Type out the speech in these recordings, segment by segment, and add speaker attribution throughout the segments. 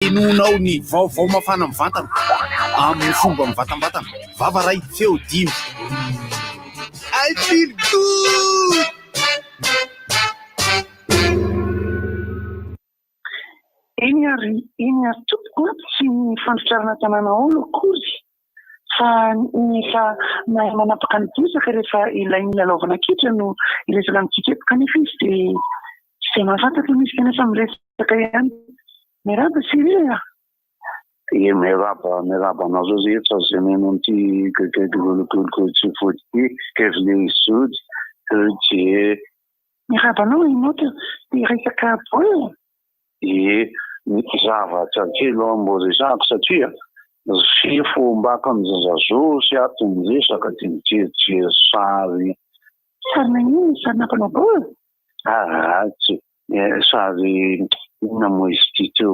Speaker 1: inonao ny vaovao mafana mivantana amin'ny fomba mivatambatana vava ray feo dimy I feel good.
Speaker 2: Eny ary tompoko tsy ny fandotrarana tanàna olo akory fa efa mahay manapaka ny bozaka rehefa ilainy lalaovana kitra no ilesaka amintsika kanefa izy dia tsy dia mahafantatra misy kanefa miresaka ihany meraba siria
Speaker 3: e meraba anao zay efa zemeno anty tsy fody kevle sody je
Speaker 2: meraba anao inotra dia resaka bola
Speaker 3: zavatra kely mbo resako satria fomba ny zazazo sy ato miresaka dia mijery sary
Speaker 2: sarina ino sary nampanao bola
Speaker 3: tsy sary inona moa izy ty teo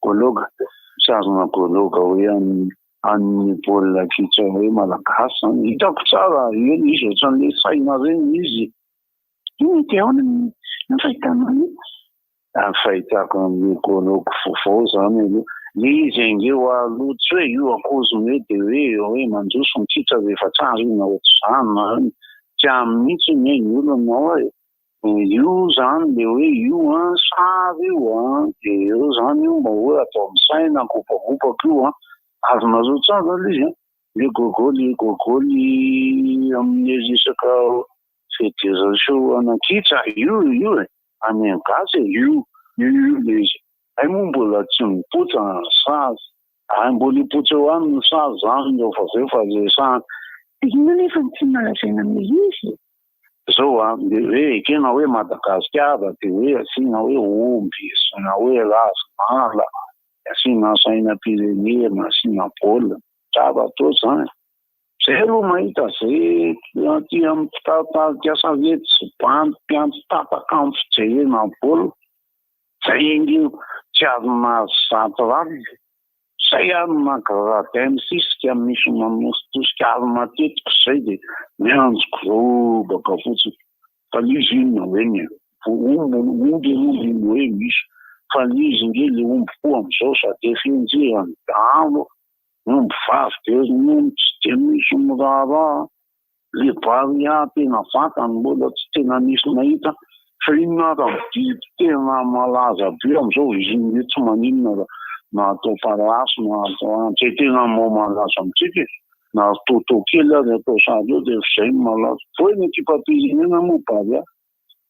Speaker 3: kologa sarina kologa hoe amin'ny baolina kitra hoe malagasy hitako tsara eny izy ohatran'le saina reny izy
Speaker 2: iny dia ao ny fahitana io
Speaker 3: fahitako amin'ny kologa vovao zany aloha le izy engeo alotsy hoe io akozony hoe dia hoe mandroso mikitra rehefa tsara io na ohatr'izany tsy amin'ny mihitsy ny olonao hoe io zany le hoe io sary io dia eo zany io mba hoe atao amin'ny saina kopakopaka io azonareo tsara izy le gogoly amin'ny resaka fédération anakitra io any gasy io le izy ay moa mbola tsy mipotra sary mbola hipotra eo any ny sary zany eo fa resahana
Speaker 2: ino nefa tsy malazaina amin'ilay izy
Speaker 3: zao le hoe ekena hoe Madagasikara dia hoe asiana hoe omby asiana hoe razomala asiana sainam-pirenena asiana baolina tsara atao zany zay aloha mahita zay ty amin'ny mpitaritarika sarety mpiantso tapakampo fijerena baolina zay ingeo tsy azona zato rary zay azona gradin misisika misy manositosika azo matetika zay dia mianjo grobaka fotsiny fa izy inona hoe ny omby hoe misy fa izy nge le omby koa amin'izao sady efa injerany damo omby vavy dia omby tsy dia misy miraharaha le baria tena vatany mbola tsy tena misy mahita fa inona raha biby tena malaza be amin'izao izy nge tsy maninona na atao parasy na atao antsay tena mau malaza amintsika na atao kely ary atao sady eo dia zay malaza foi ny ekipa-pirenena moa baria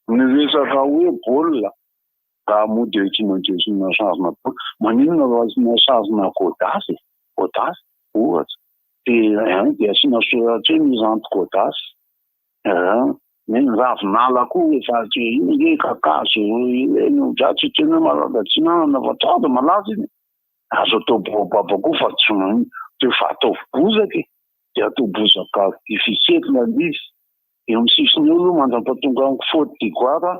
Speaker 3: ny resaka hoe baolina raha moa dia ekimanjesina sarina maninona raha sarina godasy ohatra dia asiana soratra hoe mizanty godasy ny ravinala koa efa ino hoe kakazo eno dratsy tena malaza tsy nanana fa tsara malaza iny azo atao baobaba koa fa tsy manino dia fa atao bozaka dia atao bozaka artificiel izy eo amin'ny sisiny eo aloha mandrapatonga amin'ny faute d'ivoire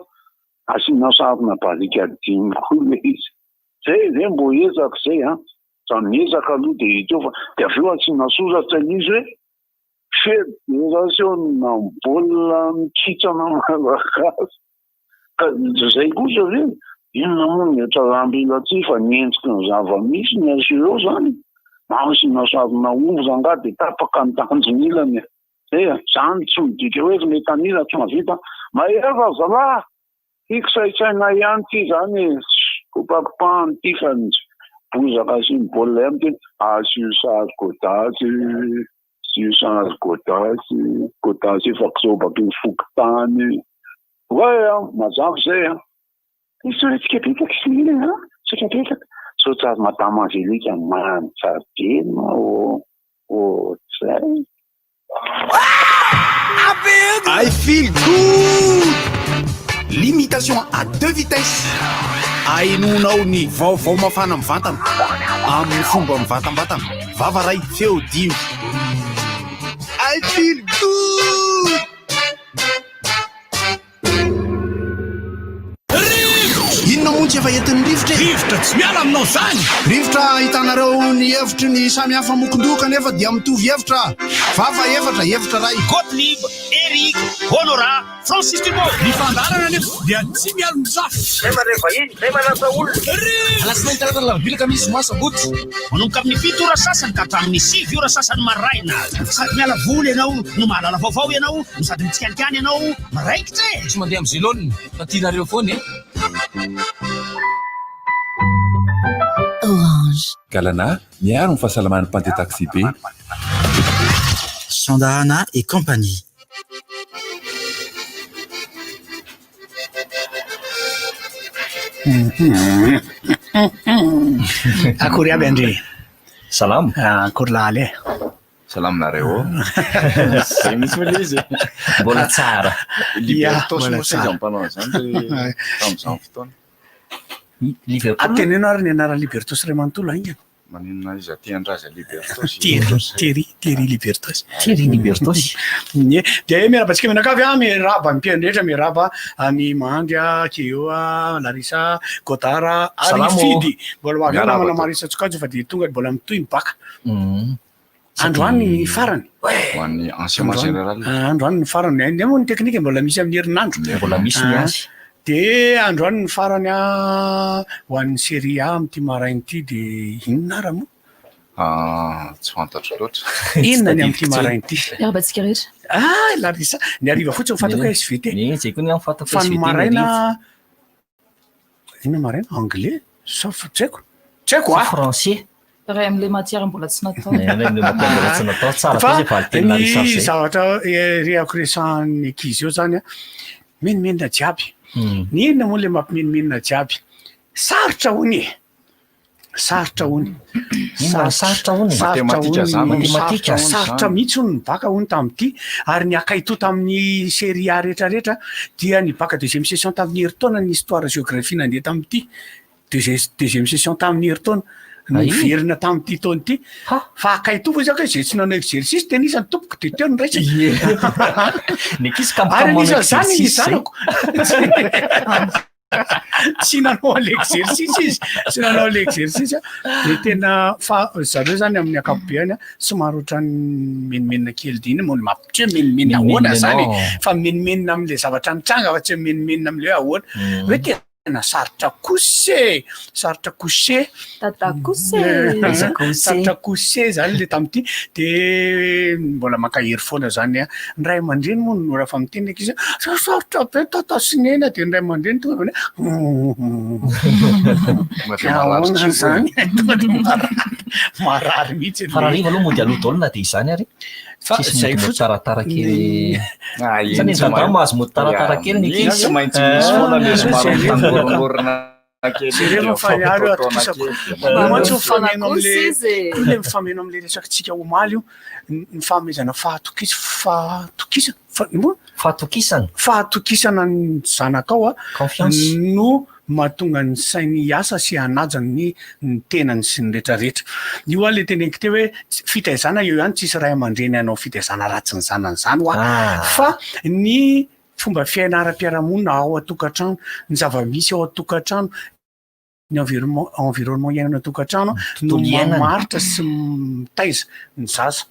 Speaker 3: asiana sarina barika dimy koa le izy zay mbo ezaka zay fa miezaka aloha dia hiteo fa dia avy eo asiana soratra izy hoe fédération na baolina mikitrana malagasy ka zay kosa hoe inona moa ny etraramila ty fa nientsiky ny zava-misy ny asireo zany masina sarina ovanga dia tapaka ny tanjonilany zay zany tsy midika hoe metanila tsy mavita mahefa zalahy iksaitsaina ihany ty zany kopakopahany ty fa bozaka sy ny baolina ihany tena asiosary godasy efa kisobaky ny fokotany mazafy zay
Speaker 2: soretsika betaka sy milina sotra betaka
Speaker 3: sotra madame Angélique mantsabena zay
Speaker 1: I feel good. Limitation à 2 vitesses. Ainonao ny vaovao mafana mivantana amin'ny fomba mivatambatana vava ray feo dimy I feel good. Inona moa tsy efa entin'ny rivotra tsy miala aminao zany rivotra hitanareo ny hevitry ny samy hafa mokondoka nefa dia mitovy hevitra vava hevitra ray
Speaker 4: Gottlieb
Speaker 1: Frédéric Honora Francis Dumont ny fandarana nefa dia tsy mialo mizafy
Speaker 4: zay mare vahiny zay manasa olona
Speaker 1: alasinainy taratalabilaka misy masabotsy manomboka amin'ny 7 ora sasany ka hatramin'ny 6 ora sasany maraina sady miala voly ianao no mahalala vaovao ianao no sady mitsikanikany ianao maraikitra e
Speaker 5: tsy mandeha amin'ny zilony tatinareo foany e
Speaker 6: Orange.
Speaker 7: Galana, miaro ny fahasalaman'ny mpandeha taxi be.
Speaker 6: Sandahana et compagnie.
Speaker 8: Akory aby André.
Speaker 5: Salamo.
Speaker 8: Akory laly e.
Speaker 7: Salaminareo. Zay misy mila izy.
Speaker 5: Mbola tsara.
Speaker 7: Libertos moa saiza mpanao zany tamin'izany fotoana.
Speaker 5: Liverpool.
Speaker 8: Ateneno ary ny anara Libertos Ray Manontolo aingana.
Speaker 7: Maninona izy aty andraza Libertos.
Speaker 8: Thierry Libertos.
Speaker 5: Thierry Libertos.
Speaker 8: Dia miarabantsika menakavy miraba mpiandretra miraba ny Mandria Keoa Larissa Kotara ary Fidy mbola avy namana Marisa Tsokajy fa dia tonga mbola mitoy mibaka. Androany farany.
Speaker 7: Ho an'ny ancien général.
Speaker 8: Androany farany. Ny moa ny teknika mbola misy amin'ny herinandro.
Speaker 5: Mbola misy ny azy.
Speaker 8: Dia androany ny farany ho an'ny Serie A amin'ity maraina ity dia inona ara moa?
Speaker 7: Tsy fantatro loatra.
Speaker 8: Inona ny amin'ity maraina ity?
Speaker 9: Miarabantsika rehetra.
Speaker 8: Larissa, ny ariva fotsiny fantako hoe SVT.
Speaker 5: Zay koa ny amin'ny fantako
Speaker 8: Fa ny maraina inona maraina? Anglais? Tsy haiko. Tsy haiko
Speaker 5: Français.
Speaker 9: Raha amin'ilay matière mbola tsy natao.
Speaker 5: Mbola tsy natao tsara
Speaker 8: fa
Speaker 5: fa valitena
Speaker 8: ny
Speaker 5: recherche.
Speaker 8: zavatra réako resan'ny ankizy eo zany menimenina jiaby. Ny inona moa le mampimenimenina jiaby? Sarotra hony e. Sarotra hony.
Speaker 5: Sarotra hony.
Speaker 7: Matematika zany.
Speaker 5: Matematika.
Speaker 8: Sarotra mihitsy hony nibaka hony tamin'ity ary ny akaito tamin'ny Serie A rehetrarehetra dia ny baka deuxième session tamin'ny herintaona ny histoire géographie nandeha tamin'ity. Deuxième session tamin'ny herintaona niverina tamin'ity taona ity. Fa akaito fa izy ako izay tsy nanao exercice dia nisany tompoko dia teo ny raisina.
Speaker 5: Ny kisy kampo
Speaker 8: Ary
Speaker 5: manao
Speaker 8: anisan'izany ny
Speaker 5: exercice.
Speaker 8: zanako. Tsy nanao l'exercice izy. Tsy nanao l'exercice dia tena fa zareo zany amin'ny akapobeany somary ohatran'ny menimenina kely diny moa mampitry hoe menimenina ahoana zany fa menimenina amin'ilay zavatra nitranga fa tsy menimenina amin'ilay hoe ahoana. Hoe tena sarotra kose. Sarotra kose.
Speaker 9: Tata kose.
Speaker 8: Sarotra kose zany le tamin'ity dia mbola makahery foana zany ny ray aman-dreny moa no raha fa miteny izy sarotra be tata sinena dia ny ray aman-dreny tonga dia ahoana zany marary mihitsy.
Speaker 5: Farariva aloha mody aloha daolina dia izany ary.
Speaker 8: Fa zay
Speaker 5: fotsiny taratara kely. Zany
Speaker 7: Tsy
Speaker 5: tantara mahazo mody taratara kely ny
Speaker 7: Tsy
Speaker 5: kisy.
Speaker 7: maintsy misy foana le somary mitangorongorona kely.
Speaker 8: Jereo mifaniaro atokisako. Mantsy mifameno
Speaker 9: Kose
Speaker 8: amin'le
Speaker 9: izy.
Speaker 8: le mifameno amin'le resakantsika omaly io ny fanomezana fahatokisana ny zanakao
Speaker 5: Confiance.
Speaker 8: no mahatonga ny sainy asa sy hanajany ny tenany sy ny rehetrarehetra. Io le teneniko teo hoe fitaizana eo ihany tsisy ray aman-dreny hanao fitaizana ratsy ny zanany zany fa ny fomba fiaina ara-piarahamonina ao atokantrano, ny zava-misy ao atokantrano, ny environnement iainana atokantrano no mamaritra sy mitaiza ny zaza.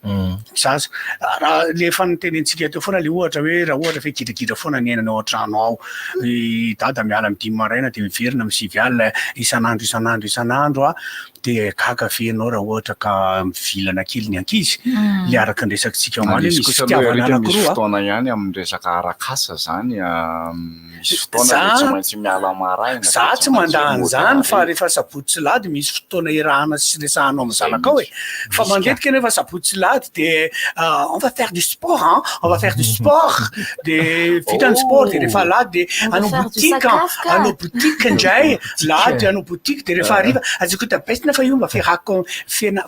Speaker 8: Raha le fanontenentsika teo foana le ohatra hoe raha ohatra fe gidragidra foana ny iainana ao an-trano ao. Dada miala amin'ny 10 maraina dia miverina amin'ny 7 alina isan'andro dia gaga fenao raha ohatra ka mivilana kely ny ankizy. Le araka ny resakantsika omaly misy fitiavana
Speaker 7: misy
Speaker 8: anankiroa.
Speaker 7: fotoana ihany amin'ny resaka arakasa zany misy fotoana tsy maintsy miala maraina.
Speaker 8: Za tsy mandahan'izany fa rehefa sabotsy lady misy fotoana irahana sy resahanao amin'ny zanakao e. Fa mangetika rehefa sabotsy lady dia on va faire du sport on va faire du sport dia vita ny sport dia rehefa lady dia anao boutique indray lady anao boutique dia rehefa hariva azokota besina fa io mba fiarako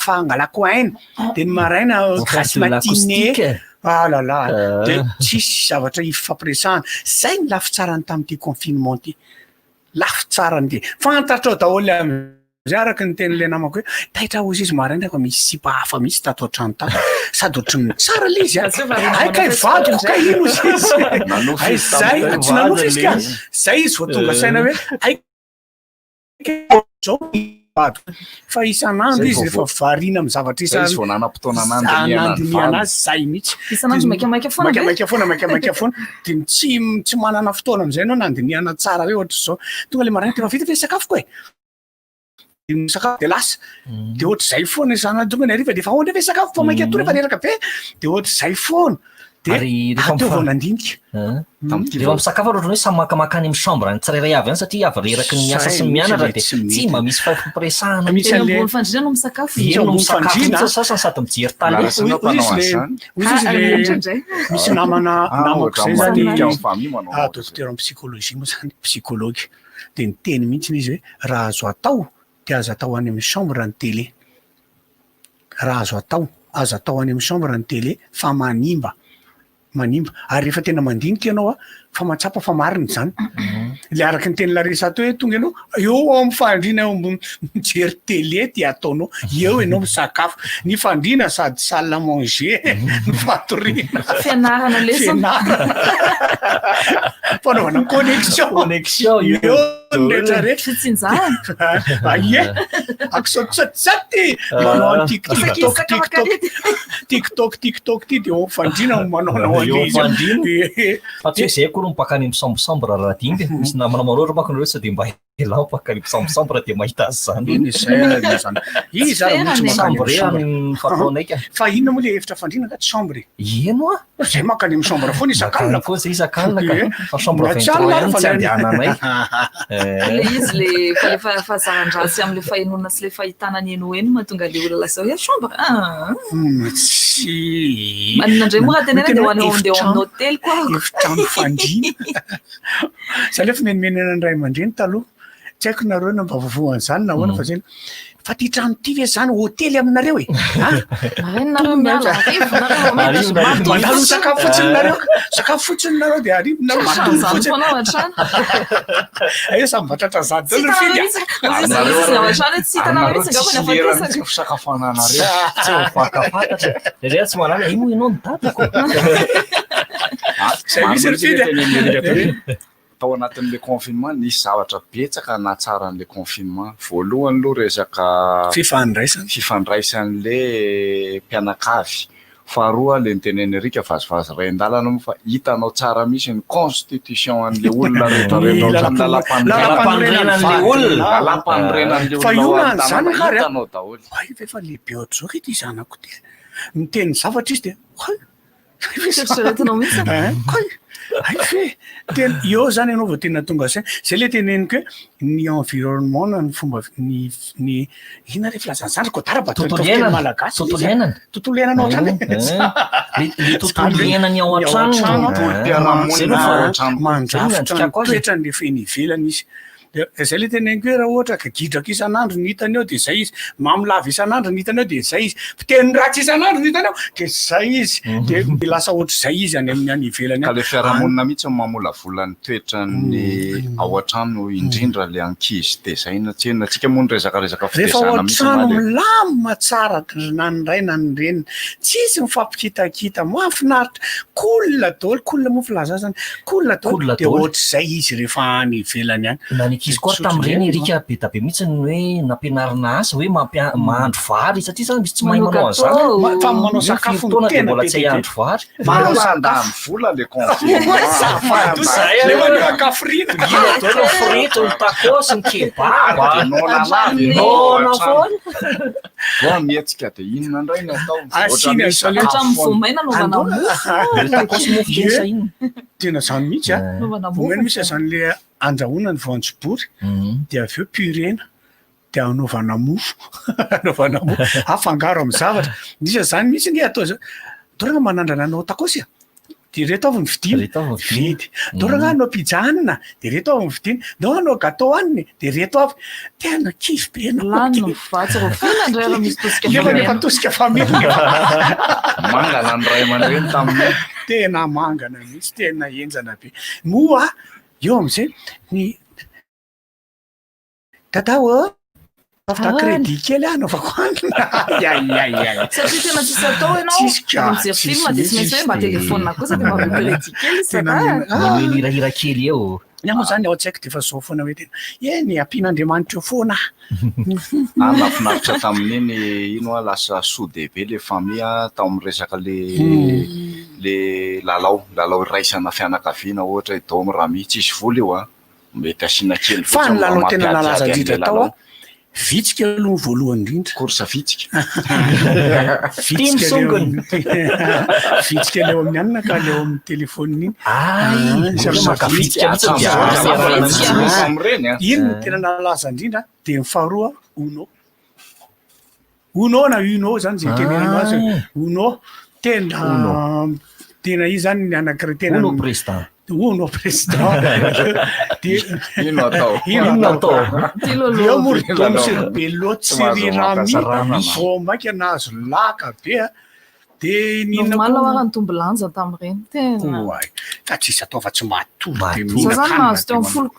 Speaker 8: fangalako aina dia ny maraina grâce matinée. Là dia tsisy zavatra ifampiresahana. Zay ny lafy tsarany tamin'ity confinement ity. Lafy tsarany dia fantatrao daholo amin'izay araka ny tenin'ilay namako hoe taitra ozy izy maraina fa misy sipa hafa misy tato an-trano tato sady ohatran'ny tsara le izy kay vadiko kay ino izy zay tsy nanofa izy ka zay izy vao tonga saina hoe zao fa isan'andro izy rehefa variana amin'ny zavatra
Speaker 7: izy vao nanam-potoana nandiniana
Speaker 8: azy zay mihitsy
Speaker 9: isan'andro maikamaika foana
Speaker 8: maikamaika foana de tsy manana fotoana am'izay anao nandiniana tsara hoe ohatra zao tonga le maraina tefa vita fe sakafo koa sakafo de lasa de ohatra zay foana isana tonga ny ariva de efa ahoana ve sakafo fa maika atoy efa reraka be de ohatra zay foana de atao vao nandinika
Speaker 5: rehefa misakafo ohatrany hoe samy makamakany amin'ny chambre any tsirairay avy any satria avy reraky ny asa sy mianatra de tsy mba misy fahampiresahana
Speaker 8: misy
Speaker 9: ambony fandrina no misakafo
Speaker 5: eno misakafo sasany sady mijery tany
Speaker 8: misy namako zay zany docteur en psychologie moa zany psychologue de ny teny mihitsy izy hoe raha azo atao de azo atao any amin'ny chambre ny télé raha azo atao any amin'ny chambre ny télé fa manimba ary rehefa tena mandinika ianao fa matsapa fa mariny zany le araky ny teny laresa ato hoe tonga ianao eo amin'ny fandriana eo ambony mijery télé de ataonao eo ianao misakafo ny fandriana sady salle à manger ny fatoriana
Speaker 9: fianarana lesona
Speaker 8: fanaovana connexion eo rehetrarehetra
Speaker 9: fitsinjahana
Speaker 8: aie akisotsaty manao ny tiktok ty de fandriana manao
Speaker 5: fa tsy hoe zay koa no mipakany amin'ny sambre raha dinga misy namana marora manko nareo tsy de mba ela mipakany amin'ny sambre de mahita azy zany sambre amin'ny fataonaiky
Speaker 8: fa inona moa le efitra fandriana ka tsy chambre
Speaker 5: eno
Speaker 8: zay makany amin'ny chambre foana isan-kanina
Speaker 5: koa zay isan-kanina fa chambre 23 tsy andehananay
Speaker 9: le izy le fahazaran-drasy am'le fahenona sy le fahitana ny eno eno mahatonga le olona lasa hoe chambre manina ndray moa raha tenena de hoanao andeha amin'ny hôtel koa
Speaker 8: efitrano fandriana za lefa menimenana ny ray aman-dreny taloha tsy haiko nareo na mba vavoany zany na hoana fa zany fa ty trano ty ve zany hôtely aminareo
Speaker 9: marenonareo miala
Speaker 8: mandalo sakafo fotsiny nareo de arivonareo
Speaker 9: foana ao an-trano
Speaker 8: io samy batratra zany dolo
Speaker 9: ao-trano tsy hitanao mihitsy ngapa ny afatesaka
Speaker 7: fisakafoananareo
Speaker 5: tsy mifakafantatra rereo tsy manana ino ianao ny tatako
Speaker 8: zay misy rifidy
Speaker 7: tao anatin'le confinement nisy zavatra betsaka natsaran'le confinement voalohany aloha resaka fifandraisan'le mpianakavy faharoa le niteneny rika vazivazy ray an-dalana moa fa hitanao tsara misy ny constitution an'le olona
Speaker 5: lalam-pandrenan'le olona
Speaker 7: lalam-pandrenan'le
Speaker 8: fa io na zany kary
Speaker 7: hitanao daholo
Speaker 8: efa lehibe ohatr' zao ke ty zanako ty miteny zavatra izy de
Speaker 9: eritreretinao mihitsy
Speaker 8: tena eo zany ianao vao tena tonga zay zay le teneniko hoe ny environnement ny fomba ny ina refa lazanzany
Speaker 5: tontolo iainana
Speaker 8: ohatrany
Speaker 5: le tontolo iainany ao an-trano
Speaker 8: mandrafitra toetrany lefa eny ivelany izy zay le teneniko hoe raha ohatra ka gidraka isan'andro ny hitany eo de zay izy mamilava isan'andro ny hitany eo de zay izy fiteny ratsy isan'andro ny hitany eo de zay izy de lasa ohatra zay izy any amin'ny any ivelany
Speaker 7: ka le fiarahamonina mihitsy mamolavolany toetrany ao an-trano indrindra le ankizy de zay na tsy natsika moa ny resaka
Speaker 8: rehefa ao an-trano milamina tsara na ny ray na ny reniny tsisy mifampikitakita mahafinaritra kolona daholo kolona moa filaza zany kolona daholo de ohatra zay izy rehefa any ivelany any
Speaker 5: izy koa tam'ireny rika be da be mihitsy ny hoe nampianarina asa hoe mahandro vary satria zany misy tsy mahay manao an'izany
Speaker 8: fa manao sakafo
Speaker 5: fotoana de mbola tsy hahandro vary
Speaker 7: mandany vola le confinement
Speaker 8: le manaka frito
Speaker 5: frito ny tacos ny kebab
Speaker 7: nona mihetsika de inona indray ny atao
Speaker 9: hatramivomaina novana
Speaker 5: tacos mofo kesa iny
Speaker 8: tena zany mihitsy vomaina misy zany le andrahoana ny voanjobory de avy eo purena de anaovana mofo afangaro amin'ny zavatra misy zany mihitsy ny atao zao dorana manandrana anao takosy de reto avy ny vidy dorana anao pizza hanina de reto avy ny vidiny no anao gâteau haniny de reto avy tena kivy be
Speaker 9: nafa
Speaker 8: tosika family
Speaker 7: mangana ny ray aman-dreny tamin'ny
Speaker 8: tena mangana mihitsy tena enjana be moa eo am'izay ny dadao afta crédit kely anaovako anina
Speaker 9: satria tena tsisy atao ianao mijery film de tsy maintsy hoe mba telefônina kosa de mba crédit kely
Speaker 5: manirahira kely eo
Speaker 8: ny moa zany ao tsaiko de fa zao foana hoe tena ny ampian'Andriamanitra eo foana
Speaker 7: nafinaritra tamin'iny ino a lasa sodebe le famille tao amin'ny resaka le lalao raisana fianakaviana ohatra hoe dômy rami tsisy vola io a mety asiana kely
Speaker 8: fa ny lalao tena nalaza indrindra tao a vitsika aloha voalohany indrindra
Speaker 7: korsa vitsika
Speaker 8: vitsika leo amin'ny anina ka leo amin'ny telefoniny iny no tena nalaza indrindra de ny faharoa uno na uno zany zay tenenano azy uno tena izy zany ny anankiray tena uno président
Speaker 7: ino atao
Speaker 8: eo moridony serbello tsirirami vomaika nahazo laka be de
Speaker 9: ninamala ny tombolanja tamin'ireny tena
Speaker 8: ka tsisy ataova tsy matory de
Speaker 9: mihina zany nahazo teo amin'ny 10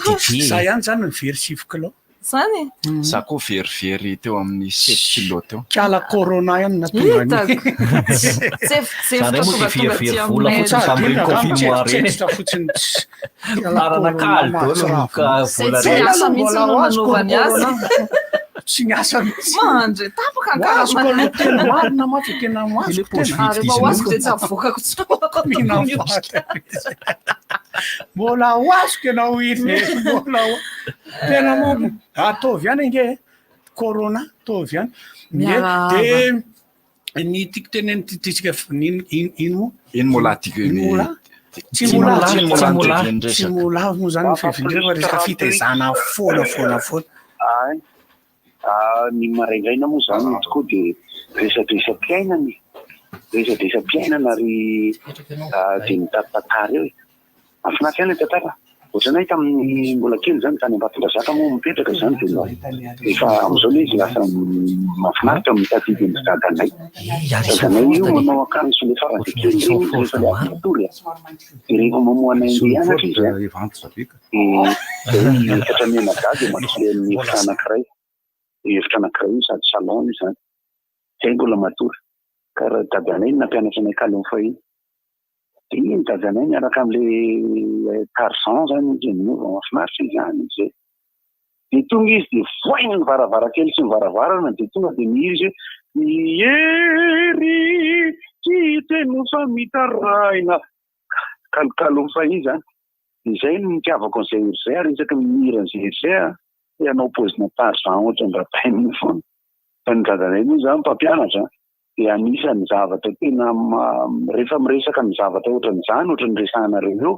Speaker 9: kilô
Speaker 8: za ihany zany ny very 6 kilô
Speaker 9: zany
Speaker 7: za koa verivery teo amin'ny 7 kilô teo
Speaker 8: kala corona ihany natonga tsy niasa
Speaker 9: mandre tapaka
Speaker 8: tena marina mafy tena mafy
Speaker 9: oazoko de tsy avokako
Speaker 8: mbola oazoko ianao iny tena mo ataovy ihany inge corona ataovy ihany de ny tiako teneny titsika ino
Speaker 7: mola tiako
Speaker 8: tsy mola moa zany fivindrena fa resaka fitaizana foana
Speaker 3: ny maraindraina moa zany tokoa de resadresampiainana ry de mitatitary eo mafinaritra ihany le tantara ohatranay tamin'ny mbola kely zany tany Ambatondrazaka moa mipetraka zany de efa am'izao le izy lasa mafinaritra mitadidy ny dadanay dadanay io manao akanjo le farany kely rehefa le atory de rehefa mamoanay andianatra izy zay katramena dady mampilen'ny efitra anankiray sady salon io zany zay mbola matory ka raha dadanay nampianatra anay kalo fahiny de iny dadanay miaraka am'le Tarzan zany izy mafinaritra izany zay de tonga izy de foaina ny varavarakely sy ny varavarana de tonga de miizy miery tsy teno fa mitaraina kalokalo fahiny zany izay no mitiavako an'izay iry zay ary isaky mihira an'izay zay anao pozina Tarzan ohatra ny rapainy foana fa ny dadanay moa zany mpampianatra de anisan'ny zavatra tena rehefa miresaka ny zavatra ohatran'izany ohatran'ny resahanareo eo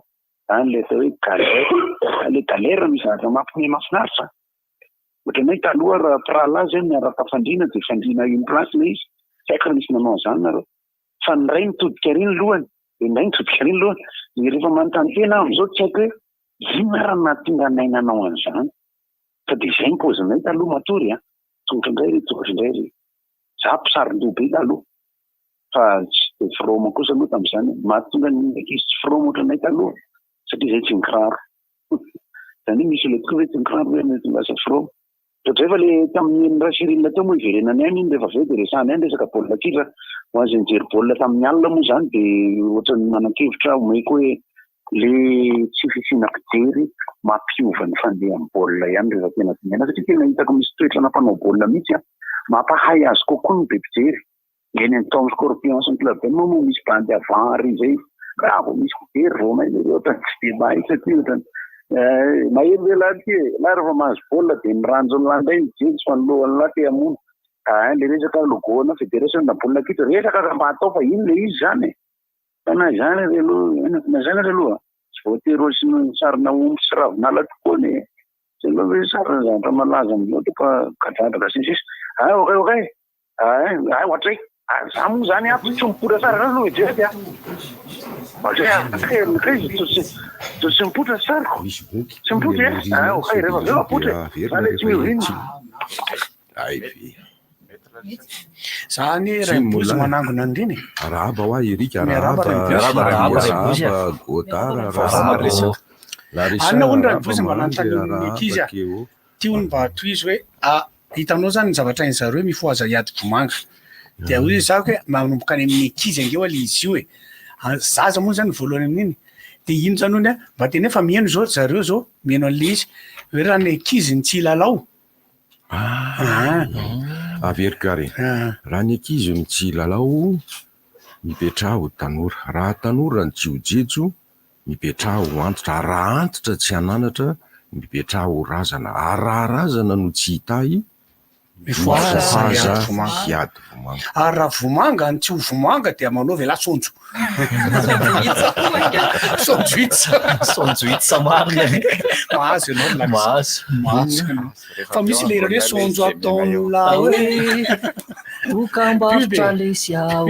Speaker 3: zany le atao hoe le galera misy zavatra mampime mafinaritra ohatranay taloha raha pralazy zany miaraka fandrina de fandrina une place le izy tsy haiko raha misy nanao an'izany nareo fa ny ray mitodika ariny lohany de ny ray mitodika ariny lohany de rehefa manontany tena am'izao tsy haiko hoe ino raha nahatonga anay nanao an'izany fa de zay ny pozinay taloha matory tongotra indray ry za mpisaron-dobe taloha fa tsy de froma kosa aloha tamin'izany mahatonga ny ankizy tsy froma ohatranay taloha satria zay tsy nikiraro zany misy le tokoa hoe tsy nikiraro hoe mety lasa froma rehefa le tamin'ny rasirina teo moa iverenany any iny rehefa aveo de resahany any resaka baolina kitra ho azy nijery baolina tamin'ny alina moa zany de ohatran'ny manan-kevitra omeko hoe le tsy fifinako-jery mampiova ny fandeha amin'ny baolina ihany rehefa tena tinaina satria tena hitako misy toetra nampanao baolina mihitsy mampahay azy kokoa ny be mpijery eny any Tom Scorpion sy ny club moa misy bandy avary zay raha vao misy mpijery vao may le ohatran tsy de mahay satria ohatran mahery le lahy la rehefa mahazo baolina de miranjo ny landray mijery sy manolohan'ny lahy te hamono le resaka logoana fédération na baolina kitra resaka raha mba atao fa iny le izy zany fa na zany aloha tsy voatery sy ny sarina omby sy ravinala tokoa ny zay aloha hoe sarina zavatra malaza amin'izao fa kadradraka sisisy okay ohatray za moa zany tsy mipotra tsara zany aloha ijery tsy mipotra tsara tsy mipotra okay rehefa aveo apotra zany tsy mioviny
Speaker 8: zany ray mbozy manangona andriny
Speaker 6: araba hoa erika araba godara
Speaker 8: anina hono raha mivozy mba nanontany ankizy tiony mba toizy hoe hitanao zany ny zavatra iny zareo mifoaza hiady bomanga de hoe zako hoe manomboka any amin'ny ankizy angeo ale izy io zaza moa zany voalohany amin'iny de ino zany hony a mba tena efa mihaino zao zareo zao mihaino an'le izy hoe raha ny ankiziny tsy lalao
Speaker 6: averikare raha ny ankiziny tsy lalao mipetraho tanora raha tanora ny jiojejo mipetraho antitra raha antitra tsy ananatra mipetraho razana ararazana no tsy hitay hiady vomanga
Speaker 8: ary raha vomanga ny tsy ho vomanga dia manao vela sonjo
Speaker 5: sonjoitsa marina
Speaker 8: mahazo ianao mahazo fa misy lera hoe sonjo ataonla hoe
Speaker 5: dokam-barotra lesy ao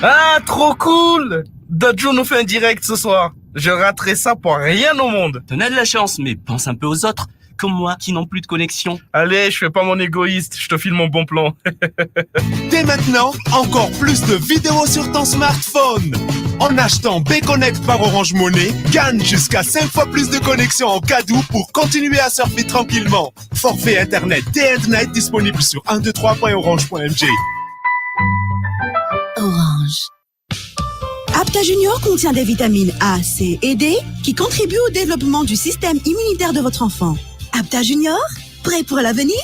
Speaker 10: Ah, trop cool! Dojo nous fait un direct ce soir. Je raterai ça pour rien au monde.
Speaker 11: T'en as de la chance, mais pense un peu aux autres, comme moi, qui n'ont plus de connexion.
Speaker 10: Allez, je fais pas mon égoïste, je te file mon bon plan.
Speaker 12: Dès maintenant, encore plus de vidéos sur ton smartphone. En achetant B-Connect par Orange Money, gagne jusqu'à 5 fois plus de connexions en cadeau pour continuer à surfer tranquillement. Forfait Internet Day and Night disponible sur 123.orange.mg.
Speaker 13: Orange. Apta Junior contient des vitamines A, C et D qui contribuent au développement du système immunitaire de votre enfant. Apta Junior, prêt pour l'avenir?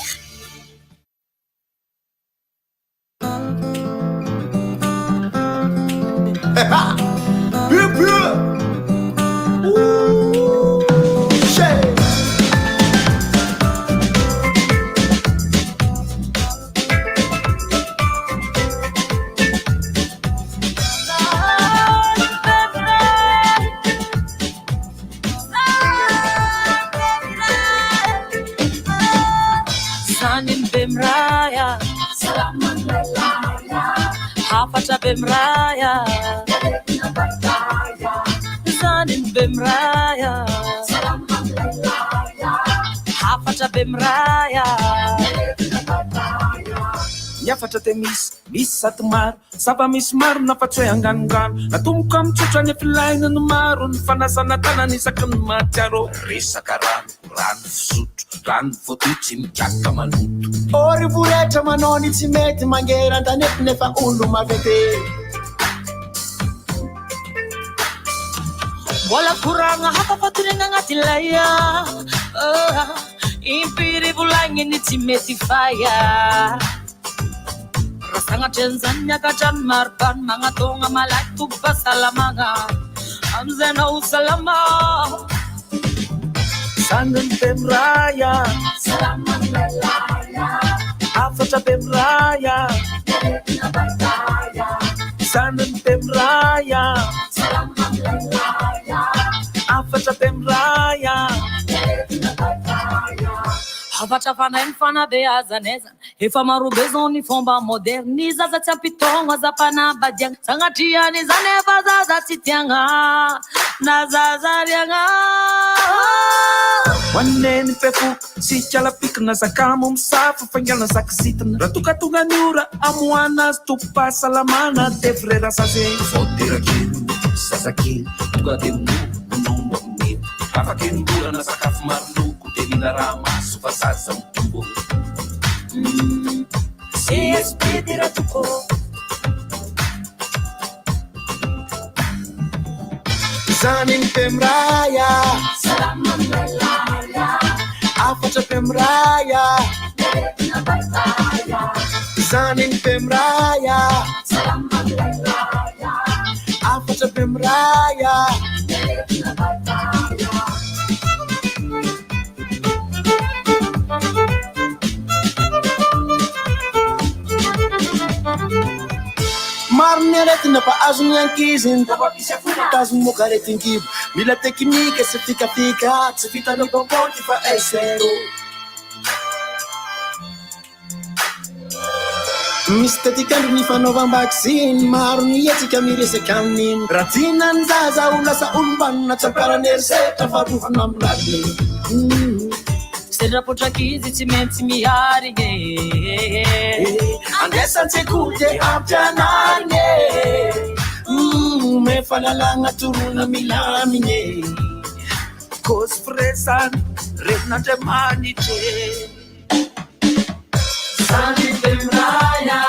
Speaker 14: Bemraya, Salaman Lalaya, Hafata Bemraya, Zanin Bemraya, Salaman Lalaya, Hafata Bemraya,
Speaker 15: Yafata temis, misat mar, saba mismar na patse angangan, atumkam chuchanya filain na marun, fanasana tanan isakan macharo, risakaran, ran sut, ran fotuchim chakamanut.
Speaker 16: Ori vurecha manoni tsy mety mangera tanety nefa olo mavete.
Speaker 14: Wala kuranga hapa patunena ngatilaya, impiri vulangini tsy mety faya. Rasanga Tanzania kajan marban mangatonga malatu basalamanga, amzena usalama.
Speaker 15: Sangan Bemraya,
Speaker 16: Salaman Lalaya,
Speaker 15: Hafata Bemraya, Sangan Bemraya,
Speaker 16: Salaman Lalaya,
Speaker 15: Hafata Bemraya.
Speaker 14: Hafata fanainy fanabeazaneza efa maro be zao ny fomba moderny zaza tsy ampitogna za mpanambadiagna sagnatriany zany efa zaza tsy tiagna na zaza riagna
Speaker 15: Wanene pefu si chala pikna zakamo msafu fangana zakisitna ratukatunga nyura amwana stupa salamana devrera sase fotera kilu sasaki tukademu numba mni afakendura na sakafu marluku devina rama sufa sasa mtumbo
Speaker 14: CSP dira tuko
Speaker 16: Zanin Bemraya, Salaman Lalaya, Afata Bemraya, Zanin Bemraya, Salaman Lalaya, Afata Bemraya. Marneretina pa azony ankiziny tazony mokaretin-kibo mila teknika sy fikafika tsy vitanao bambonty fa esero misy tetikandro ny fanaovam-bakisiny maro ny etsika miresaka amin'iny raha tinany zaza ho lasa olombanina tsamparany erisehitra farovana amiladiny
Speaker 14: Sedra potrakizy tsy maintsy miarigny
Speaker 16: andesan-tsekoly de ampianarigny me fahalalagna torona milamigny
Speaker 15: kozy firesany renin'Andriamanitry
Speaker 16: Zanin Bemraya,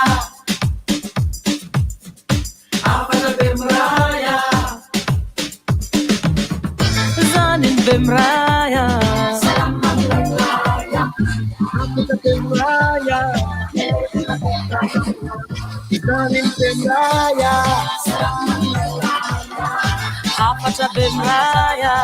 Speaker 14: bemraya afatra bemraya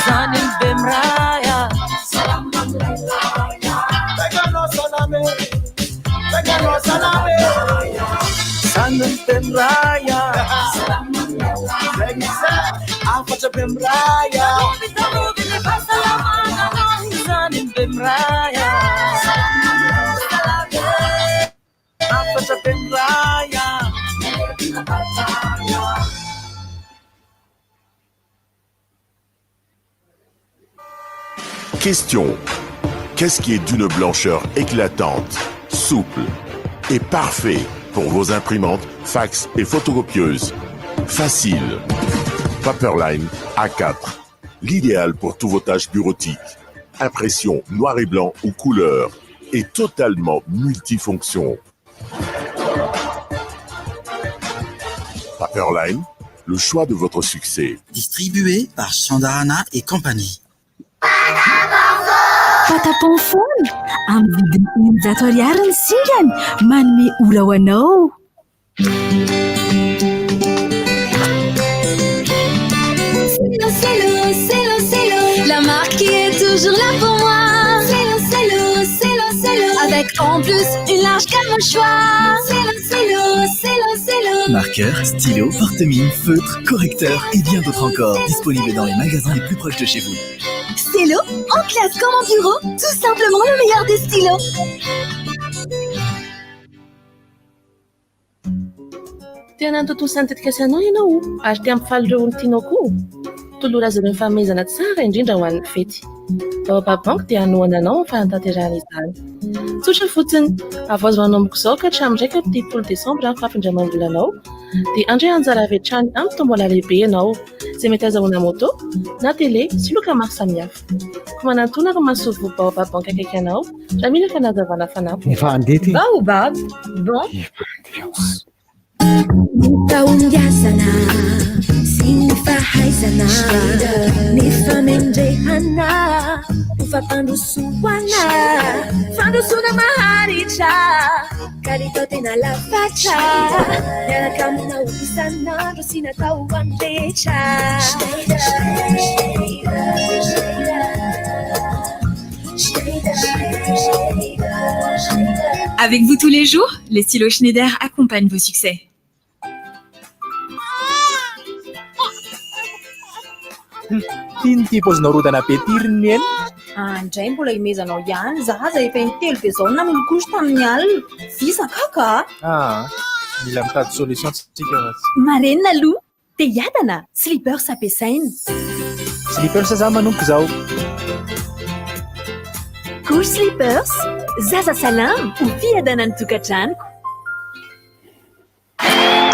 Speaker 14: zanim bemraya
Speaker 15: zanim bemraya afatra bemraya
Speaker 14: zanim bemraya
Speaker 15: afatra bemraya
Speaker 17: Question. Qu'est-ce qui est d'une blancheur éclatante, souple et parfait pour vos imprimantes, fax et photocopieuses? Facile. Paperline A4. L'idéal pour tous vos tâches bureautiques. Impression noir et blanc ou couleur. Et totalement multifonction. Paperline, le choix de votre succès.
Speaker 18: Distribué par Chandarana et compagnie.
Speaker 19: Patapon phone amin'ny vidiny 100 ariary singany manome ora ho anao.
Speaker 20: C'est la marque qui est toujours là pour moi. C'est l'eau, avec en plus une large gamme au choix. C'est l'eau.
Speaker 21: Marqueur, stylo, porte-mine, feutre, correcteur et bien d'autres encore. Disponibles dans les magasins les plus proches de chez vous.
Speaker 20: Stylo, en classe comme en bureau, tout simplement le meilleur des stylos.
Speaker 22: Tena tontolo santetika anao ianao ary te ampifaly ireo ny tianao koa. Tolorazana ny fanomezana tsara indrindra ho an'ny fety. Baobab Bank dia hanohana anao amin'ny fanatanterahana izany. Tsotra fotsiny, avoazo manomboka izao ka hatramin'ny 10 Desambra ny fafindramam-bolanao dia andray anjara avy hatrany amin'ny tombola lehibe ianao izay mety azahoana moto na télé sy loka maro samihafa. Ko manantona ary mahasovo Baobab Bank akaiky anao raha mila fanazavana fanampy.
Speaker 23: Efa andety.
Speaker 20: Baobab Bank. Taongasana sy ny fahaizana ny famendrehana ho fampandrosoana fandrosona maharitra kalitao tena lafatra miaraka aminao isanandro sy natao andretra.
Speaker 24: Avec vous tous les jours, les stylos Schneider accompagnent vos succès.
Speaker 23: Tinty paozinarotana be tiriny eny.
Speaker 25: Andray mbola imezanao ihany zaza efa intelo be zao namolokosy tamin'ny alina visaka ka
Speaker 23: Mila mitady solution tsika.
Speaker 25: marenina aloha te hiadana slippers ampiasaina.
Speaker 23: Slippers za manomboka zao.
Speaker 25: Cool slippers zaza salama ho fiadana ny tokantranoko.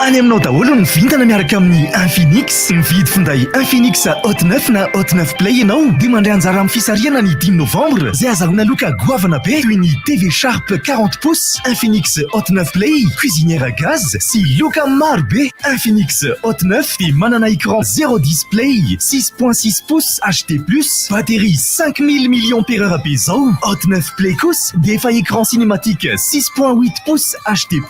Speaker 26: Any aminao daholo ny vintana miaraka amin'ny Infinix. Mividy finday Infinix Hot 9 na Hot 9 Play ianao dia mandray anjara amin'ny fisariana ny 10 novembre izay azahoana loka goavana be toy ny TV Sharp 40 pouces, Infinix Hot 9 Play, cuisinière à gaz sy loka maro be. Infinix Hot 9 dia manana écran 0 display 6.6 pouces HD+, batterie 5000 mAh be zao. Hot 9 Play kosa dia efa écran cinématique 6.8 pouces HD+,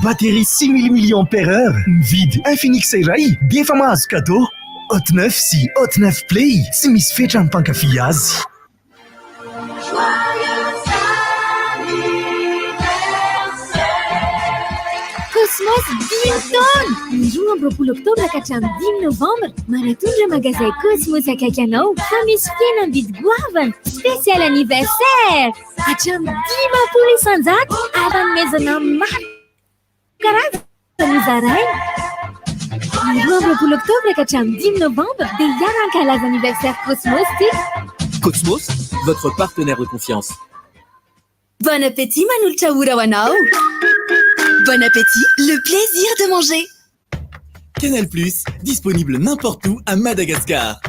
Speaker 26: batterie 6000 mAh. Mividy Infinix iray dia efa mahazo cadeau. Hot 9 sy Hot 9 Play tsy misy fetra ny mpankafy azy.
Speaker 20: Cosmos 10 tonnes! Ny 12 Oktobra ka hatramin'ny 10 Novembre, manatondra magasin Cosmos akaiky anao fa misy fiaina mividy goavana spécial anniversaire! Hatramin'ny 10 isan-jato afanomezana maro karazana zaraina. Ny 12 Oktobra ka hatramin'ny 10 Novembre dia hiaran-kalaza anniversaire Cosmos ty.
Speaker 21: Cosmos, votre partenaire de confiance.
Speaker 20: Bon appétit manolotra ora ho anao. Bon appétit, le plaisir de manger.
Speaker 21: Canal+, disponible n'importe où à Madagascar.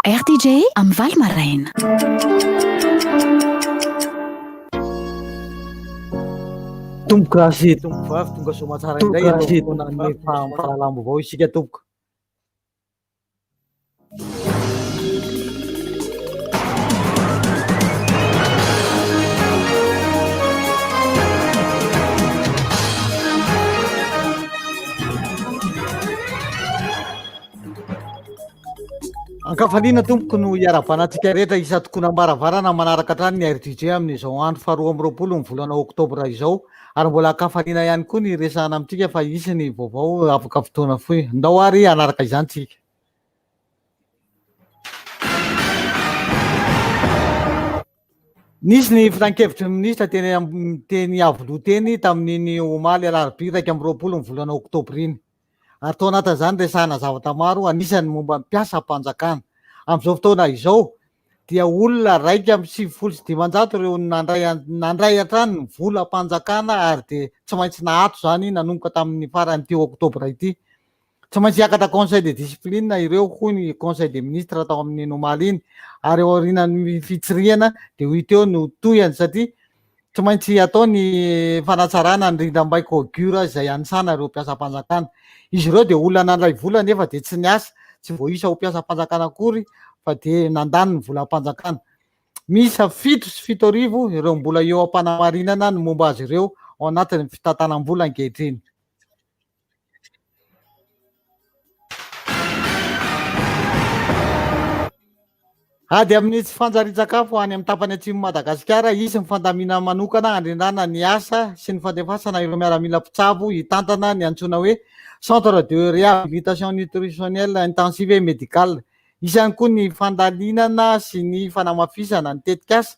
Speaker 19: RTJ am Valmaraina.
Speaker 1: Tomboka asy tomboka vavy tonga soa tsara indray ataonany fahalambo avao isika tomboka. Ankafaliana tompoko no iara-banatsika rehetra isa tokony ambaravarana manaraka hatrany ny RTJ amin'izao andro faharoa amby roapolo ny volana oktobra izao, ary mbola ankafaliana ihany koa ny resahana amintsika fa isy ny vaovao afaka fotoana fohy. Ndao ary anaraka izany tsika. Nisy ny fitan-kevitry ny minisitra teny avoloha teny tamin'iny omaly alarobia 1 amby roapolo ny volana oktobra iny. Ary tao anatin'izany resahana zavatra maro anisany momba mpiasa mpanjakana. Amin'izao fotoana izao dia olona 1,700 ireo nandray hatrany ny vola mpanjakana ary dia tsy maintsy nahato zany nanomboka tamin'ny farany teo oktobra ity. Tsy maintsy hiakatra conseil de discipline ireo hoy ny conseil des ministres tao amin'ny omaly iny, ary eo aorian'ny fitsirihana dia hoy teo no tohany satria tsy maintsy atao ny fanatsarana ny rindram-baiko augure izay anisana ireo mpiasa-mpanjakana. Izy ireo dia olona nandray vola nefa dia tsy niasa, tsy voaisa ho mpiasa-mpanjakana akory fa dia nandany ny volam-panjakana. Misa 7 arivo ireo mbola eo am-panamarinana ny momba azy ireo ao anatin'ny fitantanam-bola ankehitriny. Ady amin'ny tsy fanjarian-tsakafo any amin'ny tapany atsimo Madagasikara, isy ny fandamina manokana andrindrana ny asa sy ny fandefasana ireo miaramila mpitsabo hitantana ny antsoina hoe centre de réhabilitation nutritionnelle intensive et médicale. Isany koa ny fandalinana sy ny fanamafisana ny tetikasa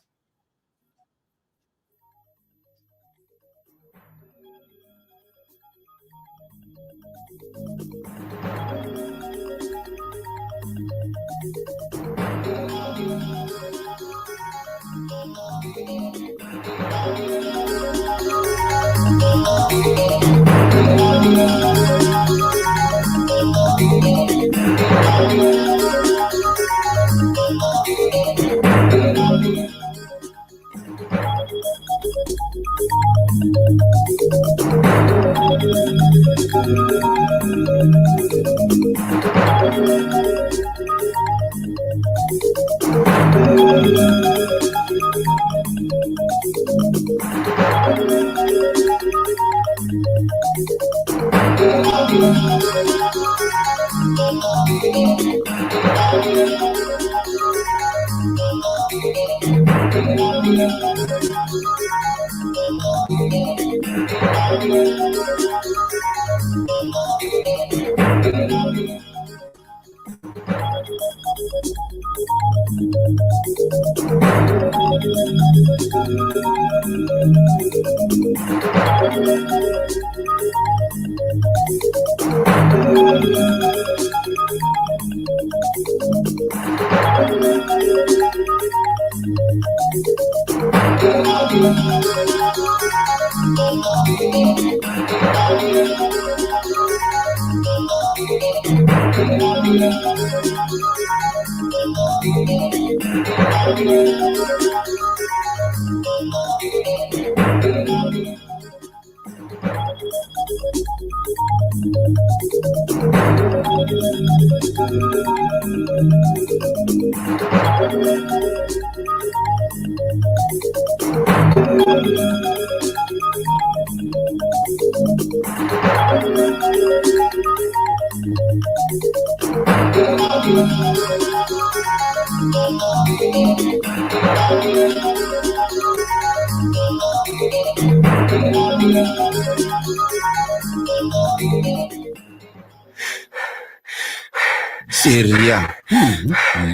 Speaker 2: Seria.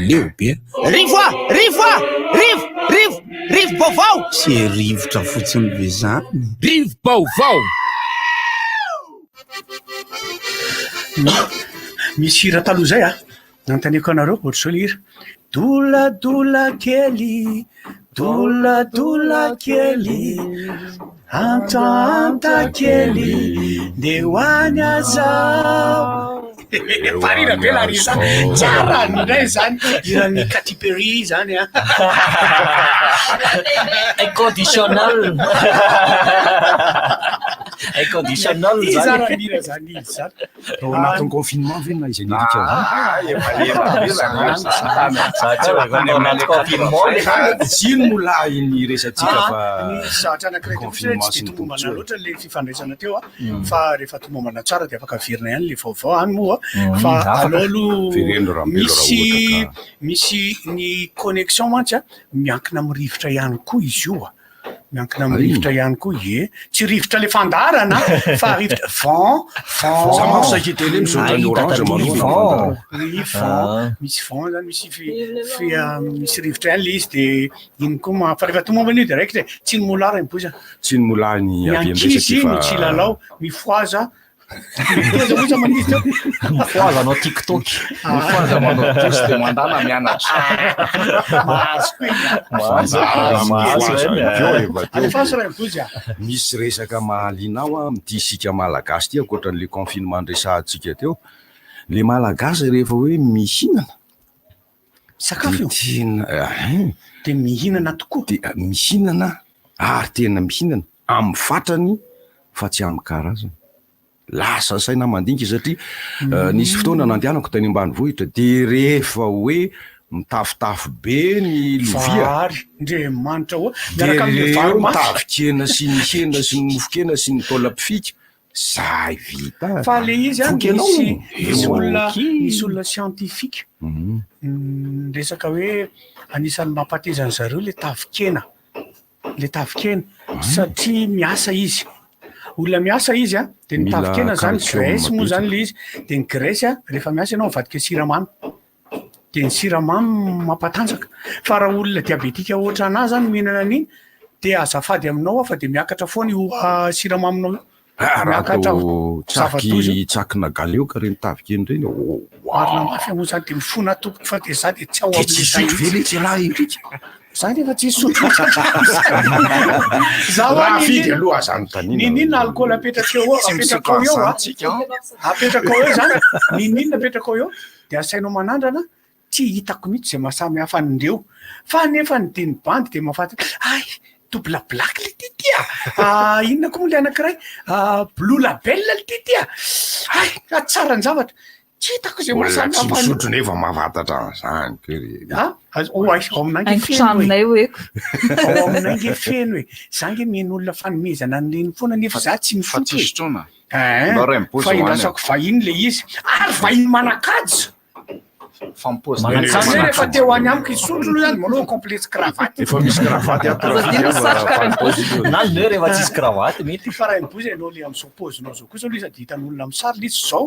Speaker 2: Leo be. Rivo baovao. Sy rivotra fotsiny be zany. Rivo baovao.
Speaker 8: Misy hira taloha zay nanontaniako anareo ohatry zao lira. Dola kely Doladola kely antanta kely de hoany azao. Farina be la ry zany tsara ndray zany iran'ny Katy Perry zany a
Speaker 11: Inconditionnel. Inconditionnel
Speaker 8: zany mira zany izy zany
Speaker 3: ao anatin'ny confinement ve na izy nirika tsino mola ny resatsika fa
Speaker 8: zatra anankiray confinement sy tomombana loatra le fifandraisana teo fa rehefa tomombana tsara de afaka virina ihany le vaovao any moa fa alolo misy ny connexion mantsy a miankina amin'ny rivotra ihany koa izy io a miankina amin'ny rivotra ihany koa ie tsy rivotra le fandarana fa rivotra vent misy vent zany misy rivotra ihany le izy de iny koa fa rehefa tomombana io direct tsy ny molara impoza
Speaker 3: tsy ny mola ny
Speaker 8: miankisy no tsy lalao mifoaza mifoaza manisy teo
Speaker 11: mifoaza anao TikTok
Speaker 3: mifoaza manao post de mandana mianatra misy resaka mahalinao a mity isika malagasy ty akoatran'le confinement andresahantsika teo le malagasy rehefa hoe mihinana
Speaker 8: sakafo de mihinana tokoa
Speaker 3: de mihinana ary tena mihinana amin'ny fatrany fa tsy amin'ny karazany lasa saina mandinika satria nisy fotoana nandehanako tany ambanivohitra de rehefa hoe mitafitafy be ny lovia
Speaker 8: ndre manitra hoe
Speaker 3: miaraka amin'ny vary mitavikena sy ny hena sy ny mofokena sy ny taolapifika zay vita
Speaker 8: fa le izy a misy olona scientifique resaka hoe anisan'ny mampatezany zareo le tavikena satria miasa izy olona miasa izy a de ny tavikena zany graisse moa zany le izy de ny graisse a rehefa miasa ianao mivadika siramamy de ny siramamy mampatanjaka fa raha olona diabetika ohatra anazy zany mihinana an'iny de azafady aminao fa de miakatra foana io siramaminao
Speaker 3: miakatra tsakina galeoka reny tavikeny reny
Speaker 8: marina mafy moa zany de mifona toko fa de za de tsy ao
Speaker 3: veletsy lahy irika
Speaker 8: zany efa tsy sotro
Speaker 3: zahoafidy aloha zany tanina
Speaker 8: ninina alcool apetraka eo zany ninina apetraka eo de asainao manandrana tsy hitako mihitsy zay mahasamy hafa andreo fa nefa ny diny bandy de mahafaty ay double black le titya inona koa moa le anankiray blue label le titya ay tsara ny zavatra tsy hitako zay mahasamy hafa
Speaker 3: misotro nefa mahafatatra zany kery
Speaker 8: aminay nge feno hoe za nge mien'olona fanomezana an'leny foana nefa za tsy misotro fa indrasako vahiny le izy ary vahiny manakajo rehefa teo any amiko isotro aloha zany manao complete cravaty
Speaker 3: efa misy cravaty
Speaker 11: na rehefa tsisy cravaty mety
Speaker 8: fa raha imbozy anao le am'zao pozinao zao kosa aloha izy de hitan'olona misary le izy zao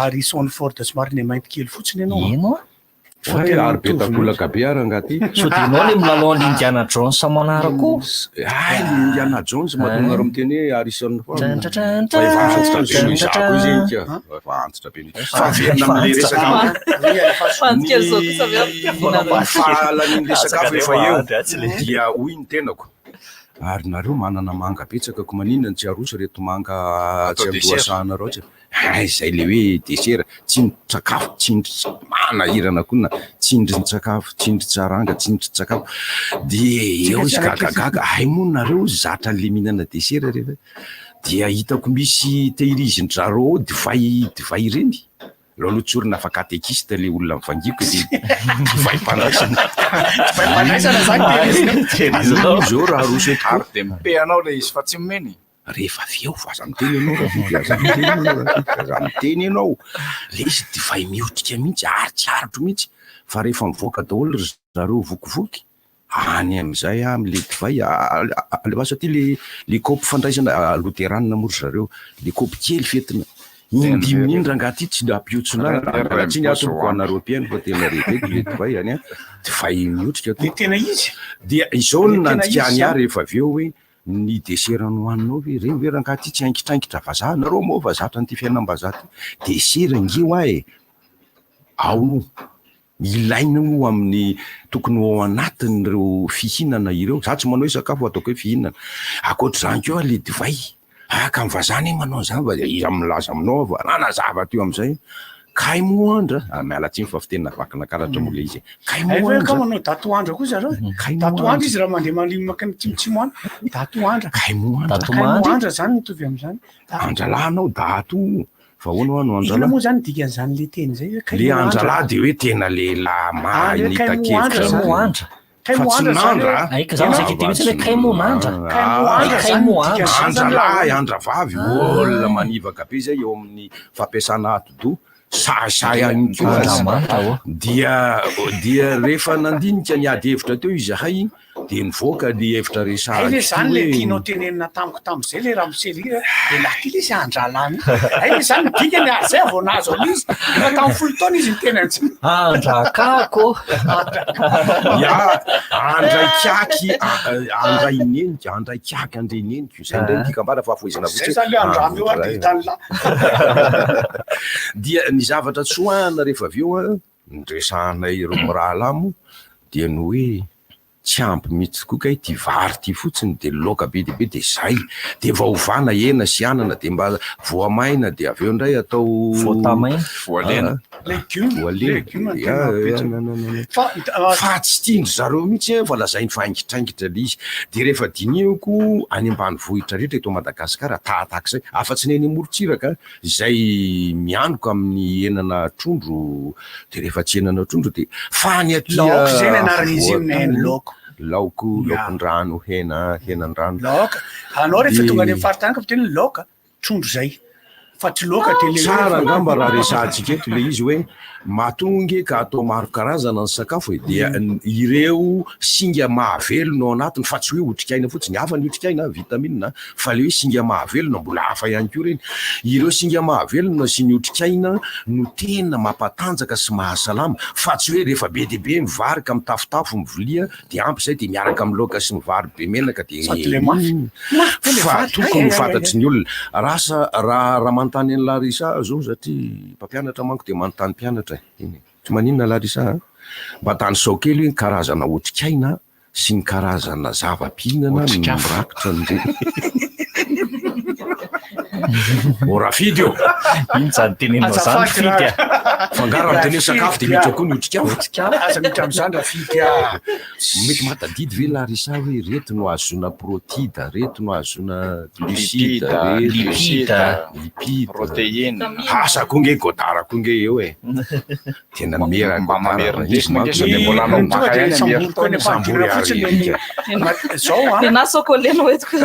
Speaker 8: ary son fort somary ne mainty kely fotsiny ianao
Speaker 3: ary be takolaka be arangaty
Speaker 11: so dinao le milalao ny Indiana Jones manarako
Speaker 3: Indiana Jones mahatonga aro miteny hoe Harrison Ford fahalan'iny le sakafo efa eo dia hoy ny tenako ary nareo manana manga betsaka ko maninona tsy arosy reto manga tsy amboasahanareo tsy zay le hoe desera tsindry sakafo tsindry manahirana koa na tsindry ny sakafo tsindry tsaranga tsindry sakafo de eo izy gagagaga ay moa nareo zatra le mihinana desera rehefa dia hitako misy tehiriziny zareo divay reny lolotsorina fa katekista le olona mivangiko de divay
Speaker 8: mpandraisana
Speaker 3: zao raha roso
Speaker 23: ary de mipeanao le izy fa tsy mimeny
Speaker 3: rehefa avy eo vaza miteny miteny ianao le izy divay mihotrika mihitsy ary tsy arotro mihitsy fa rehefa mivoaka daholo zareo vokivoky any am'izay am'le divay alefa satria le kopy fandraisana loteranina mory zareo le kopy kely fetina indiminy rangaty tsy ampihotsona tsy ny atoko anareo piaino fa tena reheteto le divay any divay mihotrika
Speaker 8: tena izy
Speaker 3: dia izao no nandikany ary rehefa avy eo hoe ny desera nohaninao hoe reny hoe rangaty tsy ankitrankitra vazaha nareo moa vazatra nyty fiainam-bazaha ty desera ngeo ahy ao ilaina ho amin'ny tokony ao anatin'ireo fihinana ireo. Za tsy manao hoe sakafo ataoko hoe fihinana. Akoatr'izany koa le divay. Ka mivazana manao zava izy milaza aminao varana zava teo amin'izay. Kay moandra, miala tsiny fa fitena vakina karatra mola izy. Kay moandra.
Speaker 8: Ka manao datoandra koa zareo. Datoandra izy raha mandeha malimy makany tsimotsimo any. Datoandra.
Speaker 3: Kay moandra.
Speaker 8: Kay moandra zany mitovy amin'izany.
Speaker 3: Andralahy anao dato. Fa hono ano andralahy.
Speaker 8: Ina moa zany dikan'izany le teny zay.
Speaker 3: Le andralahy de hoe tena lehilahy mahita kevitra.
Speaker 8: Kay moandra.
Speaker 3: Fatsinandra.
Speaker 4: Aika zaho sakity mitsy hoe kay moandra.
Speaker 3: Kay moandra. Andralahy, andravavy. Olona manivaka be zay eo amin'ny fampiasana atidoha. Sasay any koa dia rehefa nandinika niady hevitra teo izahay dia nivoaka ny hevitra resahana.
Speaker 8: Ile zany le tianao tenenina tamiko tam'izay le ramosely de laha ty le izy andralany. Ile zany dikany zay vao nazo izy. Efa tamin'ny 10 taona izy nitenany tsy.
Speaker 4: Andrakako.
Speaker 3: Andray kiaky, andray nenika, andray kiaky andray nenika. Zay ndray dikambara fa foizana fotsiny.
Speaker 8: Zay zany le andramy eo ary tany la.
Speaker 3: Dia ny zavatra tsoahana rehefa avy eo ndresahanay ireo moralamo dia ny hoe tsy ampy mihitsy koa kay ty vary ty fotsiny de laoka be de zay de vaovana hena sy anana de mba voamaina de avy eo ndray atao voalena fa tsy tindro zareo mihitsy fa lazainy faingitraingitra le izy de rehefa dinioko any ambanivohitra rehetra eto Madagasikara tahatak'izay afa-tsy neny morontsiraka zay mianoka amin'ny henana trondro de rehefa tsy henana trondro de fany aty laokondrano henandrano
Speaker 8: laoka anao rehefa tonga any faritany ka fiteny laoka trondro zay fa tsy laoka de
Speaker 3: tsara angamba raha resantsika eto le izy hoe matonge ka atao maro karazana ny sakafo dia ireo singa mahavelona ao anatiny fa tsy hoe otrikaina fotsiny hafa ny otrikaina vitamine fa le hoe singa mahavelona mbola hafa ihany koa reny ireo singa mahavelona sy ny otrikaina no tena mampatanjaka sy mahasalama fa tsy hoe rehefa be debe mivary ka mitafotafo mivolia de ampy zay de miaraka amin'ny laoka sy mivary be menaka de fa tokony fantatry ny olona raha manontany any Larisa zao satria mpampianatra manko de manontany mpianatra tsy maninona Larisa mba tany sao kely hoe karazana otrikaina sy ny karazana zava-pihinana mirakitra ny ora fidy io
Speaker 4: iny zany tenenao zany fidy
Speaker 3: fangaro amin'ny teny sakafo de mety koa ny otrikaina
Speaker 8: aza mety amin'izany raha fidy
Speaker 3: mety matadidy ve Larisa hoe reto no azona protide reto no azona glucide lipide
Speaker 23: protéine
Speaker 3: asa konge godara konge eo tena mera
Speaker 23: mba mamerina izy manko de mbola anao maka ihany
Speaker 8: samboly samboly zao
Speaker 22: na sokolena hoetiko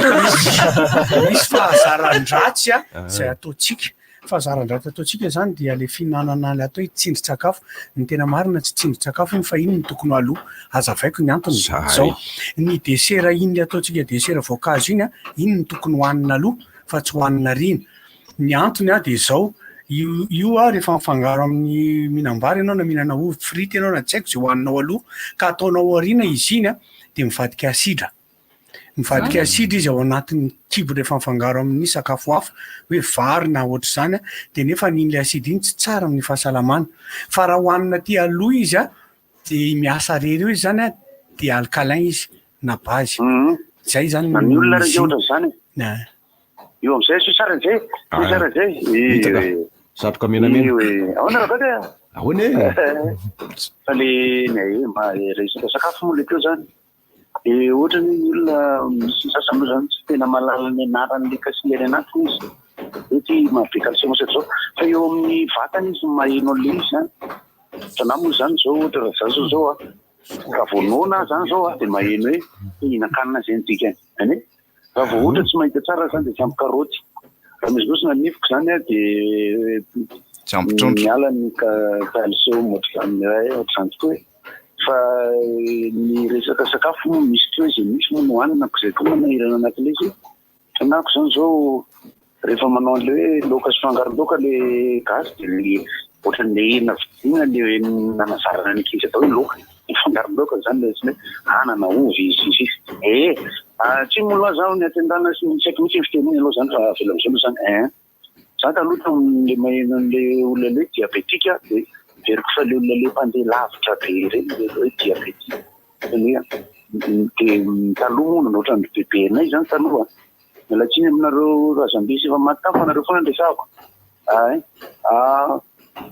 Speaker 8: misy fahazaran-dratsy zay ataotsika fahazaran-dratsy ataotsika zany dia le fihinanana le atao tsindrin-tsakafo ny tena marina tsy tsindrin-tsakafo iny fa iny ny tokony aloha azavaiko ny antony zao ny desera iny le ataotsika desera voankazo iny iny ny tokony hohanina aloha fa tsy hohanina riny ny antony de zao io rehefa mifangaro amin'ny mihinam-bary ianao na mihinana ovy frity ianao na tsy haiko zay hohaninao aloha ka ataonao arina izy iny de mivadika asidra mivadika asidra izy ao anatin'ny kibo rehefa mifangaro amin'ny sakafo hafa hoe vary na ohatra zany de nefa n'iny le asida iny tsy tsara amin'ny fahasalamana fa raha hohanina ty aloha izy de miasa rery eo izy zany de alcalin izy na base zay zany
Speaker 5: ny olona rehetra ohatra zany io am'izay sy sara zay sara zay
Speaker 3: satroka menamena
Speaker 5: ahoana raha baka
Speaker 3: ahoana
Speaker 5: fa le mba resaka sakafo moa le teo zany de ohatra ny olona misy sasany zany tsy tena mahalala ny anaran'le kasileny anatiny izy mety mahabe calcium zao fa eo amin'ny vatany izy maheno le izy zany tana moa zany zao ohatra raha zao zao ka voanona zany zao de maheno hoe hihinan-kanina zay nydikany any raha vao ohatra tsy mahita tsara zany de tsy ampy karoty raha misy kosa nanifiko zany de
Speaker 23: tsy ampy trondro
Speaker 5: miala ny calcium ohatrany ohatrany tokoa fa ny resaka sakafo misy koa izay misy moa nohanina ko zay koa manahirana anatin'le izy anako zany zao rehefa manao an'le hoe laoka sy fangaro-laoka le gasy de le ohatran'le hena vidina le nanazarana ny ankizy atao hoe laoka fangaro-laoka zany le tsy hoe anana ovy izy tsy moa zaho ny atendana sy tsy haiko mihitsy fiteniny aloha zany fa avela am'zay moa zany zany taloha le maheno an'le olona le diabetika de veriko fa le olona le mpandeha lavitra be reny le hoe diabety de taloha moa notrany bebenay zany taloha mialatsiny aminareo razambisy efa matafo anareo foana ndresako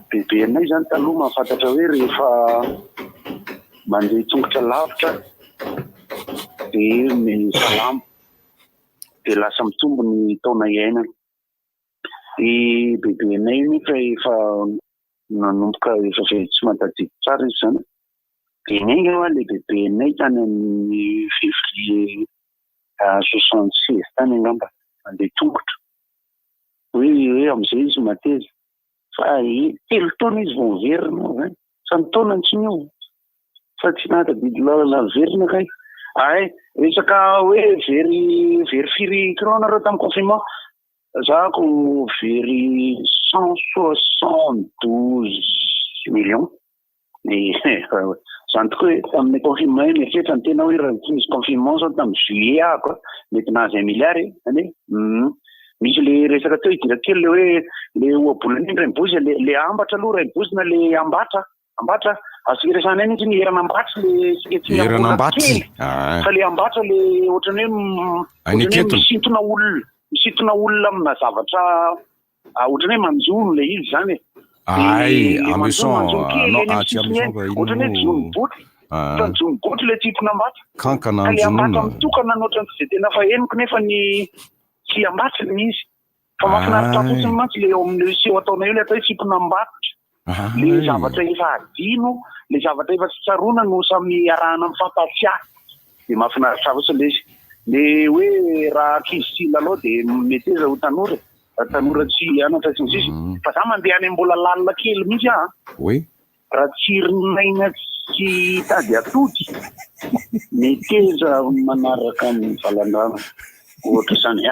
Speaker 5: bebenay zany taloha mahafantatra hoe rehefa mandeha tongotra lavitra de salamo de lasa mitombo ny taona iainana. I bebenay nefa efa nanomboka efa tsy matadidy tsara izy zany. De igny hoa le bebenay tany amin'ny février 76 tany angamba mandeha tongotra. Hoe am'izay izy mateza. Fa telo taona izy vao miverina samy taona tsy miova. Fa tsy natadidy lalana verina kay. Resaka hoe very firy kilo nareo tamin'ny confinement. Zako very 172 millions. Zany tokoa hoe tamin'ny confinement mieritreritra ny tena hoe raha tsy misy confinement zao tamin'ny juillet ako mety nahazy 1 milliard misy le resaka teo idira kely le hoe le oabolana iny raimbozy le ambatra aloha raimbozy na le ambatra asika resana iny ny herana ambatry le sika
Speaker 3: herana ambatry
Speaker 5: fa le ambatra le ohatrany hoe misintona olona amina zavatra ohatrany hoe manjono le izy zany ohatrany le tipona ambatra
Speaker 3: kankana
Speaker 5: le ambatra mitokana nohatrany tsy tena fa henoko nefa ny tsy ambatry le izy fa mahafinaritra fotsiny mantsy le eo amin'ny seho ataona io le atao hoe tipona ambatra le zavatra efa adino le zavatra efa tsy tsarona no samy arahana mifampatsiahy de mahafinaritra fotsiny le izy le hoe raha ankizy sy lalao de meteza ho tanora tsy anatra tsy nisisy fa za mandeha any mbola lalina kely mihitsy raha tsirinaina tsy tady atody meteza manaraka ny valandrana ohatra zany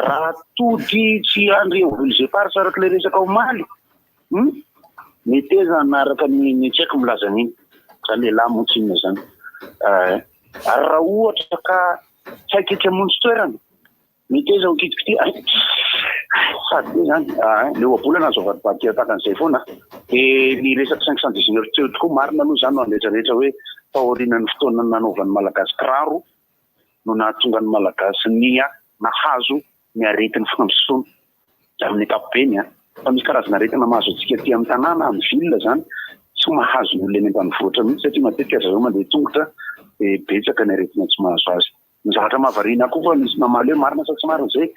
Speaker 5: raha tody tsy andreo vilzepar saraka le resaka omaly meteza anaraka ny tsy haiko milaza an'iny zany lehilahy montsinina zany ary raha ohatra ka tsy haikitra montsy toerana meteza ho kitikity sady zany le oabolana azo avadibady takan'izay foana de ny resaka 519 heures teo tokoa marina aloha zany no andretrarehetra hoe taorianany fotoana nanaovan'ny malagasy kiraro no nahatonga ny malagasy nahazo ny aretin'ny fandrosoana amin'ny ankapobeny fa misy karazana aretina mahazo antsika aty amin'ny tanàna amin'ny ville zany tsy mahazo ny olona eny ambanivohitra mihitsy satria matetika zareo mandeha tongotra de betsaka ny aretina tsy mahazo azy. Ny zavatra mahavariana koa fa misy namaly hoe marina sa tsy marina zay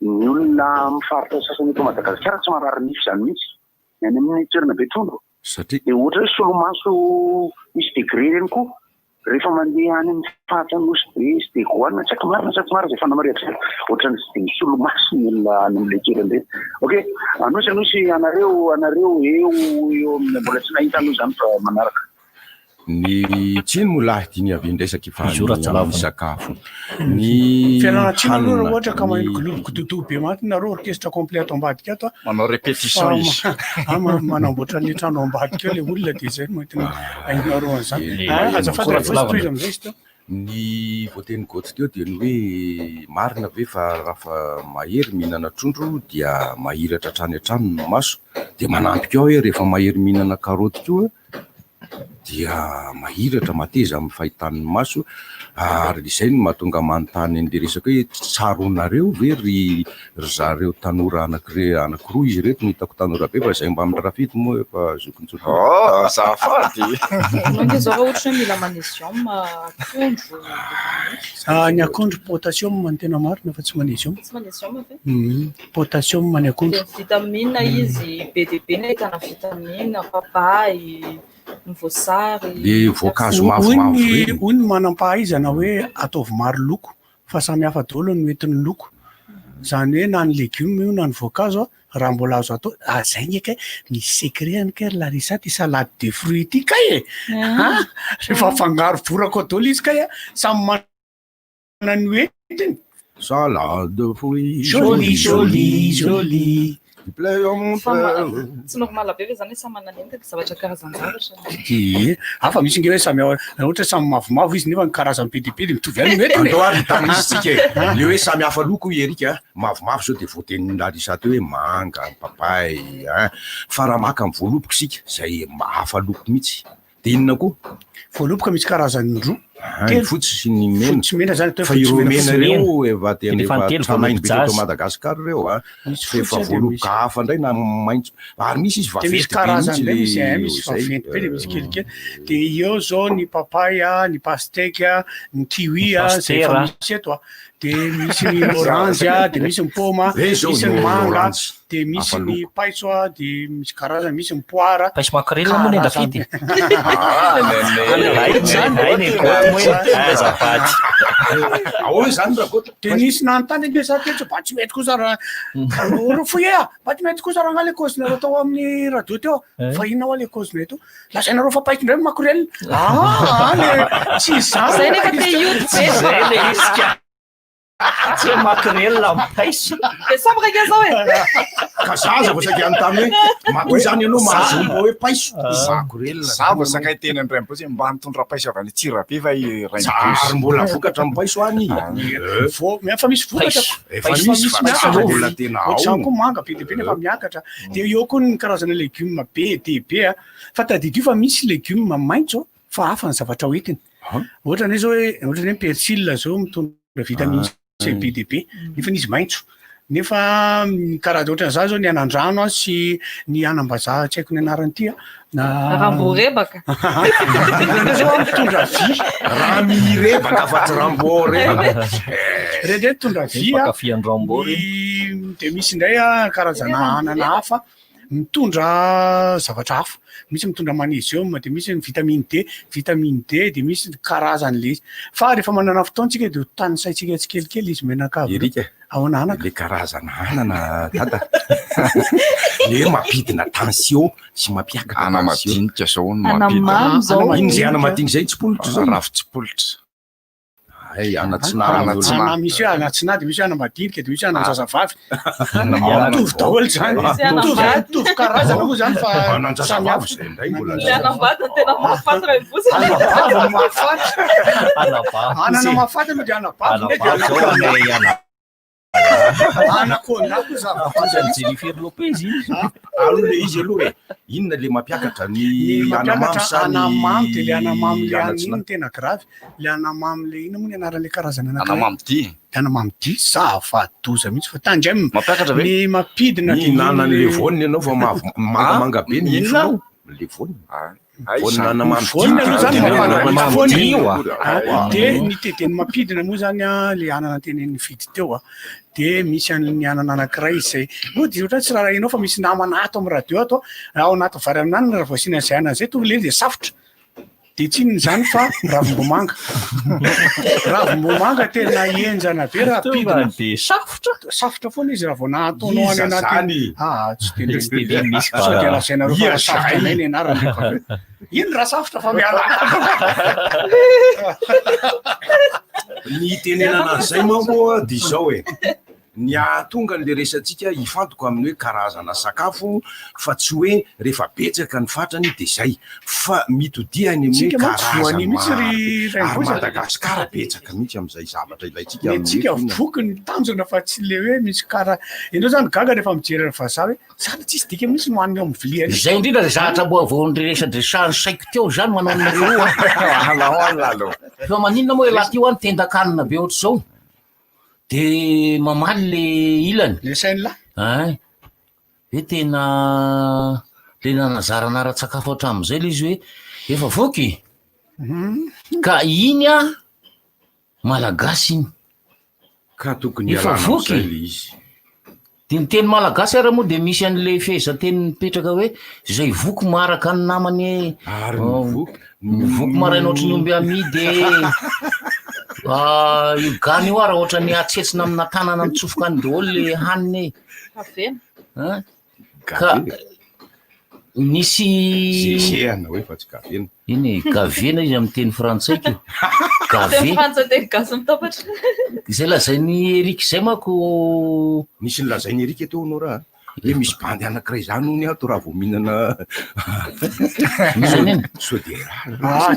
Speaker 5: ny olona mifaritra sasany eto Madagasikara tsy marary nify zany mihitsy any amin'ny toerana Betondro de ohatra hoe solomaso misy degré reny koa rehefa mandeha any amin'ny fahatra nosy be sy de goana tsy haiko marina sa tsy marina zay fanamarihatra ohatrany sy de misolomaso ny olona any amin'ilay toerana reny. Anosy anareo eo mbola tsy nahita aloha zany fa manaraka
Speaker 3: ny tsiny molahy diny avy ndraisaky fahany sakafo ny
Speaker 8: fianaratsina aloha raha ohatra ka manoloboloko totoa be maty nareo orchestre complet ato ambadika ato
Speaker 23: manao répétition izy
Speaker 8: manamboatra ny trano ambadika le olona de zay matina ainareo an'izany azafady votoizy am'izay izy teo
Speaker 3: ny voateny goty teo dia ny hoe marina ve fa rafa mahery mihinana trondro dia mahiratra hatrany hatrany no maso dia manampy ao hoe rehefa mahery mihinana karoty koa dia mahiratra mateza amin'ny fahitan'ny maso ary izay no mahatonga manontany an'le resaka hoe tsaronareo ve ry zareo tanora anankiroa izy reto no hitako tanora be fa izay mba amin'ny rafity moa efa zokontsoko
Speaker 23: zafady
Speaker 22: mandeha zao ohatra mila magnesium akondro
Speaker 8: ny akondro potassium ny tena marina fa tsy magnesium potassium ny akondro
Speaker 22: vitamine izy be dia be ny ahitana vitamine papay ny voasary
Speaker 3: le voankazo mavomavo
Speaker 8: hoy ny manam-pahaizana hoe ataovy maro loko fa samy hafa daholo no entin'ny loko zany hoe na ny legioma io na ny voankazo raha mbola azo atao zay nge kay misy secret any kay Larissa ty salade de fruits ty kay rehefa fangaro vorako daholo izy kay samy manana ny entiny
Speaker 3: salade de fruits
Speaker 8: joli
Speaker 3: play
Speaker 22: tsy normal be ve zany hoe samy manana entana zavatra karazan-javatra
Speaker 8: afa misy nge hoe samy ohatra samy mavomavo izy nefa ny karazany pidipedy mitovy any mety
Speaker 3: andoary tamin'izy tsika le hoe samy hafa loko erika mavomavo zao de voatenin'ny larisa teo hoe manga papay fa raha maka amin'ny voaloboka sika zay hafa loko mihitsy de inona koa
Speaker 8: voaloboka misy karazany roa
Speaker 3: fotsy sy ny mena
Speaker 8: fotsy mena zany
Speaker 3: fa ireo mena reo efa tranainy be teto Madagasikara reo fefa voaloboka hafa ndray na maintso ary misy izy
Speaker 8: de misy karazany be misy vaventy be de misy kelikely de eo zao ny papaya ny pastèque ny kiwi zay efa misy eto de misy ny orange de misy ny poma misy ny manga de misy ny paiso de misy karazany misy ny poara
Speaker 4: paiso makarela moa ny andafidy
Speaker 3: ahoana zany raha koa
Speaker 8: de nisy nanontany be za teto ba tsy mety kosa raha ro foy ba tsy mety kosa raha ngale causenareo tao amin'ny radio teo fa inona ho le causenay to lazainareo fa paiso ndray makorel le tsy
Speaker 22: zay nefa te ioty
Speaker 4: zay le iska tsy makorel paiso
Speaker 22: de sambraka zao
Speaker 3: ka zaza vao saky anontany hoe matoy zany ianao mahazomba hoe paiso makorel
Speaker 23: za vao sakay teny andray mpotsy mba mitondra paiso avy any Tsirabe va
Speaker 3: ary mbola vokatra amin'ny paiso any
Speaker 8: efa misy vokatra
Speaker 3: efa misy mbola tena ao
Speaker 8: koa manga be de be nefa miakatra de eo koa ny karazana legioma be de be fa tadidio fa misy legioma maintso fa hafa ny zavatra hoentiny ohatra ny zao hoe ohatra ny persil zao mitondra vitamine C be de be nefa izy maintso nefa karaha ohatra za zao ny anandrano sy ny anambazaha tsy haiko ny anarany ty
Speaker 22: ramborebaka
Speaker 8: zao mitondra vy
Speaker 3: raha mirebaka fa tsy ramborebaka
Speaker 8: redy mitondra vy de misy ndray karazana anana hafa mitondra zavatra hafa misy mitondra magnesium de misy ny vitamine D de misy karazany le fa rehefa manana fotoantsika de tany saitsika tsikelikely izy menaka
Speaker 3: erika
Speaker 8: ao ananaka
Speaker 3: le karazana anana tata le mampidina tension sy mampiakatra
Speaker 23: anamadinika zao
Speaker 22: anamamy zao
Speaker 3: iny zay anamadinika zay tsy politra zao
Speaker 23: ravi-tsipolitra
Speaker 3: anatsina
Speaker 8: misy hoe anatsina de misy hoe anamadinika de misy ananjazavavy mitovy daholo zany mitovy karazana moa zany fa samy hafa
Speaker 3: zay ndray mbola
Speaker 22: le anambady tena mahafantatra ivosy
Speaker 8: anana mahafantatra moa de anabady anakondako
Speaker 4: Jennifer Lopez
Speaker 3: aloha le izy aloha inona le mampiakatra ny anamamy sa
Speaker 8: anamamy de le anamamy le aniny tena gravy le anamamy le ina moa ny anaran'le karazana
Speaker 23: anamamy di
Speaker 8: anamamy di zava-doza mihitsy fa tandray
Speaker 23: mampiakatra ve
Speaker 8: ny mapidina
Speaker 3: ny nanan'le voniny ianao fa mangamanga be ny inonao le voniny
Speaker 8: de ny teteny mapidina moa zany le anana tenen'ny vidy teo de misy ny anana anakiray izay moa de ohatra tsy raha inao fa misy namana ato amin'ny radio ato ao anaty vary aminany raha voasina zay anana zay tonga le de safotra de tsinony zany fa ravimbomanga ravimbomanga tena enjana be raha pidina
Speaker 4: de
Speaker 8: safotra foana izy raha vao nataonao any anaty tsy de misy sao de lazainareo fa safotra nay ny anarany iny raha safotra fa miala
Speaker 3: ny tenenana zay manko de zao ny atonga n'le resantsika ifantoko amin'ny hoe karazana sakafo fa tsy hoe rehefa betsaka ny fatrany de zay fa mitodiany amin'ny karazana Madagasikara betsaka mihitsy amin'izay zavatra ilaitsika
Speaker 8: tsika voky ny tanjona fa tsy le hoe misy karaha indreo zany gaga rehefa mijery vazaha hoe zany tsisy dika mihitsy nohaniny ao amin'ny vilia
Speaker 6: zay indrindra le zavatra mboa vao nresadresany saiko teo zany manao nareo fa maninona moa laha ty hoany tendakanina be ohatry zao de mamaly le ilany
Speaker 8: le sainy
Speaker 6: ay hoe tena le nanazarana ara-tsakafo hatramin'izay le izy hoe efa voky ka iny malagasy iny
Speaker 3: ka tokony
Speaker 6: efa voky de ny teny malagasy ara moa de misy an'le fehezanteny mipetraka hoe zay voky maraka ny namany voky maraina ohatry ny omby amidy io gany io raha ohatra ny atsetsina amina tanana mitsofoka any daholo le haniny ka nisy
Speaker 3: zéana hoe fa tsy gavena
Speaker 6: iny gavena izy amin'ny teny frantsaiky zay lazainy Eric zay mako
Speaker 3: nisy ny lazainy Eric teo anao raha hoe misy bandy anankiray zany ony ato raha vao mihinana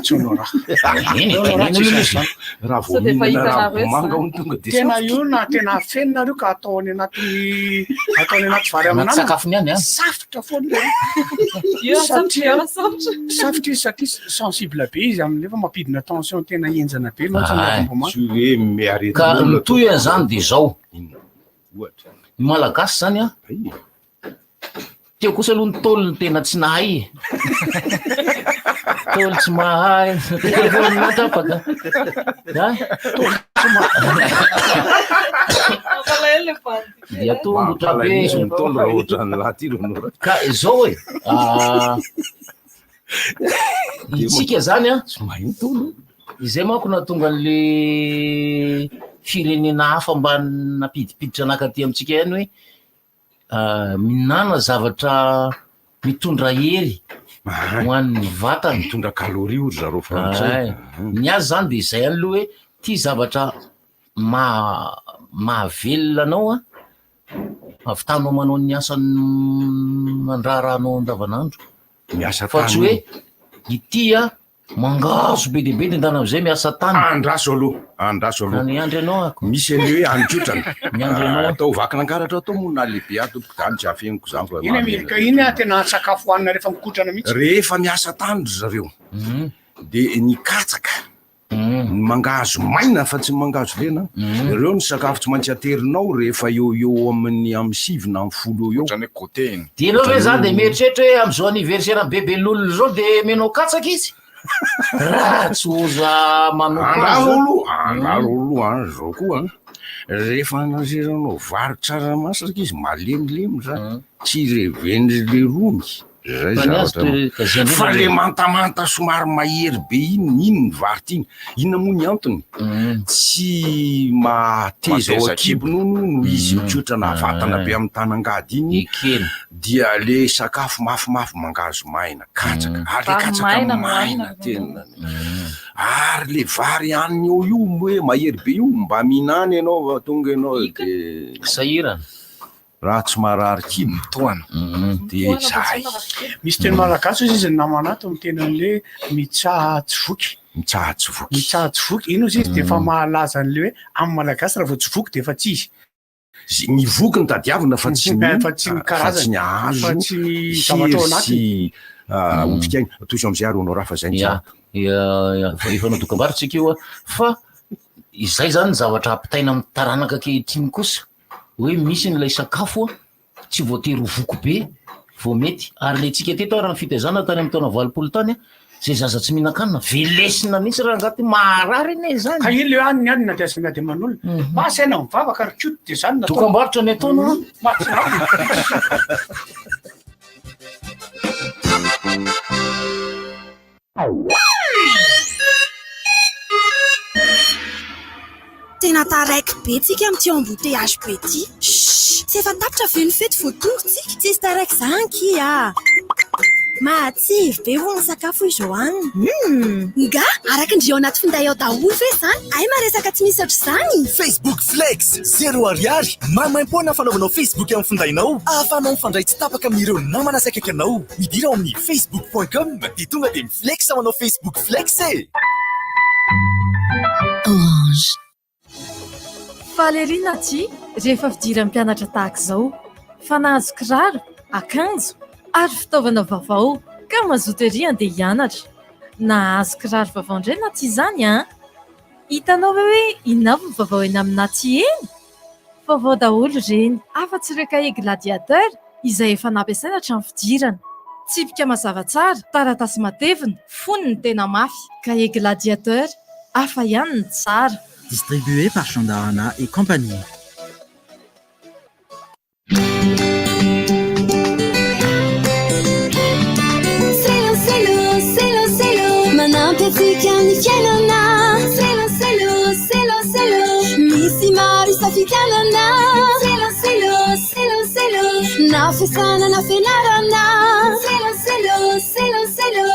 Speaker 8: tsono
Speaker 3: raha vao mihinana manga ony tonga de
Speaker 8: tena io na tena fenonareo ka ataony anaty vary aminany
Speaker 6: sakafony any
Speaker 8: safotra foana safotra izy satria sensible be izy amin'lefa mampidina tension tena enjana be
Speaker 3: tsy hoe miarety
Speaker 6: ka mitoy zany de zao malagasy zany a teo kosa aloha ny tolony tena tsy nahay tolo tsy mahay natapaka dia tongotra be ka zao e itsika zany a izay manko natonga an'le firenena hafa mba napidipiditra anakaty amitsika ihany hoe minana zavatra mitondra hery ho an'ny vatany
Speaker 3: mitondra kaloria ozy zareo frantsay
Speaker 6: ny azy zany de izay aloha hoe ty zavatra mahavelona anao a avitanao manao ny asany mandraranao andavanandro
Speaker 3: miasa
Speaker 6: fa tsy hoe ity a mangazo be de be de ndana am'izay miasa tany
Speaker 3: andraso aloha
Speaker 6: ny andry anao ako
Speaker 3: misy any hoe androtrany atao vakinankaratra atao moa na lehibe ato zany tsy afeniko zany
Speaker 8: iny a tena sakafo hoanina rehefa mikotrana mihitsy
Speaker 3: rehefa miasa tany zareo de ny katsaka ny mangazo maina fa tsy mangazo lena ireo ny sakafo tsy maintsy aterinao rehefa eo amin'ny sivy na amin'ny folo eo
Speaker 23: zany hoe côté
Speaker 6: de anao hoe za de mieritreritra hoe am'izao anniversaire bebel'olona zao de menao katsaka izy raha tsy oza
Speaker 3: manokandro aloha zao koa rehefa naseranao vary tsara masaka izy malemilemy zany tsy revendry le rony zay fa le mantamanta somary mahery be iny ny vary ty inona moa ny antony tsy mateza ao akibony no izy mitsotra na vatana be amin'ny tanangady iny dia le sakafo mafimafy mangazo maina katsaka ary le katsaka maina tena ary le vary aniny eo io hoe mahery be io mba mihinany ianao tonga ianao de
Speaker 6: sahirana
Speaker 3: raha tsy marary kimy toana de zay
Speaker 8: misy teny malagasy izy namanato miteny an'le mitsahatsy voky ino izy de efa mahalaza an'le hoe amin'ny malagasy raha vao tsy voky de efa tsy izy
Speaker 3: ny voky ny tadiavina fa tsy
Speaker 8: ny karazany
Speaker 3: ny azo
Speaker 8: fa tsy ny zavatra anaty
Speaker 3: otrikainy toy am'izay ary onao raha fa zay
Speaker 6: efa nao dokam-barotsika io a fa izay zany zavatra ampitaina amin'ny taranaka kehitriny kosa hoe misy n'ilay sakafo a tsy voatery voko be vao mety ary le tsika teto raha ny fitezana tany amin'ny taona 20 tany a zay zaza tsy mihinan-kanina velesina mihitsy raha angaty marary ine zany
Speaker 8: ka ilo aniny any na de asaina de manolona masaina mivavaka ry koto de zany
Speaker 6: dokam-barotra ny ataona
Speaker 7: tena taraiky be tsika am'ty embouteillage be ty tsy efa tapitra ve ny fety voatongotsika tsisy taraiky zany kia matsivy be vo ny sakafo izoanina nga araka ndreo anaty finday ao daholo ve zany ay maresaka tsy misy ohatr' zany
Speaker 26: Facebook Flex 0 ariary mamaimpoana fanaovanao Facebook amin'ny findainao ahafanao mifandray tsy tapaka amin'ireo namana saikaiky anao midira ao amin'ny facebook.com de tonga de miflex amanao Facebook Flex e
Speaker 19: Orange falerina ty rehefa fidiran'ny mpianatra tahaka izao fa nahazo kiraro akanjo ary fitaovana vaovao ka mazoto ery andeha hianatra nahazo kiraro vaovao indray na ty izany a hitanao hoe inavo ny vaovao eny amina ty eny vaovao daholo reny afa-tsy ireo kahie gladiateur izay efa nampiasaina hatramin'ny fidirana tsipika mazava tsara taratasy matevina fony ny tena mafy kahie gladiateur hafa ihany ny tsara.
Speaker 18: Distribué par Chandarana et compagnie.
Speaker 7: Manampiatsika ny fiainana misy maro isafidianana na fiasana na fianarana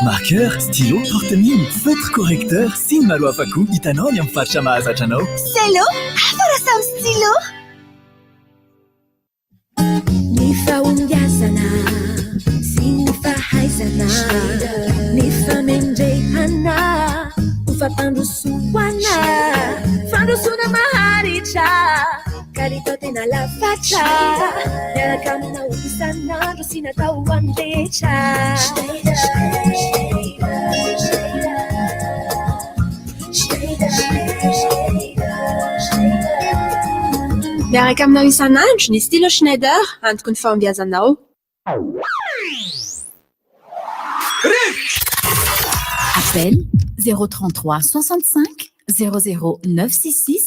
Speaker 26: Marqueur, stylo, porte-mine, feutre correcteur, signe malo afaku, hitanao ny amin'ny faritra mahazatra anao.
Speaker 7: Selo, afara samy stylo. Ny
Speaker 20: fahombiazana sy ny fahaizana ny famendrehana ho fampandrosoana fandrosona maharitra kalitao tena lafatra miaraka aminao isan'andro sy natao andretra miaraka aminao isan'andro ny stylo Schneider antoko ny fahombiazanao.
Speaker 9: Appel 033 65 00 966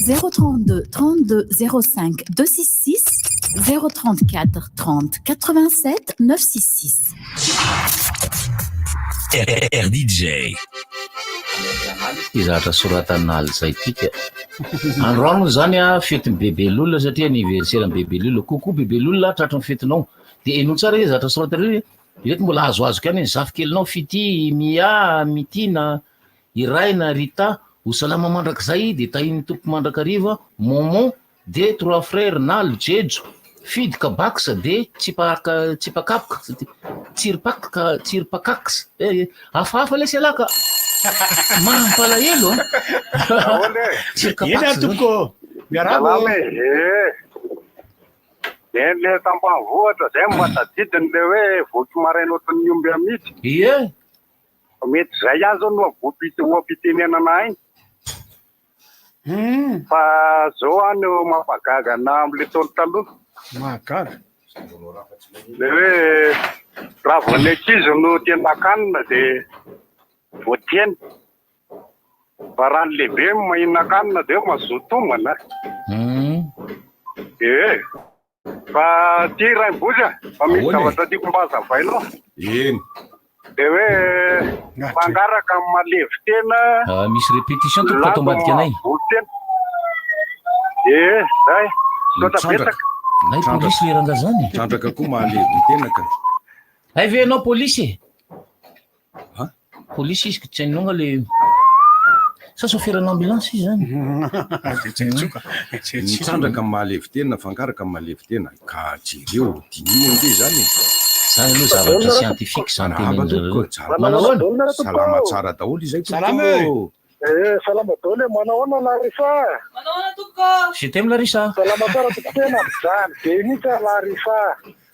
Speaker 9: 032 32 05 266 034 30 87 966.
Speaker 6: RDJ. Izatra soratan'ala zay tika. Androano zany a fetiny bebelolona satria anniversaire bebelolona kokoa bebelolona tratry ny fetinao dia eno tsara izy zatra soratana ireto mbola azoazoka any zafikelynao fity mia mitina iraina rita ho salama mandrakizay dia tahiny tompo mandrakariva momon de trois frères nalo jejo fidy kabaksa de tsipakapoka tsiripakaks hafahafa le selaka mampalahelo
Speaker 8: ina toko miarabo
Speaker 5: le tambanivohatra zay mba tadidiny le hoe voky maraina ohatran'ny omby amity
Speaker 6: ie
Speaker 5: mety zay ihany zao no voapitenenana iny fa zao any mampagagana am'le taolo taloha
Speaker 8: mahagaga
Speaker 5: le hoe raha voany ankizy no tianakanina de voatiany fa raha ny lehibe mahinakanina de mazotomana fa ty raimboza fa misy zavatra tiako mba hazavainao
Speaker 3: eny
Speaker 5: de hoe mangaraka amin'ny malevy tena
Speaker 6: misy répétition toko atao ambadika anay
Speaker 5: tena zay sotra betaka
Speaker 6: nay polisy le ranga zany
Speaker 3: trandraka koa mahalevy tena ka
Speaker 6: ay ve anao polisy polisy izy tsy hainao le sa sofiran'ny ambulance izy zany
Speaker 3: mitsandraka amin'ny mahalevy tena fangaraka amin'ny mahalevy tena ka jereo dinio nde zany
Speaker 6: zany aloha zavatra scientifique zany
Speaker 3: salama tsara daholo izay
Speaker 5: salama daholo manahoana Larissa
Speaker 6: je t'aime Larissa
Speaker 5: salama tsara tokotena zany de mihitsy Larissa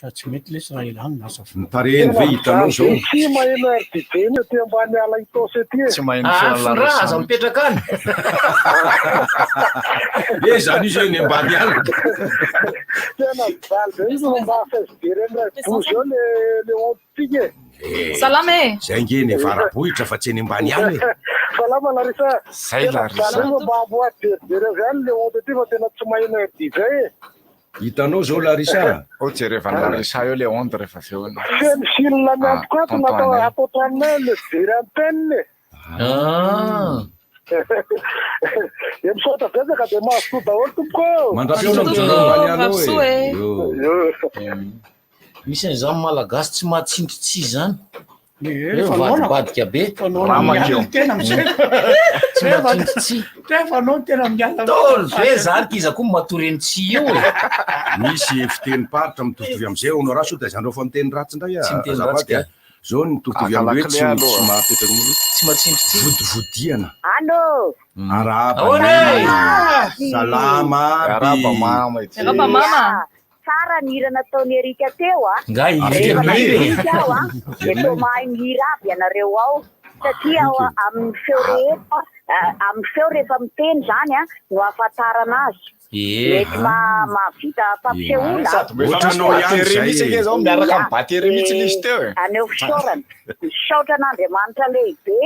Speaker 8: ka tsy mety lesy raha ilany nasa
Speaker 3: nitareheny ve hitanao zao
Speaker 5: tsy maheno RDJ no ty ambany ala itosy aty
Speaker 6: tsy maheno aza mipetraka any
Speaker 3: e zany izy eny ambany ala
Speaker 5: tena mivaly be izy mba afesdereny rabozy eo le ontike
Speaker 19: salama e
Speaker 3: zay ngeny varabohitra fa tsy eny ambany ala
Speaker 5: salama Larissa
Speaker 23: zay Larissa
Speaker 5: mba aboaderdereo zany le onty ty fa tena tsy maheno RDJ
Speaker 3: hitanao zao Larissa
Speaker 23: o jerevany Larissa io le onde rehefa aveo
Speaker 5: filina miantoko ato natao atotranay le very antenne misaotra betsaka de mahasoa daholo tompoko
Speaker 3: mandrapiona
Speaker 6: misy an'izany malagasy tsy mahatsindry tsy zany vadibadika be tolo be zany kiza koa matoreny tsy io
Speaker 3: misy fiteny paritra mitovitovy am'izay ono raha so da zandreo fa miteny ratsindray azavaty zao nitovitovy am'le tsy mahapetraka
Speaker 6: tsy mahatsindry tsy
Speaker 3: vodivodiana
Speaker 5: allo
Speaker 3: salama
Speaker 19: mama
Speaker 5: tsara nira nataony Erika teo
Speaker 6: nga
Speaker 5: de to mahay mihira aby ianareo ao satria amin'ny feo rehefa amin'ny feo rehefa miteny zany no ahafantarana azy mety mahavita fampisehoana
Speaker 23: zao miaraka amin'ny batery mihitsy nisy teo
Speaker 5: aneo fisaorana misaotra an'Andriamanitra lehibe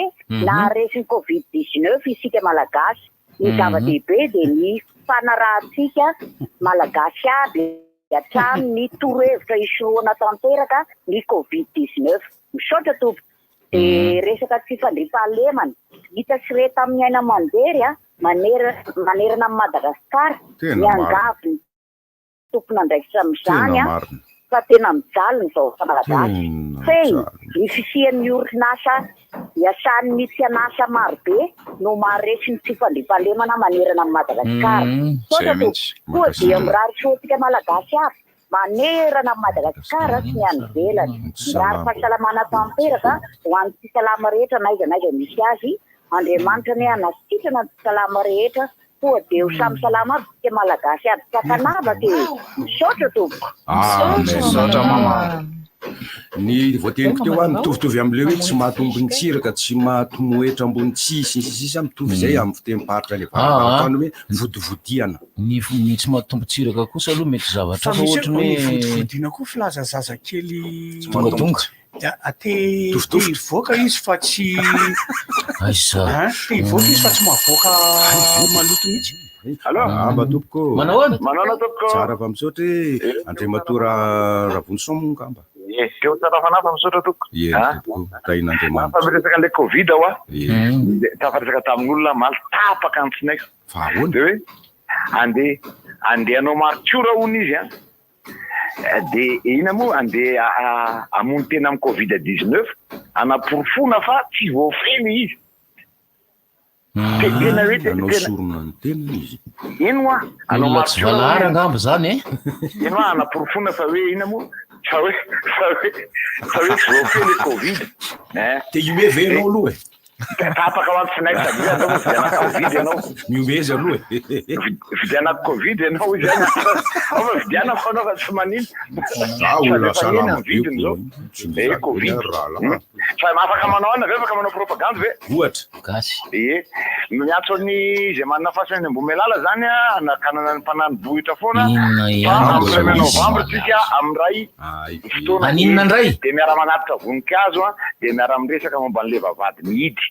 Speaker 5: na resiny Covid-19 isika malagasy ny zava-dehibe de ny fanarahantsika malagasy aby hatramy ny torohevitra isoroana tanteraka ny Covid-19 misaotra tompo de resaka tsy fandriam-pahalemana hita sy re tamin'ny aina mandery manerana amin'ny Madagasikara miangavy tompona andraikitra am'izany fa tena mijalony zao malagasy fey ny fisian'ny orinasa iasan'ny mpianasa marobe no maharesy ny tsy fandriam-pahalemana manerana amin'ny Madagasikara sotra topo koa dia mirary sotika malagasy avy
Speaker 10: manerana Madagasikara sy ny any ivelany. Raha fahasalamana tanteraka ho an'ny fisalama rehetra naiza misy azy, Andriamanitra ny anasitrana ny fisalama rehetra koa dia ho samy salama aby tsika malagasy aby sakanava dia misaotra tompoko.
Speaker 3: Misaotra mama. Ny voateniko teo a mitovitovy am'le hoe tsy mahatombo ny tsiraka, tsy mahatomoetra ambony sisa mitovy zay amin'ny fitenim-paritra le varatany hoe vodivodiana.
Speaker 6: Ny tsy mahatombo tsiraka kosa aloha mety zavatra fa ohatry hoe
Speaker 8: vodivodiana koa filaza zazakely
Speaker 6: tonga
Speaker 8: te hivoaka izy fa tsy te hivoaka izy fa tsy mahavoaka maloto mihitsy.
Speaker 3: Amba tompoko.
Speaker 6: Manao
Speaker 5: tompoko.
Speaker 3: Tsara fa misaotra Andriamatora Ravonson ngamba.
Speaker 5: Teo tsara fanafa misaotra tompoko.
Speaker 3: Tain'Andriamanitra.
Speaker 5: Fa miresaka an'ilay Covid ao tafaresaka tamin'olona maly tapaka ny tsinaiky. De hoe andeha hanao martiora hono izy de ina moa andeha hamono tena amin'ny Covid-19 anaporofona fa tsy voafeny izy. Tena hoe
Speaker 3: anao sorona ny tena izy.
Speaker 5: Ino anao martiora
Speaker 6: Valara ngamba zany
Speaker 5: ino anaporofona fa hoe ina moa fa hoe voafeny Covid.
Speaker 3: Te imevenao aloha
Speaker 5: tapaka ho antsinaiky sady atao vidana Covid ianao.
Speaker 3: Miomezy aloha
Speaker 5: vidana Covid ianao izy fa vidiana fanao fa tsy manino.
Speaker 3: Olona salama
Speaker 5: vidiny zao. Covid. Fa afaka manao ana ve afaka manao propagande ve?
Speaker 3: Ohatra.
Speaker 6: Gasy.
Speaker 5: Miantso ny izay manana fasany Mbomelala zany anakanana ny mpanany bohitra foana. Amin'ny Novambra tsika amin'ny ray fotoana.
Speaker 6: Aninona ndray?
Speaker 5: De miara manapitra voninkazo de miara miresaka momba an'le vavady mihidy.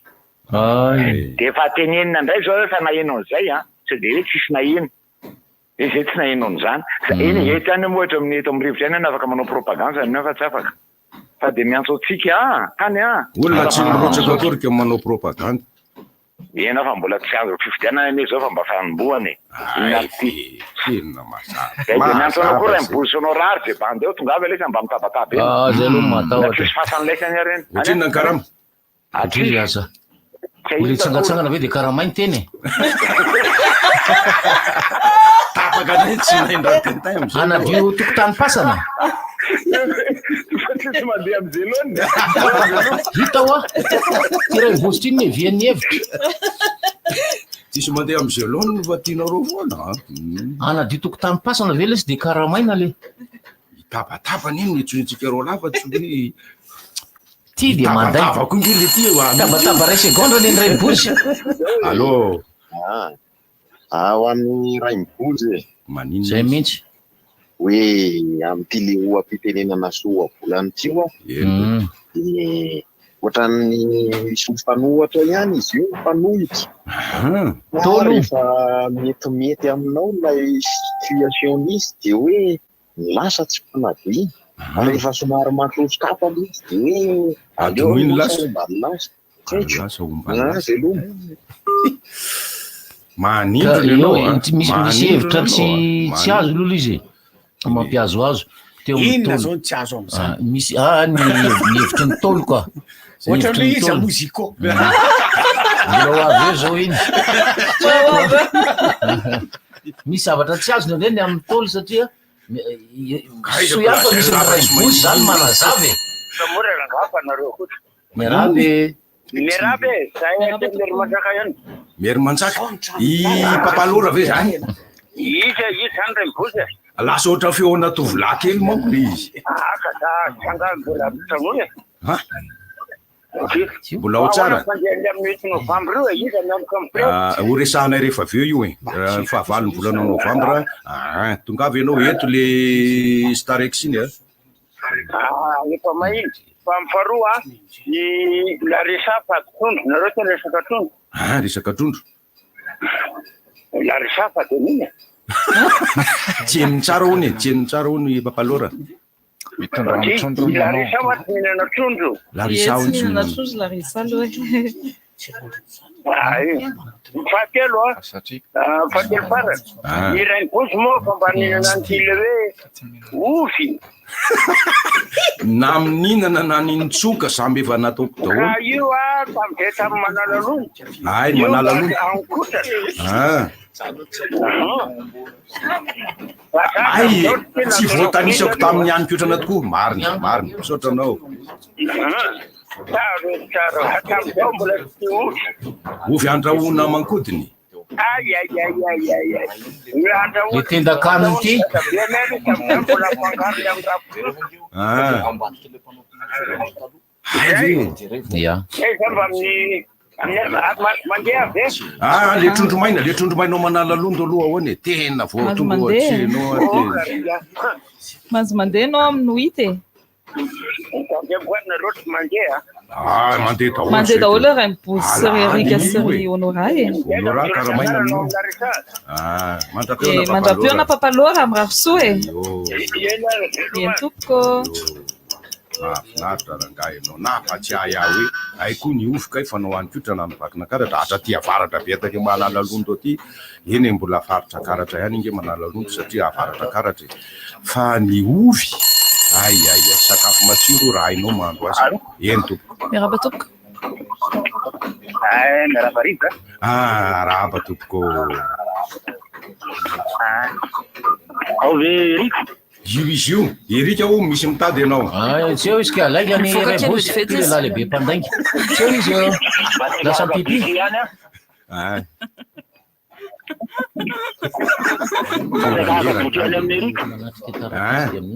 Speaker 5: De efa tenenina ndray zao efa naheno an'izay tsy de hoe tsisy naheno. Izay tsy naheno an'izany. Eny tany mohatra amin'ny eto amin'ny rivotra eny afaka manao propagande zany fa tsy afaka. Fa de miantso antsika tany
Speaker 3: olona tsy mirotsaka akorika manao propagande.
Speaker 5: Ena fa mbola tsy azo fifidianana ane zao fa mba fanombohany.
Speaker 3: Tena mazava.
Speaker 5: De miantso anao koa raha miboly sonao rary je bande eo tonga avy lesa mba mitabataba eny.
Speaker 6: Zay aloha matahotra.
Speaker 5: Tsisy fasan'ny lesany reny.
Speaker 3: Ohatriny ny karama.
Speaker 6: Atry asa. Olo tsangatsangana ve de karamainy teny.
Speaker 3: Tapaka nay tsy naindratentay am'zay.
Speaker 6: Anadio tokotany pasana.
Speaker 5: Tsisy mandeha am'jelony.
Speaker 6: Hita hoa. Tiray vositra iny vian'ny hevitra.
Speaker 3: Tsisy mandeha am'jelony fa tianareo foana.
Speaker 6: Anadio tokotany pasana ve lesy de karamaina le.
Speaker 3: Tapatapany iny nitsonitsika ro lava tsy hoe
Speaker 6: ty de manday.
Speaker 3: Tabatavako ingiry ty
Speaker 6: tabataba ray segondra ny ray mibozy.
Speaker 3: Allô.
Speaker 12: Ho an'ny ray mibozy
Speaker 3: manino
Speaker 6: zay mihitsy
Speaker 12: hoe am'ty le oam-pitenenana soa volany tio ohatran'ny sofanohatra ihany izy io fanohitra rehefa metimety aminao lay situation izy de hoe lasa tsy fanadiny rehefa somary matosokapana izy de hoe
Speaker 3: adoiny lasa
Speaker 12: zay loha
Speaker 3: manindry ianao
Speaker 6: misy hevitra tsy azo lolo izy mampiazoazo
Speaker 8: inona zao tsy azo am'izany
Speaker 6: misy ny hevitry ny tolo koa
Speaker 8: ohatran'le izy amoziko
Speaker 6: mbola avy eo zao iny misy zavatra tsy azo nreny amin'ny tolo satria soiafa misy raibozy zany manazave miarabe
Speaker 5: Merabe, saya mery manjaka ihany.
Speaker 3: Mery manjaka? I papalora ve zany?
Speaker 5: Izy zany ray mibozy.
Speaker 3: Lasa ohatra feona tovolahy kely manko le izy.
Speaker 5: Sanga mbola tranoy.
Speaker 3: Mbola ao tsara. Ho resahanay rehefa avy eo io fahavalo ny volana novambra. Tonga avy ianao eto le Starex iny
Speaker 5: efa mahiny. Fa mifaroa la resafa trondro nareo tena resaka trondro.
Speaker 3: Resaka trondro.
Speaker 5: La resafa de nina.
Speaker 3: Tieniny tsara hony tieniny tsara hony papalora.
Speaker 5: La resafa tsy mihinana trondro.
Speaker 3: La resafa
Speaker 19: mihinana trondro la resa aloha.
Speaker 5: Fahatelo fahatelo farany irany kozy moa fa mba ninananty le hoe ofy
Speaker 3: na mininana na ninitsoka samby efa nataoko daholo
Speaker 5: io tamizay tamy manala lono
Speaker 3: ay manala lono ay tsy voatanisako tamin'ny any-piotrana tokoa mariny misaotra anao
Speaker 5: tamizao mbola tsy ofy
Speaker 3: ovy andrahoana mankodiny
Speaker 6: le tendakaniny ty
Speaker 5: mbola mangarony amin'ny
Speaker 6: ya
Speaker 5: mba mandeha ave
Speaker 3: le trondromainao manala londo aloha ahoany tena voatongo atsenao
Speaker 13: mahazo mandeha anao amin'ny oity
Speaker 5: boana loatra mandeha
Speaker 13: mandeha daholo ray mibozy syrerika syry honora
Speaker 3: karamaina
Speaker 13: mandrapiona papalora amy ravisoa eny tompoko
Speaker 3: finaritra rangahy anao nafatsiahy aho hoe ay koa ny ofy kay fanao any-piotrana ny vakina karatra atra ty avaratra betaka manala londo aty eny mbola afaritra karatra ihany inge manala londo satria avaratra karatra fa ny ovy ay sakafo matsiro raha hainao mahandro azy eny tompoko
Speaker 13: miaraba tompoko
Speaker 5: miaraba riba
Speaker 3: rahaba tompoko
Speaker 5: ao ve riko
Speaker 3: io izy io erika o misy mitady ianao
Speaker 6: tsy eo izy ka alaika ny rebosy ty lehilahy lehibe mpandainga tsy eo izy eo lasa pipi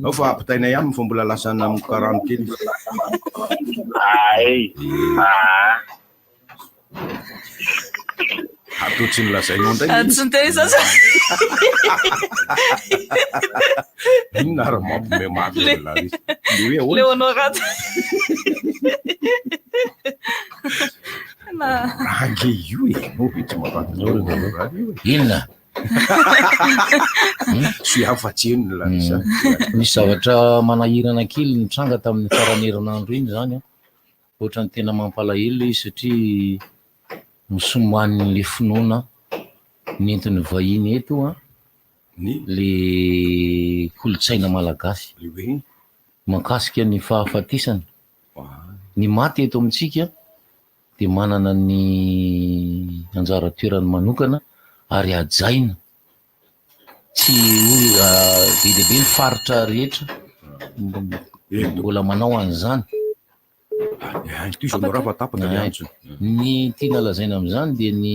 Speaker 3: ao fa ampitainay aminy fa mbola lasana amy karano kely atotsy ny lazainao ndray inona ary mampome maky
Speaker 13: le honorate
Speaker 3: range io tsy mampatinao
Speaker 6: inona
Speaker 3: sy afatseny la
Speaker 6: misy zavatra manahirana kely nitranga tamin'ny faranerinandro iny zany ohatrany tena mampalahelo izy satria misoman'le finoana nentin'ny vahiny eto le kolotsaina malagasy makasika ny fahafatisana ny maty eto amintsika de manana ny anjara toerany manokana ary ajaina tsy be dehibe ny faritra rehetra mbola manao an'izany ny tiana lazaina am'izany de ny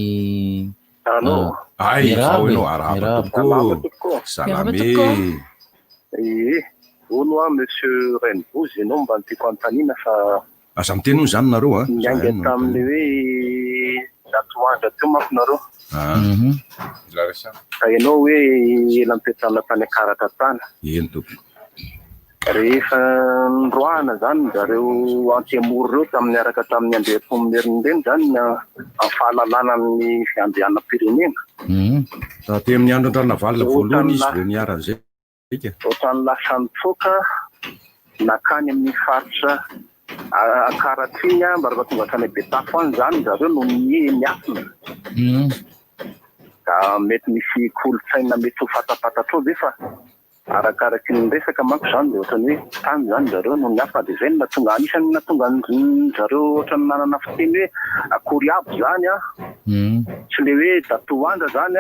Speaker 5: ono monsieur Renbozy ianao mba nytiako antanina fa
Speaker 3: aza miteny zany nareo
Speaker 5: mianga tamin'ny hoe zatoandra teo manko nareo ianao hoe ela mipetrana tany akaratra tany
Speaker 3: eny tompoko
Speaker 5: rehefa ndroana zany zareo antemoro reo tamin'ny araka tamin'ny andeha-pomeriny zany fahalalana amin'ny fiandehanam-pirenena
Speaker 3: taty amin'ny andro an-dranavalina voalohany izy vo niaran'izay
Speaker 5: ohatrany lasa nitsoka nakany amin'ny faritra akaratsiny mba rehefa tonga tany betafo any zany zareo no miasina ka mety misy kolotsaina mety ho fatapatatra ao ve fa arakaraky ny resaka manko zany de ohatrany hoe tany zany zareo no miasa de zay natonga anisany natonga zareo ohatrany nanana fiteny hoe akory aby zany tsy le hoe datoandra zany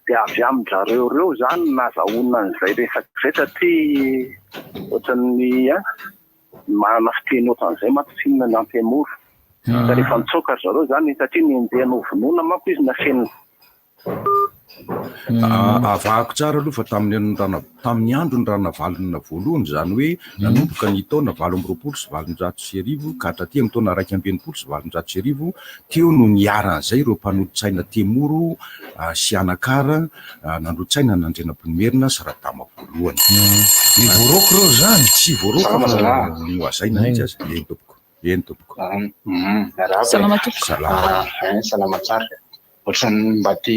Speaker 5: de avy amin'ny zareo reo zany nazahoana an'izay resaky zay satria ohatrany manana fiteny ohatran'izay manko tsy inona ny ampemoro fa rehefa mitsoka zareo zany satria nenjehana vonoana manko izy naseny
Speaker 3: avahako tsara aloha fa tamin'ny andro ny ranavalina voalohany zany hoe nanomboka ny taona 2024 ka hatraty amin'ny taona 2025 teo no niaran'izay ireo mpanoditsaina temoro sy anakara nandotsaina nandrenam-ponimerina sy radama voalohany
Speaker 6: ny voaroko reo zany
Speaker 3: tsy voaroko no azaina mihitsy azy eny tompoko
Speaker 14: salama tsara ohatrany mba te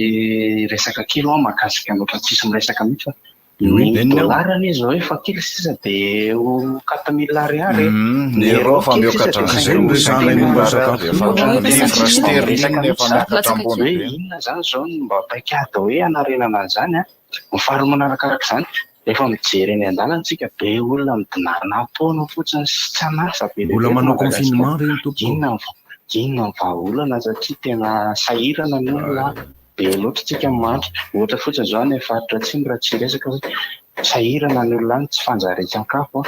Speaker 14: resaka kely ao mahakasika ohatran tsisy miresaka mihitsy fa
Speaker 5: ny dolara le zao efa kely sisa dia 4 000 ariary.
Speaker 23: Ny euro fa miokatra an'izay no resahana momba sakafo livre sterling efa miakatra ambony be.
Speaker 5: Inona zany zao no mba paikady hoe anarenana zany mifary manarakaraka zany efa mijery eny an-dalana tsika be olona midinarina taona fotsiny sy tsy anasa be
Speaker 3: mbola manao confinement reny
Speaker 5: inona ny vahaolana satria tena sahirana ny olona be loatra tsika mandry ohatra fotsiny zao ny faritra atsimo raha tsy resaka hoe sahirana ny olona any tsy fanjarian-kafo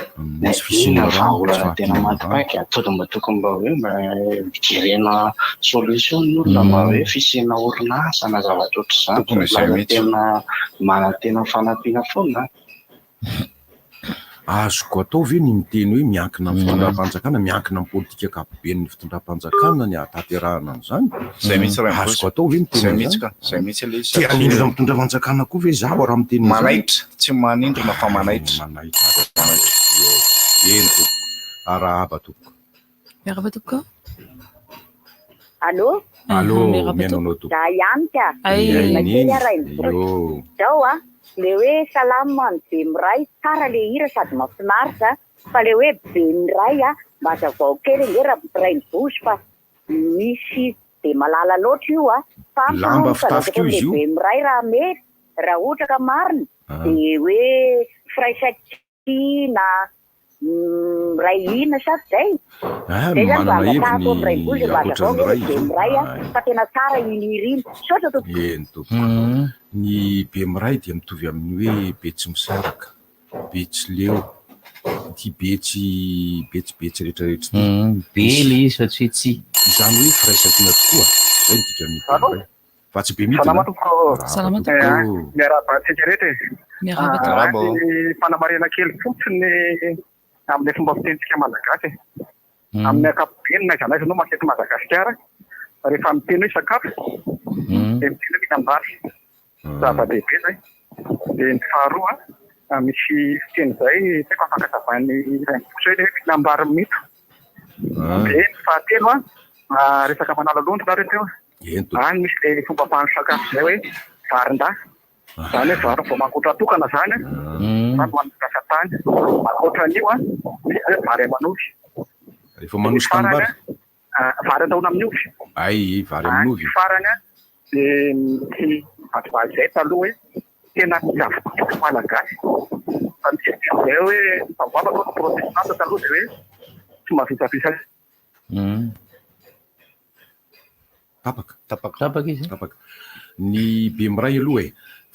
Speaker 5: inona ny vahaolana tena mantipaika tokony mba hoe mijerena solution ny olona mba hoe fisiana orinasa na zavatra ohatr'izany tena manantena fanampiana foana.
Speaker 3: Azoko atao ve ny miteny hoe miankina amin'ny fitondram-panjakana miankina amin'ny politika ankapobeny ny fitondram-panjakana ny ataterahana an'izany
Speaker 23: zay mihitsy raha
Speaker 3: azoko atao ve miteny
Speaker 23: zay mihitsy le
Speaker 3: ty anindrina mitondra-panjakana koa ve zaho raha miteny
Speaker 23: manaitra tsy manindrina fa manaitra
Speaker 3: ento arahaba tompoko
Speaker 13: miarahaba tompoko
Speaker 10: allo
Speaker 3: miainanao tompoko
Speaker 10: za ihany ka zao le hoe salama ny be miray tsara le hira sady mahafinaritra fa le hoe be miray mba zavao kely nge raha miray ny bosy fa misy de malala loatra io fa le be miray raha mety raha ohatra ka marina de hoe firaisatina ray ina sady zay zay zany mbaatahaton'ny ray bosy mba zavao nge be miray fa tena tsara iniriny sotra to
Speaker 3: ny be miray dia mitovy amin'ny hoe betsy misaraka betsy leo ty betsy rehetrarehetra
Speaker 6: be le izy fa tsy hoe tsy
Speaker 3: izany hoe firaisatina tokoa zay midika amin'ny be miray fa tsy be midina
Speaker 14: miarabantsika rehetra fanamarena kely fotsiny amin'ilay fomba fitentsika malagasy amin'ny ankapobeny na izanaiza anao makety Madagasikara rehefa miteny hoe sakafo dia miteny hoe mihinam-bary zava-dehibe zay dia ny faharoa misy fiteny zay teko afaka tavan'ny raimboso hoe mihinam-bary mito dia ny fahatelo resaka manala londrona reto any misy le fomba fahano sakafo zay hoe varin-da zany hoe vary vao mankotra tokana zany zany hoan'nykasa tany ankoatran'io misy hoe vary amanovy
Speaker 3: rehefa manosika ny vary
Speaker 14: vary ataona amin'ny ovy
Speaker 3: vary amin'ny ovy
Speaker 14: farany dia misy vativaly zay taloha hoe tena miavoko malagasy fa misy zay hoe mivavaka protestanta taloha dia hoe tsy mahavitavisa
Speaker 3: tapaka izy ny be miray aloha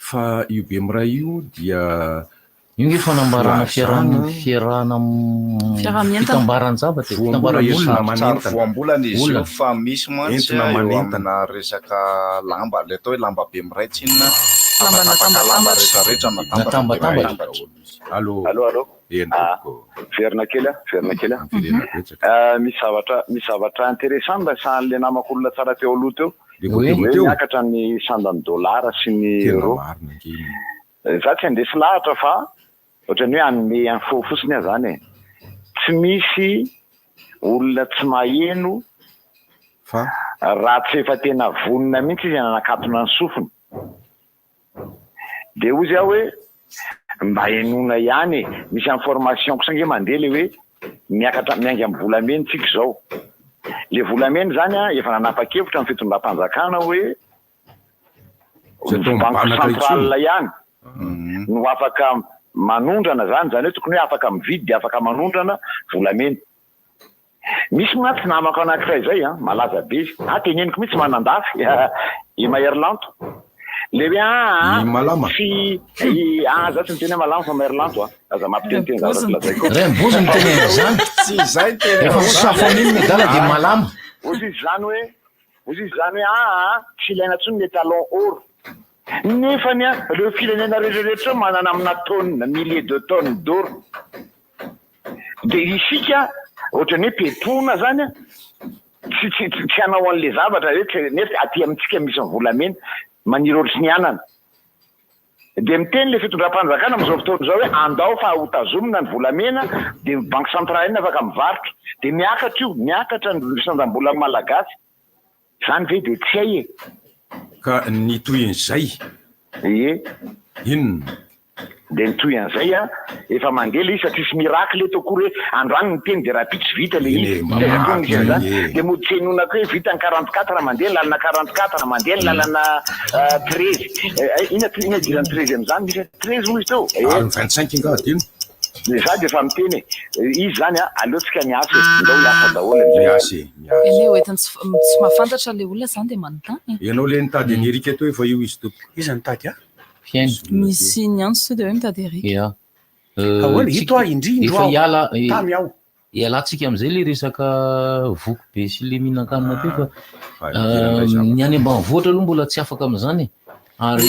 Speaker 3: fa io be miray io dia
Speaker 6: io nge fanambarana fiarahana fitambaran-javatra
Speaker 23: voambolana izy io fa misy mantsy eo amina resaka lamba le atao hoe lamba be miray tsinona lamba rehetrarehetra
Speaker 6: natambatambatra
Speaker 14: allo
Speaker 12: verina kely misy zavatra intéressant mba sahan'le namakolona tsara teo aloha teo hoe miakatra ny $100 sy ny euro za tsy andesy lahatra fa ohatrany hoe anome info fotsiny zany tsy misy olona tsy maheno fa raha tsy efa tena vonona mihitsy izy nanakatona ny sofiny de ozy aho hoe mba henona ihany misy information kosange mandeha le hoe miakatra miainga amin'ny volamena tsika zao le volamena zany efa nanapa-kevitra amin'ny fitondram-panjakana hoe banque centrale ihany no afaka manondrana zany hoe tokony hoe afaka mividy de afaka manondrana volamena misy matsy namako anankiray zay malaza be teneniko mihitsy manandafy i Maherlanto le hoe za tsy miteny malama fa Maherlanto aza mampiteniteny zavatra lazaiko
Speaker 6: rembozy miteny zany
Speaker 23: tsy zay teny
Speaker 6: efa safoniny medala de malama
Speaker 12: ozy izy zany hoe tsy ilaina tsony le talon oro nefany reo firenena rehetrarehetra manana amina tonne milliers de tonnes d'or de isika ohatrany hoe petona zany tsy hanao an'le zavatra nefa aty amintsika misy volamena maniry ohatrsy ny anana de miteny le fitondram-panjakana am'izao fotoana zao hoe andao fa hotazomina ny volamena de banque centrale iny afaka mivarotra de miakatra ny fitondram-bola malagasy zany ve de tsy hay
Speaker 3: ka ny toin'izay inona
Speaker 5: dia nitoy an'izay a efa mandeha le izy satria sy miracle eto akory hoe androany ny teny dia raha pitsy vita le izy dia mody tsenona koa hoe vita ny 44 mandeha ny lalana 44 mandeha ny lalana 13 ina dirany 13 amin'izany misy 13 moa izy teo
Speaker 3: 25 ingadino
Speaker 5: dia za dia efa miteny izy zany a aleotsika miasa ndao hiasa daholo
Speaker 3: miasy
Speaker 13: ele oetiny tsy mahafantatra le olona zany dia manontany
Speaker 3: ianao le nitady enerika teo efa io izy tompo
Speaker 8: izy nitady a
Speaker 13: misy niantso to dia hoe mitady erika
Speaker 8: ahoana ito a indrindro
Speaker 6: efa
Speaker 8: tamy aho
Speaker 6: ialatsika am'izay le resaka voko be sy le mihinan-kanina teo fa ny any ambanivohatra aloha mbola tsy afaka am'izany ary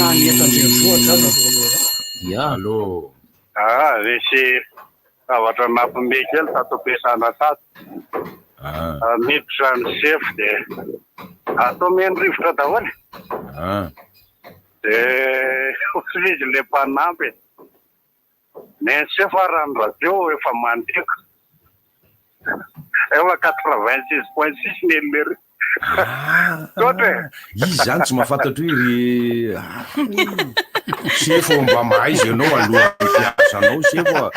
Speaker 3: allo
Speaker 14: misy zavatra mampime kely tato ampiasana tato miditra ny sef dia atao meny rivotra daholo dia otr'izy le mpanampy neny sef arany radio efa mandeko efa 86.6 neny lery totra
Speaker 3: izy zany tsy mahafantatra hoe sefo mba mahaizy ianao aloha piasanao sefo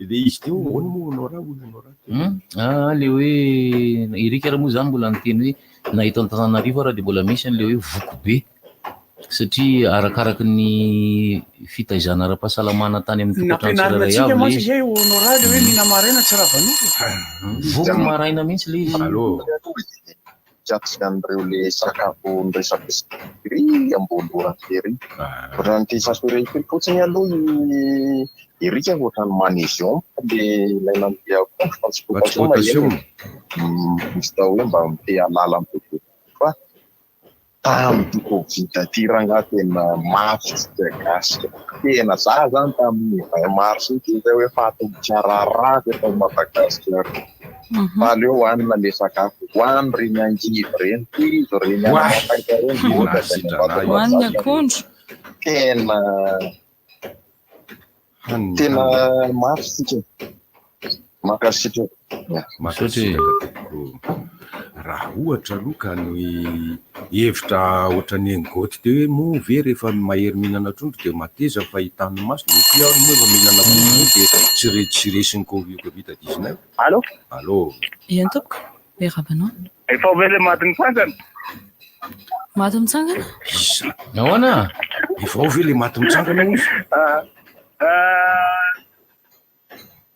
Speaker 3: de izy teo ono moa onao raha
Speaker 6: le hoe erika raha moa zany mbola niteny hoe nahita Antananarivo raha dia mbola misy an'le hoe voko be satria arakaraky ny fitaizana ara-pahasalamana tany amin'ny tokotrano
Speaker 8: tsirairay avy honorady hoe mihina maraina tsy raha vanoko
Speaker 6: voko maraina mihitsy le izy
Speaker 12: jatsika an'ireo le sakafo nyresaka ry ambolorantery ohatrany ty sasore kely fotsiny aloha erika ohatrany magnesium le ilaina am'le constipation misy tao hoe mba mite alala am'tokoto fa tamin'ty covid ty raha tena mafy tsy gasika tena za zany tamin'ny 20 mars ity zay hoe fatombotsararaty efa Madagasikara fa aleo hoanina le sakafo hoany reny angivy reny pizo reny
Speaker 13: hoaniny akondro
Speaker 12: tena mafy sika makasitra
Speaker 3: raha ohatra aloha ka ny hevitra ohatrany engoty teo hoe moa ve rehefa mahery mihinana trondro dia mateza fahitany maso dia aho moa efa mihinana trondro dia tsy resiny covid-19 allo
Speaker 13: ien tompoko le rabanao
Speaker 14: efa vele maty mitsangana
Speaker 13: maty mitsangana
Speaker 3: ahoana efa ve le maty mitsangana izy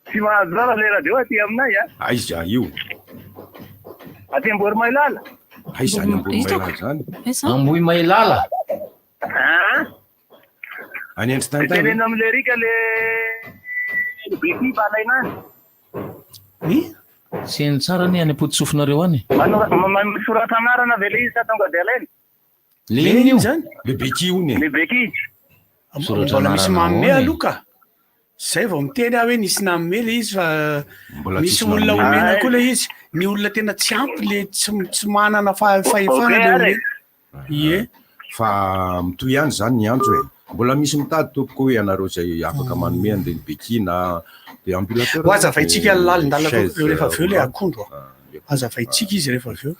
Speaker 14: tsy mahazo rara le radio aty aminay
Speaker 3: aiza io
Speaker 14: aty ambory mailala
Speaker 3: aizany ambory mailala zany
Speaker 6: amboy mailala
Speaker 3: any endry tantany
Speaker 14: tenena am'le rika le beki balainany
Speaker 6: sy eny tsara ny any ampoti-tsofinareo any
Speaker 14: misoratra anarana ve le izy sa tonga de alainy
Speaker 6: leny io
Speaker 8: zany
Speaker 3: le beki io
Speaker 14: le beki
Speaker 8: mbola misy manome aloka zay vao miteny aho hoe nisy namome le izy fa misy olona omena koa le izy ny olona tena tsy ampy le tsy manana fahefana le ie
Speaker 3: fa mitoy ihany zany ny andro e mbola misy mitady tompoko hoe ianareo zay afaka manome an'le ny bekina dia ambulateur
Speaker 8: azavaitsika lalindala rehefa aveo le akondro azavaitsika izy rehefa aveo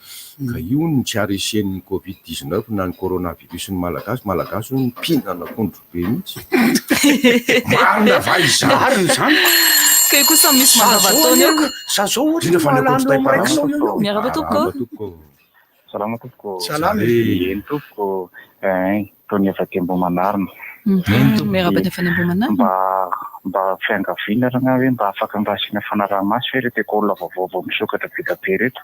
Speaker 3: ka io ny tsy aresen'ny covid-19 na ny coronavirus ny malagasy ny mpihinana akondro be mihitsy marina va izariny zany
Speaker 13: ka io kosa misy mandavataony eo
Speaker 8: za zao ohatra
Speaker 13: miaraka tompoko
Speaker 14: salama tompoko
Speaker 8: salama
Speaker 14: eny tompoko tony efa tembo manarina
Speaker 13: miaraka ny efa nembo manarina
Speaker 14: mba fiangavinarana hoe mba afaka ndrasina fanaraha-maso hoe reto école vaovao misokatra vita be reto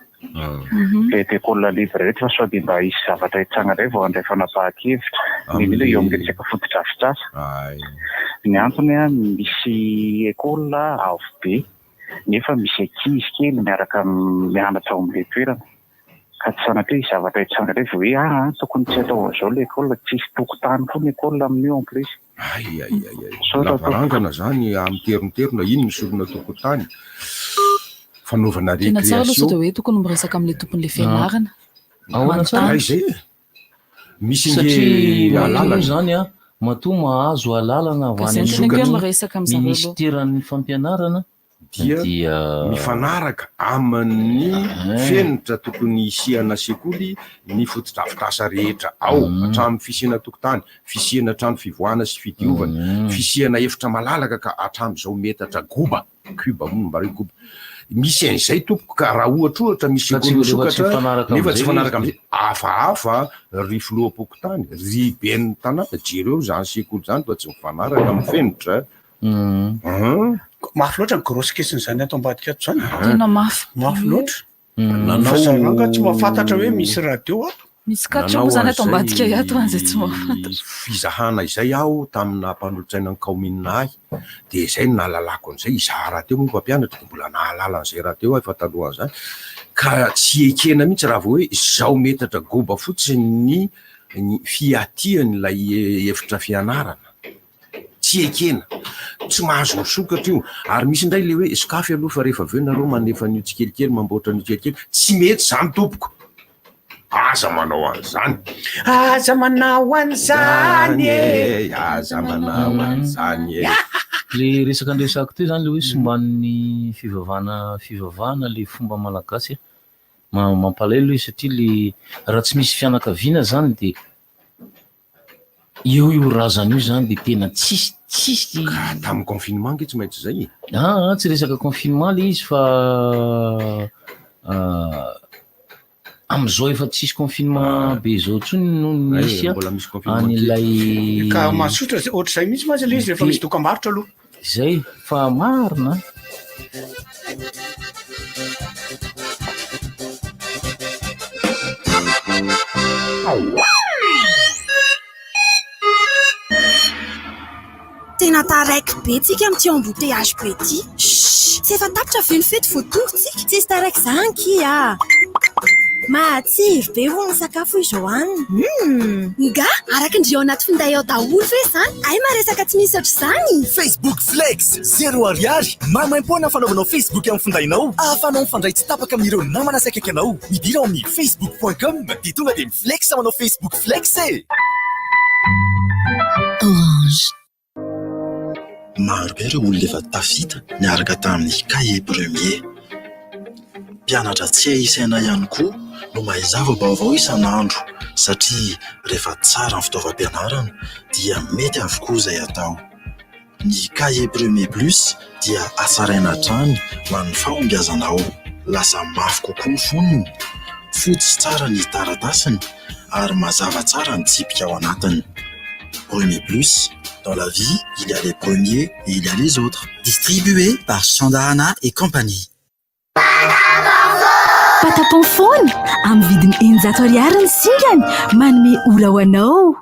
Speaker 14: reto école libre reto fa sao dia mba hisy zavatra hitsanga ndray vao andray fanapahan-kevitra indrindra eo amin'ny resaka fotodrafitrasa ny antony a misy école avo be nefa misy ankizy kely miaraka mianatra ao amin'le toerana ka tsy sanatria zavatra hitsanga ndray vao hoe tokony tsy atao an'izao le école tsisy tokotany koa ny école amin'io en plus
Speaker 3: lavarangana zany amiteriterona ino ny solona tokotany fanaovana
Speaker 13: tena tsara aloha sao dia hoe tokony miresaka amin'le tompon'le fianarana
Speaker 3: zay misy
Speaker 6: satria alala zany a matoa mahazo alalana
Speaker 13: miresaka
Speaker 6: misy teran'ny fampianarana
Speaker 3: dia mifanaraka amin'ny fenitra tokony isiana sekoly ny fotodrafitrasa rehetra ao hatramin'ny fisiana tokotany, fisiana trano fivoahana sy fidiovana, fisiana efitra malalaka ka hatramin'izao metatra goba, cuba mombare goba. Misy an'izay tompoko ka raha ohatra misy sekoly sokatra nefa tsy fanaraka amin'izay hafahafa ry filoham-pokotany, ry ben'ny tanàna, jereo zany sekoly zany fa tsy mifanaraka amin'ny fenitra.
Speaker 8: Mafy loatra ny grosse question zany ato ambadika ato zany.
Speaker 13: Tena mafy
Speaker 8: loatra. Fasaranga tsy mahafantatra hoe misy radio ato.
Speaker 13: Misy katro zany ato ambadika ato an'izay tsy mahafantatra.
Speaker 3: Fizahana izay aho tamina mpanolotsaina ny kaomininahy dia izay nahalalako an'izay izara teo moa mpampianatra mbola nahalala an'izay raha teo efa taloha zany ka tsy ekena mihitsy raha vao hoe zao metatra goba fotsiny ny fiatian'ilay efitra fianarana. Tsy ekena, tsy mahazo sokatra io. Ary misy indray le hoe skafy aloha fa rehefa aveo nareo manefa an'io tsikelikely mamboatra an'io tsikelikely, tsy mety zany tompoko. Aza manao an'izany.
Speaker 8: Aza manao an'izany e.
Speaker 3: Aza manao an'izany e.
Speaker 6: Le resaka andresako teo zany le hoe somban'ny fivavahana le fomba malagasy mampalahelo hoe satria le raha tsy misy fianakaviana zany de io razana io zany de tena tsisy
Speaker 3: tamin'ny confinement nge tsy maintsy zay.
Speaker 6: Tsy resaka confinement le izy fa am'izao efa tsisy confinement be zao tsony no misy an'ilay
Speaker 8: ka masotra ohatr'izay mihitsy mazy le izy rehefa misy dokam-barotra aloha
Speaker 6: zay fa marina.
Speaker 7: Tena taraiky be tsika amin'ity embouteillage be ity. Tsy efa tapitra ve ny fety voatongotsika? Tsy isy taraiky zany kia. Matsiro be ho ny sakafo izao hanina. Nga araka ndreo anaty finday ao daholo ve zany? Ay maresaka tsy misy ohatr'izany.
Speaker 26: Facebook Flex 0 ariary. Mamaimpoana fanaovanao Facebook amin'ny findainao. Ahafanao mifandray tsy tapaka amin'ireo namana sy akaiky anao. Midira ao amin'ny facebook.com dia tonga dia miflex manao Facebook Flex e.
Speaker 18: Orange. Maro be ireo olona efa tafita niaraka tamin'ny cahier premier. Mpianatra tsy isaina ihany koa no mahazava vaovao isan'andro satria rehefa tsara ny fitaovam-pianarana dia mety avokoa izay atao. Ny cahier premier plus dia asaraina hatrany man'ny fahombiazanao. Lasa mafy kokoa ny fonony, fotsy tsara ny taratasiny ary mazava tsara ny tsipika ao anatiny. Premier plus, dans la vie, il y a les premiers et il y a les autres. Distribué par Chandarana et compagnie.
Speaker 9: Patapon amin'ny vidiny 100 ariary ny singany, manome ora ho anao.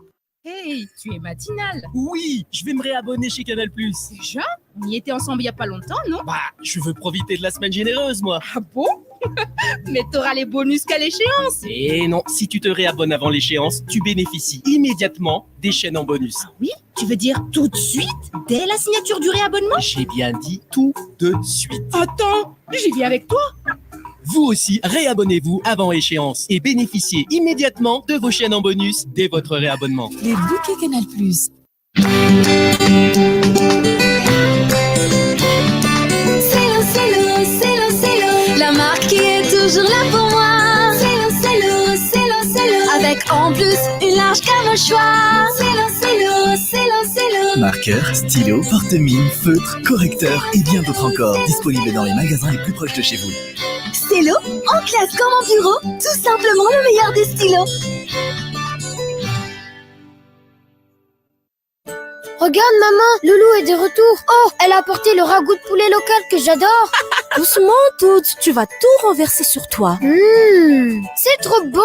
Speaker 15: Hey, tu es matinale.
Speaker 11: Oui, je vais me réabonner chez Canal+.
Speaker 15: Déjà? On y était ensemble il n'y a pas longtemps, non?
Speaker 11: Bah, je veux profiter de la semaine généreuse, moi.
Speaker 15: Ah bon? Mais t'auras les bonus qu'à l'échéance.
Speaker 11: Et non, si tu te réabonnes avant l'échéance, tu bénéficies immédiatement des chaînes en bonus.
Speaker 15: Ah oui? Tu veux dire tout de suite? Dès la signature du réabonnement?
Speaker 11: J'ai bien dit tout de suite.
Speaker 15: Attends, j'y viens avec toi.
Speaker 11: Vous aussi, réabonnez-vous avant échéance et bénéficiez immédiatement de vos chaînes en bonus dès votre réabonnement.
Speaker 9: Les bouquets Canal+.
Speaker 20: C'est l'eau, la marque qui est toujours là pour moi. C'est l'eau, avec en plus une large gamme au choix. C'est l'eau.
Speaker 26: Marqueur, stylo, porte-mine, feutre, correcteur et bien d'autres encore. Disponibles dans les magasins les plus proches de chez vous.
Speaker 20: Stylo, en classe comme en bureau, tout simplement le meilleur des stylos.
Speaker 16: Regarde maman, Loulou est de retour. Oh, elle a apporté le ragoût de poulet local que j'adore.
Speaker 9: Doucement, Toute, tu vas tout renverser sur toi.
Speaker 16: C'est trop bon.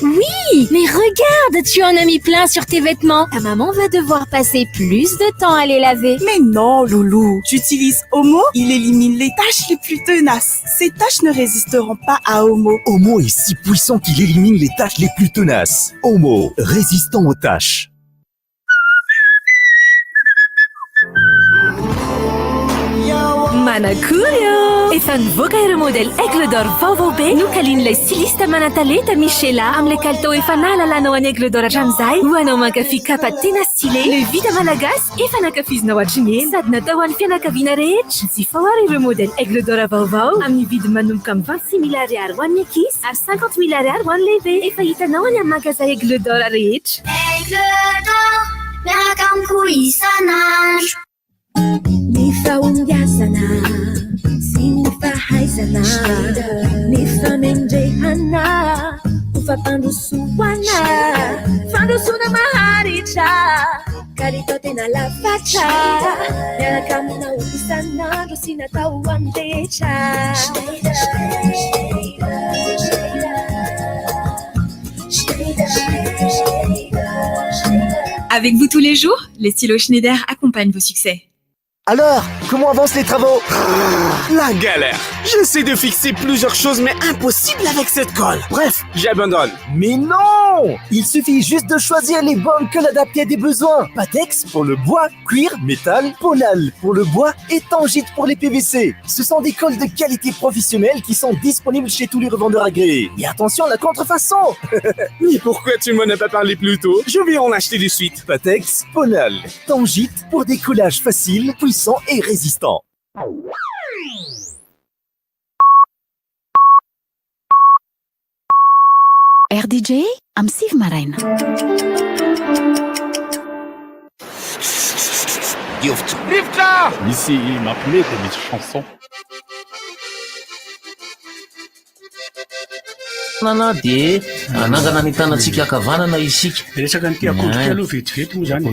Speaker 20: Oui, mais regarde, tu en as mis plein sur tes vêtements. Ta maman va devoir passer plus de temps à les laver.
Speaker 17: Mais non, Loulou, tu utilises Omo, il élimine les taches les plus tenaces. Ces taches ne résisteront pas à Omo.
Speaker 26: Omo est si puissant qu'il élimine les taches les plus tenaces. Omo, résistant aux taches.
Speaker 9: Manakurio! efa nivoaka ireo modèle aigle d'or vaovao be nokalin'ilay styliste manan-talenta Michela amin'ilay kalitao efa nahalalànao any aigle d'or hatramin'izay ho anao mankafy kapa tena stylé le vita malagasy efa nankafizinao hatriny sady natao an'ny fianakaviana rehetra jifa ho ary ireo modèle aigle d'or vaovao amin'ny vidiny manomboka amin'ny 26 000 ariary ho an'ny ankisy ary 50 000 ariary ho an'ny lehibe efa hitanao any amin'ny magasin aigle d'or rehetra.
Speaker 16: Aigle d'or miaraka amiko isan'andro
Speaker 7: ny fahombiazana sy ny fahaizana ny famendrehana ho fampandrosoana fandrosona maharitra kalitao tena lafatra miaraka aminao isan'andro sy natao andetra.
Speaker 15: Avec vous tous les jours, les stylos Schneider accompagnent vos succès.
Speaker 11: Alors, comment avancent les travaux? La galère. J'essaie de fixer plusieurs choses, mais impossible avec cette colle. Bref, j'abandonne. Mais non! Il suffit juste de choisir les bonnes colles adaptées à des besoins. Patex pour le bois, cuir, métal, Ponal pour le bois et Tangite pour les PVC. Ce sont des colles de qualité professionnelle qui sont disponibles chez tous les revendeurs agréés. Et attention à la contrefaçon. Mais pourquoi tu m'en as pas parlé plus tôt? Je vais en acheter de suite. Patex, Ponal, Tangite pour des collages faciles, puissants et résistant.
Speaker 9: RDJ am Siv Maraina.
Speaker 1: Rivka! Ici, ma plaie de mes chansons.
Speaker 6: Nana de anangana ny tanantsika akavanana isika
Speaker 8: resaka ny akondro aloha vetivety moa zany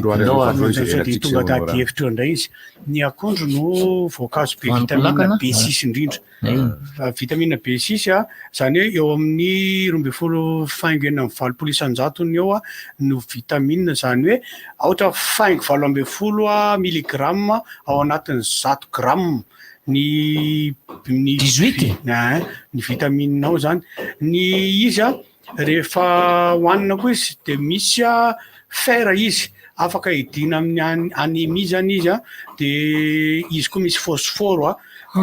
Speaker 8: tonga daty hevitra indray izy ny akondro no voankazo be vitamine B6 indrindra vitamine B6 zany hoe eo amin'ny 12 faingo enina amin'ny 20 isan-jatony eo no vitamine zany hoe ohatra faingo 20 milligramme ao anatin'ny 100 gramme ny
Speaker 6: 18
Speaker 8: ny vitamine ao zany ny izy rehefa hoanina koa izy de misy fer izy afaka idina amin'ny anémie zany izy de izy koa misy phosphore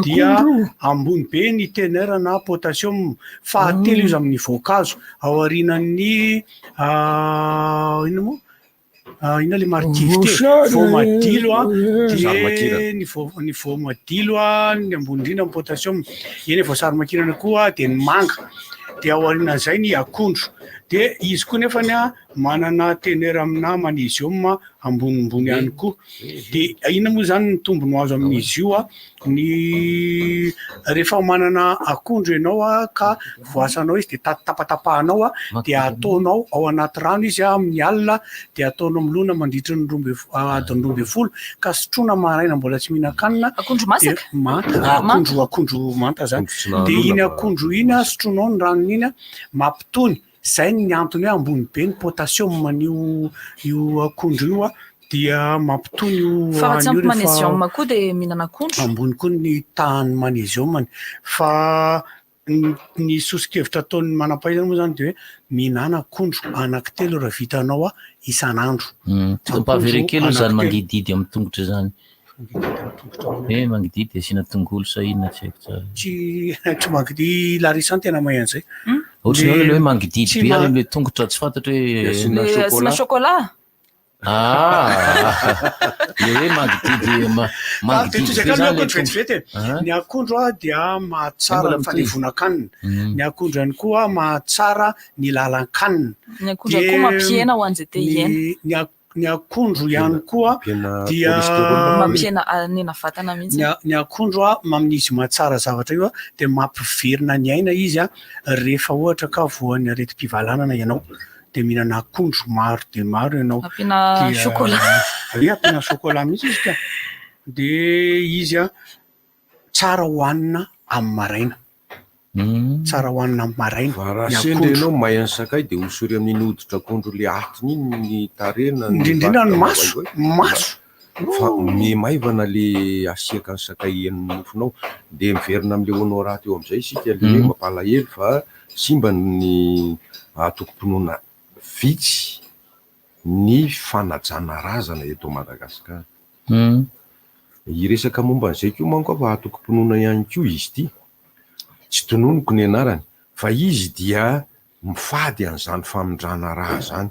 Speaker 8: dia ambony be ny ténère na potassium fahatelo izy amin'ny voankazo ao aorian'ny ino moa ina le marikivité voamadilo ny voamadilo ny ambony indrindra amin'ny potassium eny voasarimakirana koa de ny manga de ao aorianan'izay ny akondro de izy koa nefa manana ténère amina magnésium ambonimbony ihany koa de ina moa zany ny tombony azo amin'izy io ny rehefa manana akondro ianao ka voasanao izy de tapatapahanao de ataonao ao anaty rano izy amin'ny alina de ataonao milona mandritra ny adiny 12 ka sotrona maraina mbola tsy mihinan-kanina
Speaker 13: akondro masaka
Speaker 8: akondro manta zany de iny akondro iny sotronao ny ranony iny mampitony zay ny antony hoe ambony be ny potassium io akondro io dia mampitony io
Speaker 13: fa tsy ampy magnésium koa de mihinana akondro
Speaker 8: ambony koa ny tahan'ny magnésium fa ny sosikevitra ataon'ny manam-pahaizana moa zany de hoe mihinana akondro anankitelo raha vitanao isan'andro
Speaker 6: ampaverekely io zany mangididy amin'ny tongotra zany mangididy asiana tongolo sa inona tsy haiko tsara
Speaker 8: tsy mangidy Larissa tena mahay an'izay
Speaker 6: ohatrany hoe mangididy be ary le tongotra tsy fantatra hoe
Speaker 13: asina chocolat
Speaker 6: le hoe
Speaker 8: mangididy ny akondro dia mahatsara ny fanevonan-kanina ny akondro ihany koa mahatsara ny lalan-kanina
Speaker 13: ny akondro koa mampiena ho an'izay te hiena
Speaker 8: ny akondro ihany koa dia
Speaker 13: mampiena anena vatana mihitsy
Speaker 8: ny akondro mamin'izy mahatsara zavatra io dia mampiverina ny aina izy rehefa ohatra ka voan'ny aretim-pivalanana ianao dia mihinana akondro maro dia maro ianao
Speaker 13: ampiana chocolat
Speaker 8: ampiana chocolat mihitsy izy ka dia izy tsara hohanina amin'ny maraina tsara hohanina amin'ny maraina
Speaker 3: raha sendra ianao mahay ny sakay dia hosory amin'ny hoditra akondro le atiny iny ny tarena
Speaker 8: indrindrindra ny maso
Speaker 3: fa mimaivana le asiaka ny sakay eniny nofonao dia miverina amin'le honao raha teo amin'izay isika le hoe mampalahelo fa simba ny atokom-pinoana vitsy ny fanajana razana eto Madagasikara Iresaka momba an'izay koa manko fa atokom-pinoana ihany koa izy ity. Tsy tononoko ny anarany fa izy dia mifady an'izany famindrana raha zany.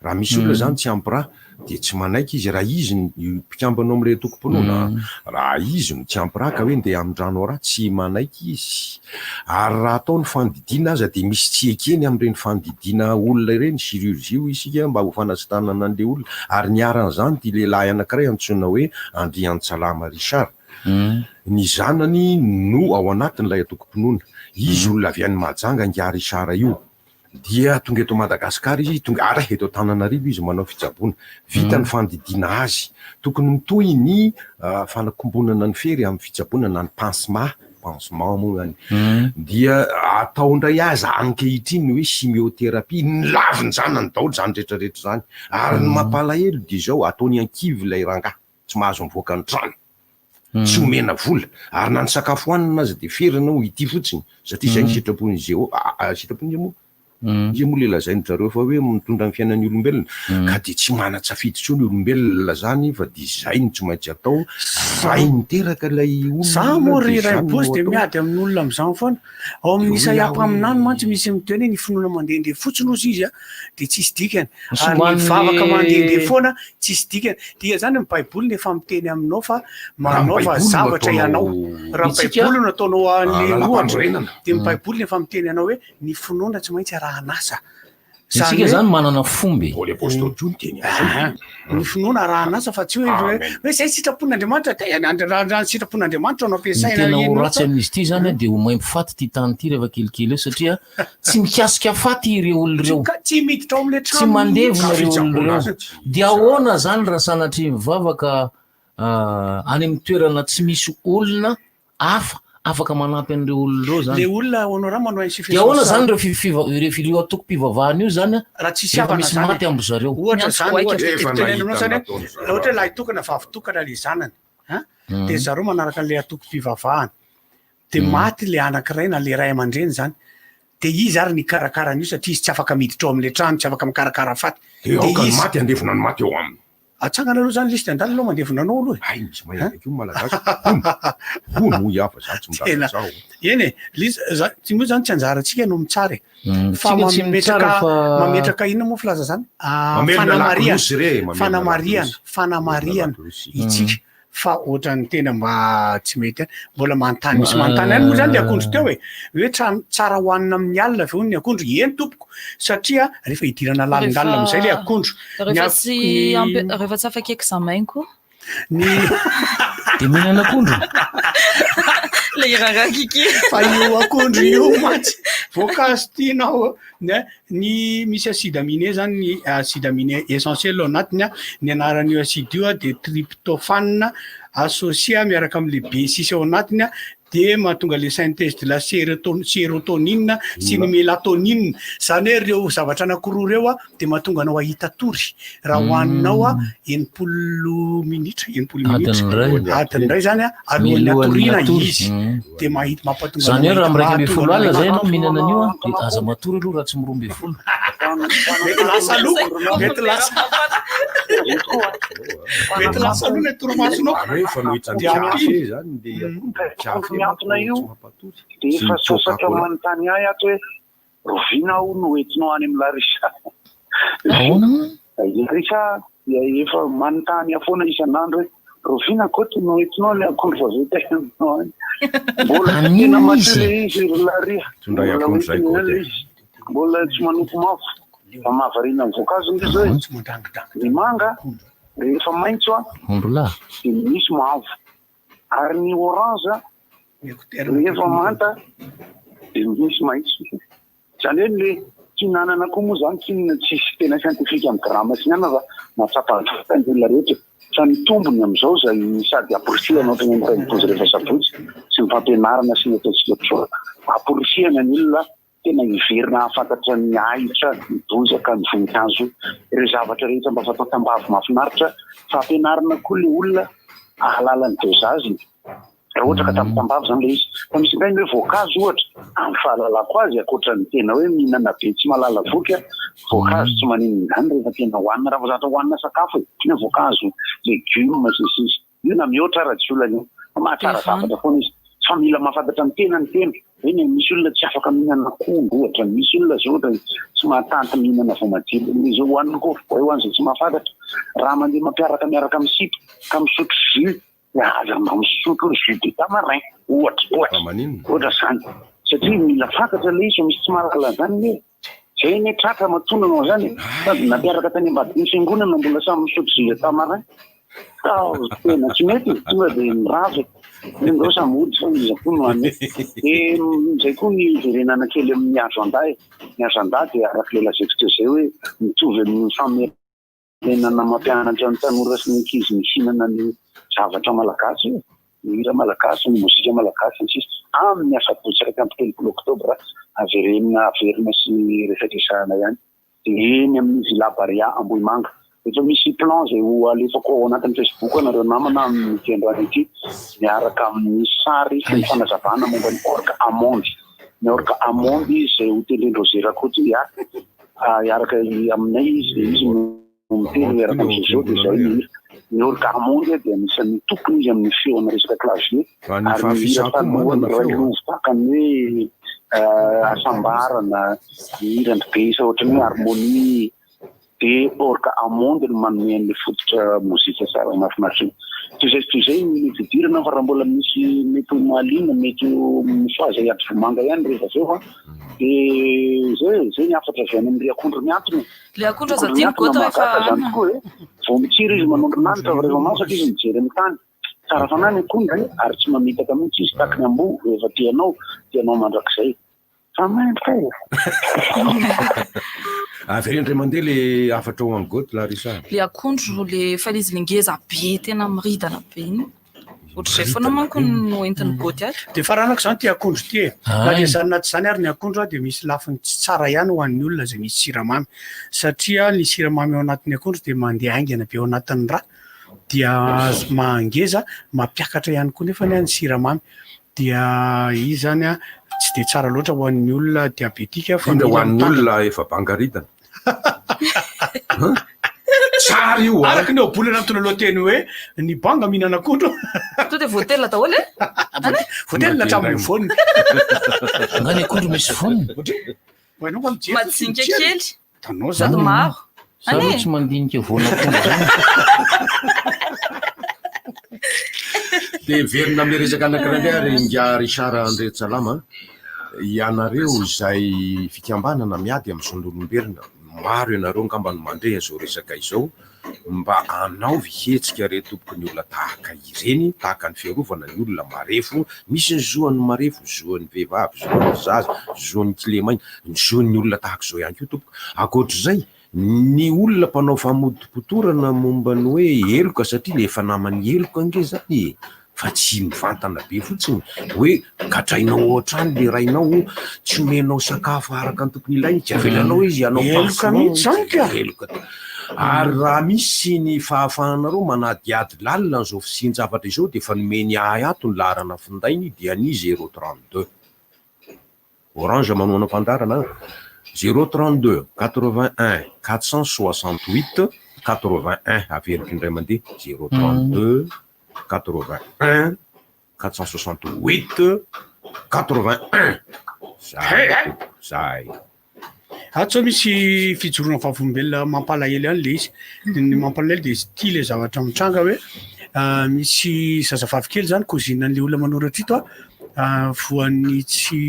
Speaker 3: Raha misy olona zany tsy ampy raha dia tsy manaiky izy raha izy mpikambana amin'ilay atokom-pinoana. Raha izy no tsy ampy raha ka hoe ndeha amindrano raha tsy manaiky izy. Ary raha atao ny fandidiana aza dia misy tsy ekeny amin'ireny fandidiana olona ireny chirurgie isika mba ho fanasitanana an'ilay olona. Ary niaran'izany dia lehilahy anankiray antsoina hoe Andriansalama Richard. Ny zanany no ao anatin'ilay atokom-pinoana. Izy olona avy any Mahajanga Ngia Richard io. Dia tonga eto Madagasikara izy tonga ary eto Antananarivo izy manao fitsaboana. Vita ny fandidiana azy. Tokony mitohy ny fanakombonana ny fery amin'ny fitsaboana na ny pansement moa any. Dia atao indray aza ankehitriny hoe chimiothérapie ny laviny zanany daholo zany rehetrarehetra zany. Ary ny mampalahelo dia izao ataony ankivy ilay rangahy tsy mahazo mivoaka ny trano. Tsy omena vola ary na ny sakafo hoanina aza dia ferina ho ity fotsiny satria izay ny sitrapon'izy sitrapon'izy moa. Izy moa le lazainy zareo fa hoe mitondra ny fiainan'ny olombelona ka dia tsy mana-tsafidy tsony olombelona zany fa dia izay no tsy maintsy atao ray miteraka ilay olona.
Speaker 8: Za moa ray-posy dia miady amin'olona amin'izany foana. Ao amin'ny Isaiapa aminany mantsy misy miteny ny finoana mandehandeha fotsiny ozy izy dia tsisy dikany. Ary mivavaka mandehandeha foana tsisy dikany. Dia zany ny baiboly efa miteny aminao fa manaova zavatra ianao. Raha baiboly no ataonao an'ilay ohatra dia ny baiboly efa miteny ianao hoe ny finoana tsy maintsy rahanasa.
Speaker 6: Isika zany manana fomby.
Speaker 8: Ny finoana rahanasa fa tsy hoe zay sitrapon'Andriamanitra raha sitrapon'Andriamanitra no ampiasaina.
Speaker 6: Tena ho ratsy amin'izy ity zany dia ho maimbo faty ty tany ity rehefa kelikely eo satria tsy mikasika faty ireo olona ireo.
Speaker 8: Tsy miditra ao amin'ilay trano.
Speaker 6: Tsy mandevona ireo olona ireo. Dia ahoana zany raha sanatria mivavaka any amin'ny toerana tsy misy olona hafa afaka manampy an'ireo olona ireo zany.
Speaker 8: Le olona honorant manao
Speaker 6: dia ahoana zany ireo atoko-pivavahana io zany
Speaker 8: raha tsy siavana
Speaker 6: misy maty ambo zareo.
Speaker 8: Ohatra zany ohatra hoe lahy tokana vavy tokana le zanany dia zareo manaraka an'ilay atoko-pivavahana dia maty le anankiray na le ray aman-dreny zany dia izy ary ny karakarany io satria izy tsy afaka miditra ao amin'ilay trano tsy afaka mikarakara faty.
Speaker 3: Dia izy maty andevona ny maty eo aminy.
Speaker 8: Atsangana aloha zany listy andany aloha mandevona anao aloha.
Speaker 3: Ay misy mahery koa malagasy. Hono ho hafa za tsy midaka zao.
Speaker 8: Eny tsy moa zany tsy anjarantsika no mitsara fa mametraka inona moa filaza zany fanamariana itsika fa ohatran'ny tena mba tsy mety mbola manontany misy manontany any moa zany le akondro teo hoe tsara hohanina amin'ny alina ve ny akondro eny tompoko satria rehefa hidirana lalindalina amin'izay le akondro
Speaker 13: rehefa tsy afaka examen koa
Speaker 6: dia mihinana akondro
Speaker 13: le irangakiki
Speaker 8: fa io akondro io mantsy voankazo tianao ny misy acide aminé zany ny acide aminé essentiel ao anatiny ny anaran'io acide io dia tryptophane associé miaraka amin'le B6 ao anatiny dia mahatonga le synthèse de la sérotonine sy ny mélatonine zany hoe ireo zavatra anankiroa ireo dia mahatonga anao ahita tory raha hohaninao enimpolo minitra adiny iray zany alohan'ny atoriana izy dia mahita mampatonga
Speaker 6: zany hoe raha miraika amby folo alina zay ianao mihinana an'io dia aza matory aloha raha tsy mirombe folo
Speaker 8: mety lasa aloha mety lasa aloha le toromasonao
Speaker 3: dia ampy zany dia
Speaker 5: miantona io dia efa sasatra manontany ahy ato hoe roviana aho no entinao any amin'ny Larisa. Larisa dia efa manontany afoana isan'andro hoe roviana koty no entinao le akondro vaventy any. Mbola tena matsire izy Laria. Mbola tsy manoko mavo. Fa mahavariana ny voankazo izy hoe ny manga rehefa maitso dia misy mavo ary ny orange rehefa manta dia misy maitso. Zany hoe le fihinanana koa moa zany tsisy tena siantifika amin'ny grama sy nyana fa mahatsapa ny olona rehetra fa ny tombony amin'izao zay sady aporisihana ohatra ny mitaipozy rehefa sabotsy sy ny fampianarana sy ny ataontsika tsoa aporisihana ny olona tena hiverina hafantatra ny ahitra ny bozaka ny voninkazo ireo zavatra rehetra mba fatao tambavy mahafinaritra fampianarana koa le olona ahalala ny dosage raha ohatra ka tambavy zany le izy fa misy indray hoe voankazo ohatra amin'ny fahalalako azy akoatran'ny tena hoe mihinana be tsy mahalala voky voankazo tsy maninona izany rehefa tena hohanina raha vao zavatra hohanina sakafo tena voankazo legioma sisy io na mihoatra raha tsy olona io mahatsara zavatra foana izy fa mila mahafantatra ny tena eny misy olona tsy afaka mihinana akondro ohatra misy olona zao ohatra tsy mahatanty mihinana voamadilo izao hoaniny koa hoan'izay tsy mahafantatra raha mandeha mampiaraka miaraka amin'ny sipa ka misotro jus aza mba misotro jus de tamarin ohatra zany satria mila fantatra le izy misy tsy mahalala zany le zay ny tratra matona anao zany sady nampiaraka tany ambadiny fiangonana mbola samy misotro jus de tamarin tena tsy mety tonga dia mirava indreo samy ody fa izy koa no any zay koa ny verenana kely amin'ny azandah dia araka le lazaiko teo zay hoe mitovy amin'ny famerenana mampianatra ny tanora sy ny ankizy ny fihinana ny zavatra malagasy ny hira malagasy ny mozika malagasy sisa amin'ny asabotsy 30 oktobra averina sy resadresahana ihany dia eny amin'ny Vilabaria Ambohimanga efa misy plan zay ho alefako ao anatin'ny Facebook anareo namana amin'ny fiandroany ity miaraka amin'ny sary fanazavana momba ny orca amondy ny orca amondy zay hotelindreo zerakoty iaraka aminay izy miteny miaraka amin'ny zao dia zay ny orca amondy dia anisan'ny tompony izy amin'ny feona resaka clavier ary takany hoe asambarana hirandry be isa ohatrany hoe harmonie dia orca amondy no manome an'le fototra mozika tsara mahafinaritra toy zay ny fidirana fa raha mbola misy mety mahaliana mety misoaza iaty vomanga ihany rehefa zao dia zay ny afatra avy any amin'ny akondro miantony
Speaker 13: le akondro aza dimy gota
Speaker 5: zany tokoa vao mitsiry izy manondro lanitra fa rehefa masaka izy mijery amin'ny tany tsara fanany akondro ary tsy mamitaka mihitsy izy takiny amboa rehefa tianao mandrakizay fa maindra
Speaker 3: averendray mandeha le afatra ho angoty Larisa
Speaker 13: le akondro le fa izy le ngeza be tena miridana be iny ohatr'izay foana manko no entin'ny goty azy
Speaker 8: dia faranako zany ty akondro ty na le zany naty zany ary ny akondro dia misy lafiny tsy tsara ihany ho an'ny olona zay misy siramamy satria ny siramamy ao anatin'ny akondro dia mandeha aingana be ao anatin'ny rà dia mangeza mampiakatra ihany koa nefa ny siramamy dia izy zany tsy dia tsara loatra ho an'ny olona diabetika
Speaker 3: fa ho an'ny olona efa bangaridana tsara io
Speaker 8: araka ny obolana amin'ny tonaloha teny hoe ny banga mihinana akondro
Speaker 13: to dia voately daholo
Speaker 8: voately hatramin'ny voniny
Speaker 6: ngany akondro misy voniny
Speaker 13: majinika kely
Speaker 8: tanao
Speaker 13: sady maro
Speaker 6: zany tsy mandinika vona akondro zany
Speaker 3: dia verina amin'ny resaka anankiray ary nga Richard Andretsalama ianareo izay fikambanana miady amin'ny zon'olombelona maro ianareo ngamba no mandre izao resaka izao mba anao vihetsika re tompoko ny olona tahaka ireny tahaka ny fiarovana ny olona marefo misy ny zoan'ny marefo zoan'ny vehivavy zoan'ny zaza zoan'ny kilemaina ny zoan'ny olona tahaka izao ihany koa tompoko ankoatr'izay ny olona mpanao famodipotorana momba ny hoe eloka satria le efa namany eloka ange zany fa tsy mivantana be fotsiny hoe gadrainao ohatrany le rainao tsy omenao sakafo araka ny tokony ilainy tsy avelanao izy anao
Speaker 8: eloka mihitsy zany ka
Speaker 3: eloka ary raha misy ny fahafahanareo manadiady lalina n'izao fisin-javatra izao dia efa nomeny ahy ato ny laharana findainy dia ny 032 orange manoana mpandarana 032 81 468 81 averiky indray mandeha 032 81 468 81 zay
Speaker 8: atso misy fijorona vavolombelona mampalahelo ihany le izy ny mampalahelo dia ty le zavatra mitranga hoe misy zazavavy kely zany kozinan'le olona manoratra ito voan'ny tsy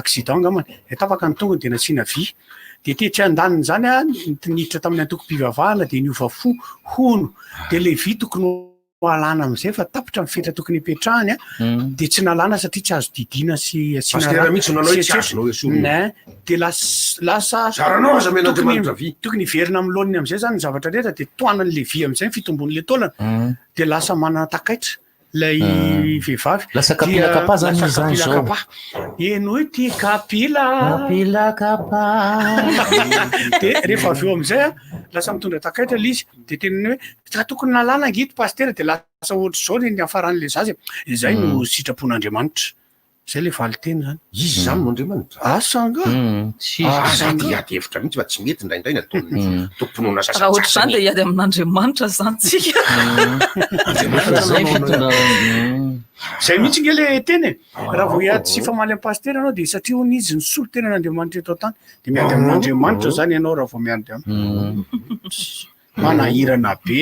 Speaker 8: accident ngamany tapaka ny tongony dia nasiana vy dia tetry andaniny zany niditra tamin'ny antoko-pivavahana dia niova fo hono dia le vy tokony alana amin'izay fa tapitra mifetra tokony hipetrahany dia tsy nalana satria tsy azo didina sy dia lasa tokony hiverina amin'ny laoniny amin'izay zany ny zavatra rehetra dia toanan'le vy amin'izay ny fitombon'le taolana dia lasa manana takaitra lay vehivavy
Speaker 6: lasa kapilakapa zany izy zany zao
Speaker 8: eno hoe ty kapilakapa dia rehefa avy eo amin'izay lasa mitondra takaitra le izy dia tenany hoe tokony nalana angito pastera dia lasa ohatr' zao ny afaran'le zazy izay no sitrapon'Andriamanitra zay le valiteny zany
Speaker 3: izy zany no andriamanitra
Speaker 8: asanga
Speaker 3: iady hevitra mihitsy fa tsy mety indraindray nataony tomponona
Speaker 13: raha ohatra zany de iady amin'andriamanitra zany tsika
Speaker 8: zay mihitsy nge le teny raha vo iady tsy famaly ampasitera anao de satria hony izy ny solo tenan'andriamanitra eto tany de miady amin'andriamanitra zany ianao raha vo miady manahirana be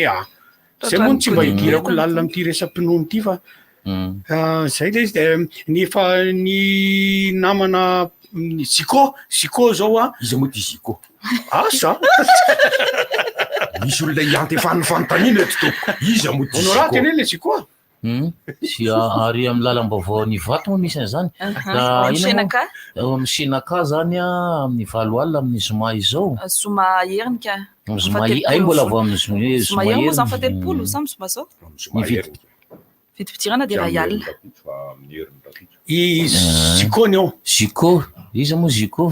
Speaker 8: zay moa tsy mba higirako lalina amity resam-pinono ty fa zay le izy ny namana ziko zao
Speaker 3: izy moa ty ziko
Speaker 8: asa
Speaker 3: misy olona iantefany fanontaniana eto tompoko izy moa ty
Speaker 8: ono raha teny le ziko
Speaker 6: sy ary amin'ny lalam-baovao ny vato moa misy an'izany amin'ny senaka zany amin'ny valo alina amin'ny zoma izao
Speaker 13: zoma herinika
Speaker 6: zoma ay mbola vo amin'ny
Speaker 13: zoma heri moa zany fa telopolo zany zoma zao vidim-pidirana de ray alina
Speaker 8: zikony ao
Speaker 6: ziko izy moa ziko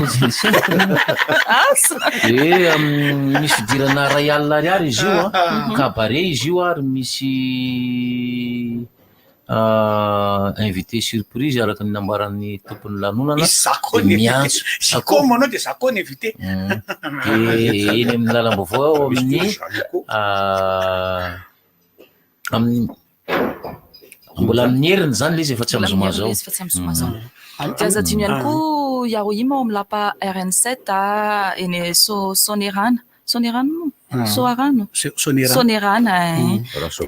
Speaker 6: misy fidirana ray alina ariary izy io kabare izy io ary misy invité surprise araka ny nambaran'ny tompony lanonana
Speaker 8: miantso ziko manao de zakony invité
Speaker 6: eny amin'ny lalam-baovao amin'ny mbola amin'ny heriny zany le izy efa tsy amy zoma zao
Speaker 13: tiazadino ihany koa yaroima ao amy lapa RN7 eny sonerana soarano sonerana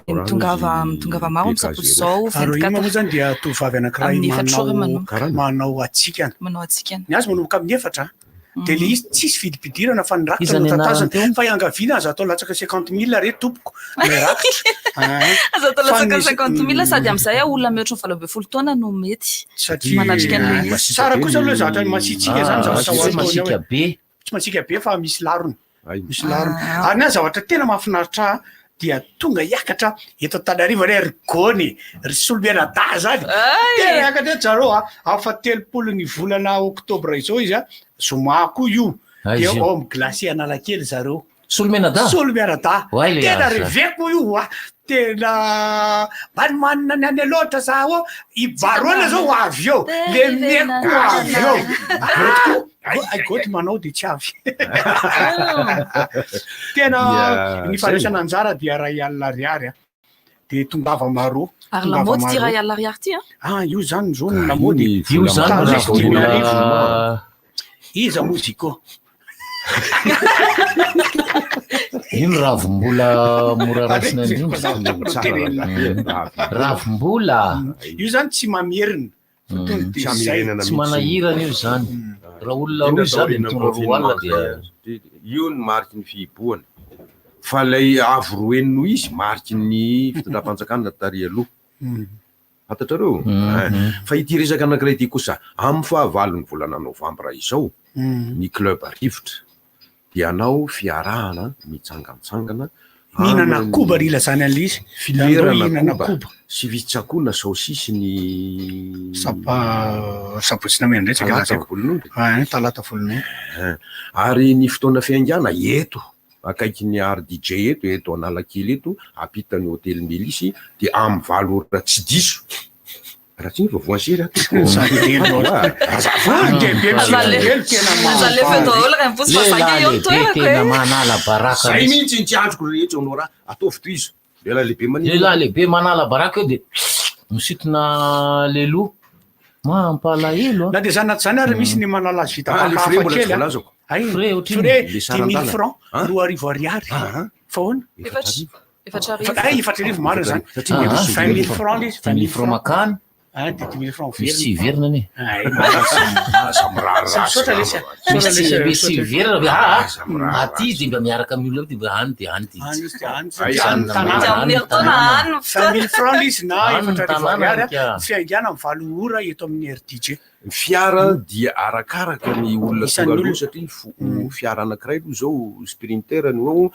Speaker 13: mitongava maro am'sapotsy zao
Speaker 8: aroima moa zany dia tovavy anankiray manao atsikana ny azy manomboka amin'ny efatra de le izy tsisy vidim-pidirana fa nirakitra no tatazana fa iangaviana aza atao latsaka 50 000 re tompoko
Speaker 13: aza atao latsaka 50 000 sady am'izay olona mihoatra ny 20 taona no mety manatrika an'le izy
Speaker 8: tsara kosa aloha zatra masitsika zany tsy masika be fa misy larony misy larony ary ny azy zavatra tena mahafinaritra dia tonga iakatra eto Tanariva re rigony ry Solomena-da zany tena iakatra zaro afa 30 volana oktobra izao izy zoma koa io de ao amy glace Analakely zareo
Speaker 6: Solomena-da
Speaker 8: tena reveko io tena manina ny any loatra za ibaroana zao avy eo le meko avy eo aigoty manao de tsy avy tena ny faresana anjara dia ray alina ariary de tongava maro
Speaker 13: ary lamody ty ray alina ariary ty
Speaker 8: io zany zao ny lamody
Speaker 6: io zany
Speaker 8: iza moziko
Speaker 6: ino ravombola mora rasina indrindra ravombola
Speaker 8: io zany tsy mamierina
Speaker 6: tsy manahirana io zany raha olona roy zany mitondra roa alina dia
Speaker 3: io ny mariky ny fihiboana fa lay avo roenino izy mariky ny fitondram-panjakana tary aloha fantatrareo fa ity resaka anankiray ty kosa amin'ny fahavalon'ny volana novambra izao ny club rivotra dia anao fiarahana mitsangatsangana
Speaker 8: mihinana koba rila zany an'le izy
Speaker 3: filerana koba sy vitsakoana saosisy ny
Speaker 8: sabotsina mendratsaka talata volonondry
Speaker 3: ary ny fotoana fiaingana eto akaiky ny ary DJ eto Analakely eto apitany hôtely Melisy de amy 7 ora tsy diso raha tsy ny voavoansery
Speaker 6: tena manala baraka
Speaker 3: zay mihitsy ny tiandroko rehetra anao raha ataovy toizo lehilahy
Speaker 6: lehibe manala baraka eo de misitona lelo mampalahelo
Speaker 8: na de zany zany ary misy ny manala azy vita
Speaker 3: frais
Speaker 8: 10 000 francs 2 ariary fahoana efatra arivo maro zany 20 000 francs izy
Speaker 6: 20 000 francs makany
Speaker 8: de 10 000 francs
Speaker 6: misy tsy iverina ne misy iverina aty de mba miaraka amin'ny olona de mba hany de hany
Speaker 8: 20 000 francs izy na efatra arivo ariary fiaingana amy 7 ora eto amin'ny RDJ
Speaker 3: fiara dia arakaraka ny olona tonga aloha satria fiara anankiray aloha zao sprinter no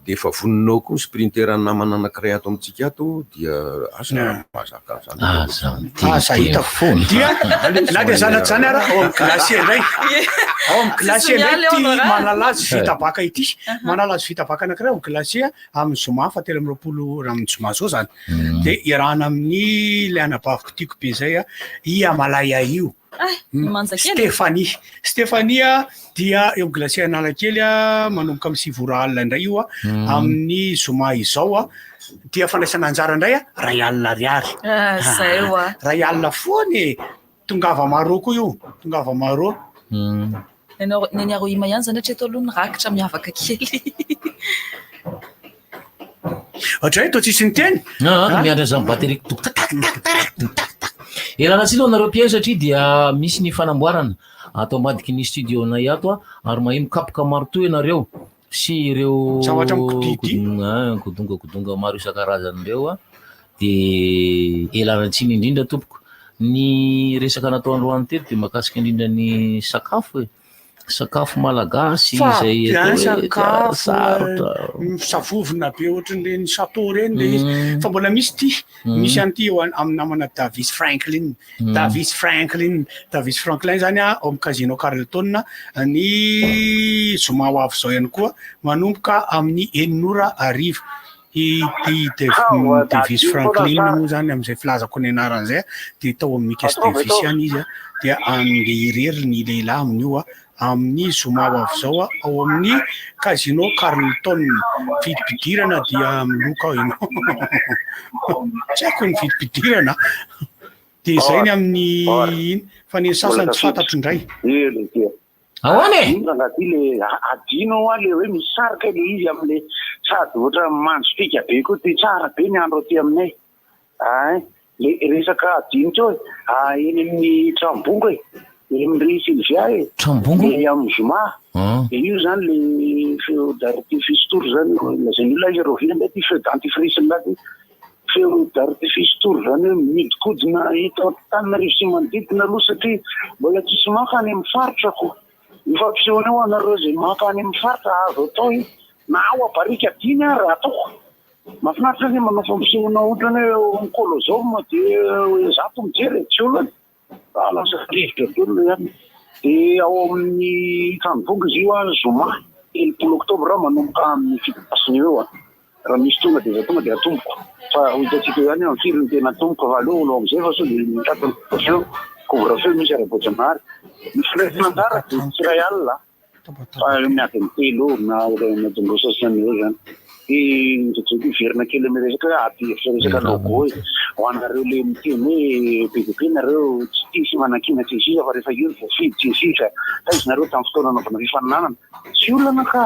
Speaker 3: dia efa voninao koa sprinter namana anankiray ato amintsika ato dia asa mahazaka
Speaker 8: asa hita fony dia na dia zanaty zany ara ao amin'ny glacier indray ao amin'ny glacier indray ty manalazy fitabaka ity manalazy fitabaka anankiray ao amin'ny glacier amin'ny zoma fa 13 raha amin'ny zoma zao zany dia iarahana amin'ny le anabaviko tiako be zay a Iamalaya io Stéphanie dia eo amin'ny glacier Analakely manomboka amin'ny 7 alina indray io amin'ny zoma izao dia fandraisana anjara indray ray alina ariary ray alina foany tongava maro koa io tongava maro
Speaker 13: neniaro ima ihany zany hatreto aloha nirakitra miavaka kely
Speaker 8: ohatray to tsisy ny teny
Speaker 6: miandra zany bateriko elana tsilo anareo piay satria dia misy ny fanamboarana atao ambadiky ny studionay ato ary mahay mikapoka marto ianareo sy ireo kodonga maro isan-karazany reo dia elana tsiny indrindra tompoko ny resaka natao androany teto dia mahakasika indrindra ny sakafo malagasy izay
Speaker 8: sarotra savovona be ohatran'ireny chateau reny le izy fa mbola misy misy an'ity eo amin'ny namana Davis Franklin zany ao amin'ny Casino Carlton ny zoma ho avy zao ihany koa manomboka amin'ny 9:00 Davis Franklin moa zany amin'izay filazako ny anaran'izay dia tao amin'ny Mikes Davis ihany izy dia andehirery ny lehilahy amin'io amin'ny zoma ho avy zao ao amin'ny Casino Carlton vidim-pidirana dia miloka ianao tsy haiko ny vidim-pidirana dia izay ny amin'ny fa ny sasany tsy fantatro indray
Speaker 5: ahoana ty le adino le hoe misarika le izy am'le sady ohatra mandro fika be koa ty tsara be ny andro ty aminay le resaka adino teo eny amin'ny Trambongo Emery Sylvia
Speaker 6: Trambongo
Speaker 5: amin'ny zoma io zany le feu d'artifice tour zany lazany olona izy rovina mety feu d'antifrice laty feu d'artifice tour zany hoe midikodina eto Antananarivo sy manodidina aloha satria mbola tsisy maka any amin'ny faritrako ifampisehoana eo anareo zay maka any amin'ny faritra azo atao na ao abarika diny raha ataoko mahafinaritra zay manao fampisehoana ohatrany hoe kolozoma dia zato mijery tsy olona lasa rivotra tolona ihany dia ao amin'ny Trambongo izy io zoma 30 oktobra manomboka amin'ny fitopasiny eo raha misy tonga dia tonga dia atomboko fa hitatsika ihany amin'ny firy ny tena tomboko fa aleo olo amin'izay fa so dia mitratany feo couvre-feu misy ara-boajanahary misy firesinanjara dia tsy ray alina fa miady amin'ny telo na madongosasany eo zany dia ndraiky verina kely amy resaka ady resaka logo ho anareo le miteny hoe bebe nareo tsy tia sy manakina tsesisa fa rehefa io voafidy tsesisa fa izy nareo tamin'ny fotoana anaovana fifaninanana tsy olana ka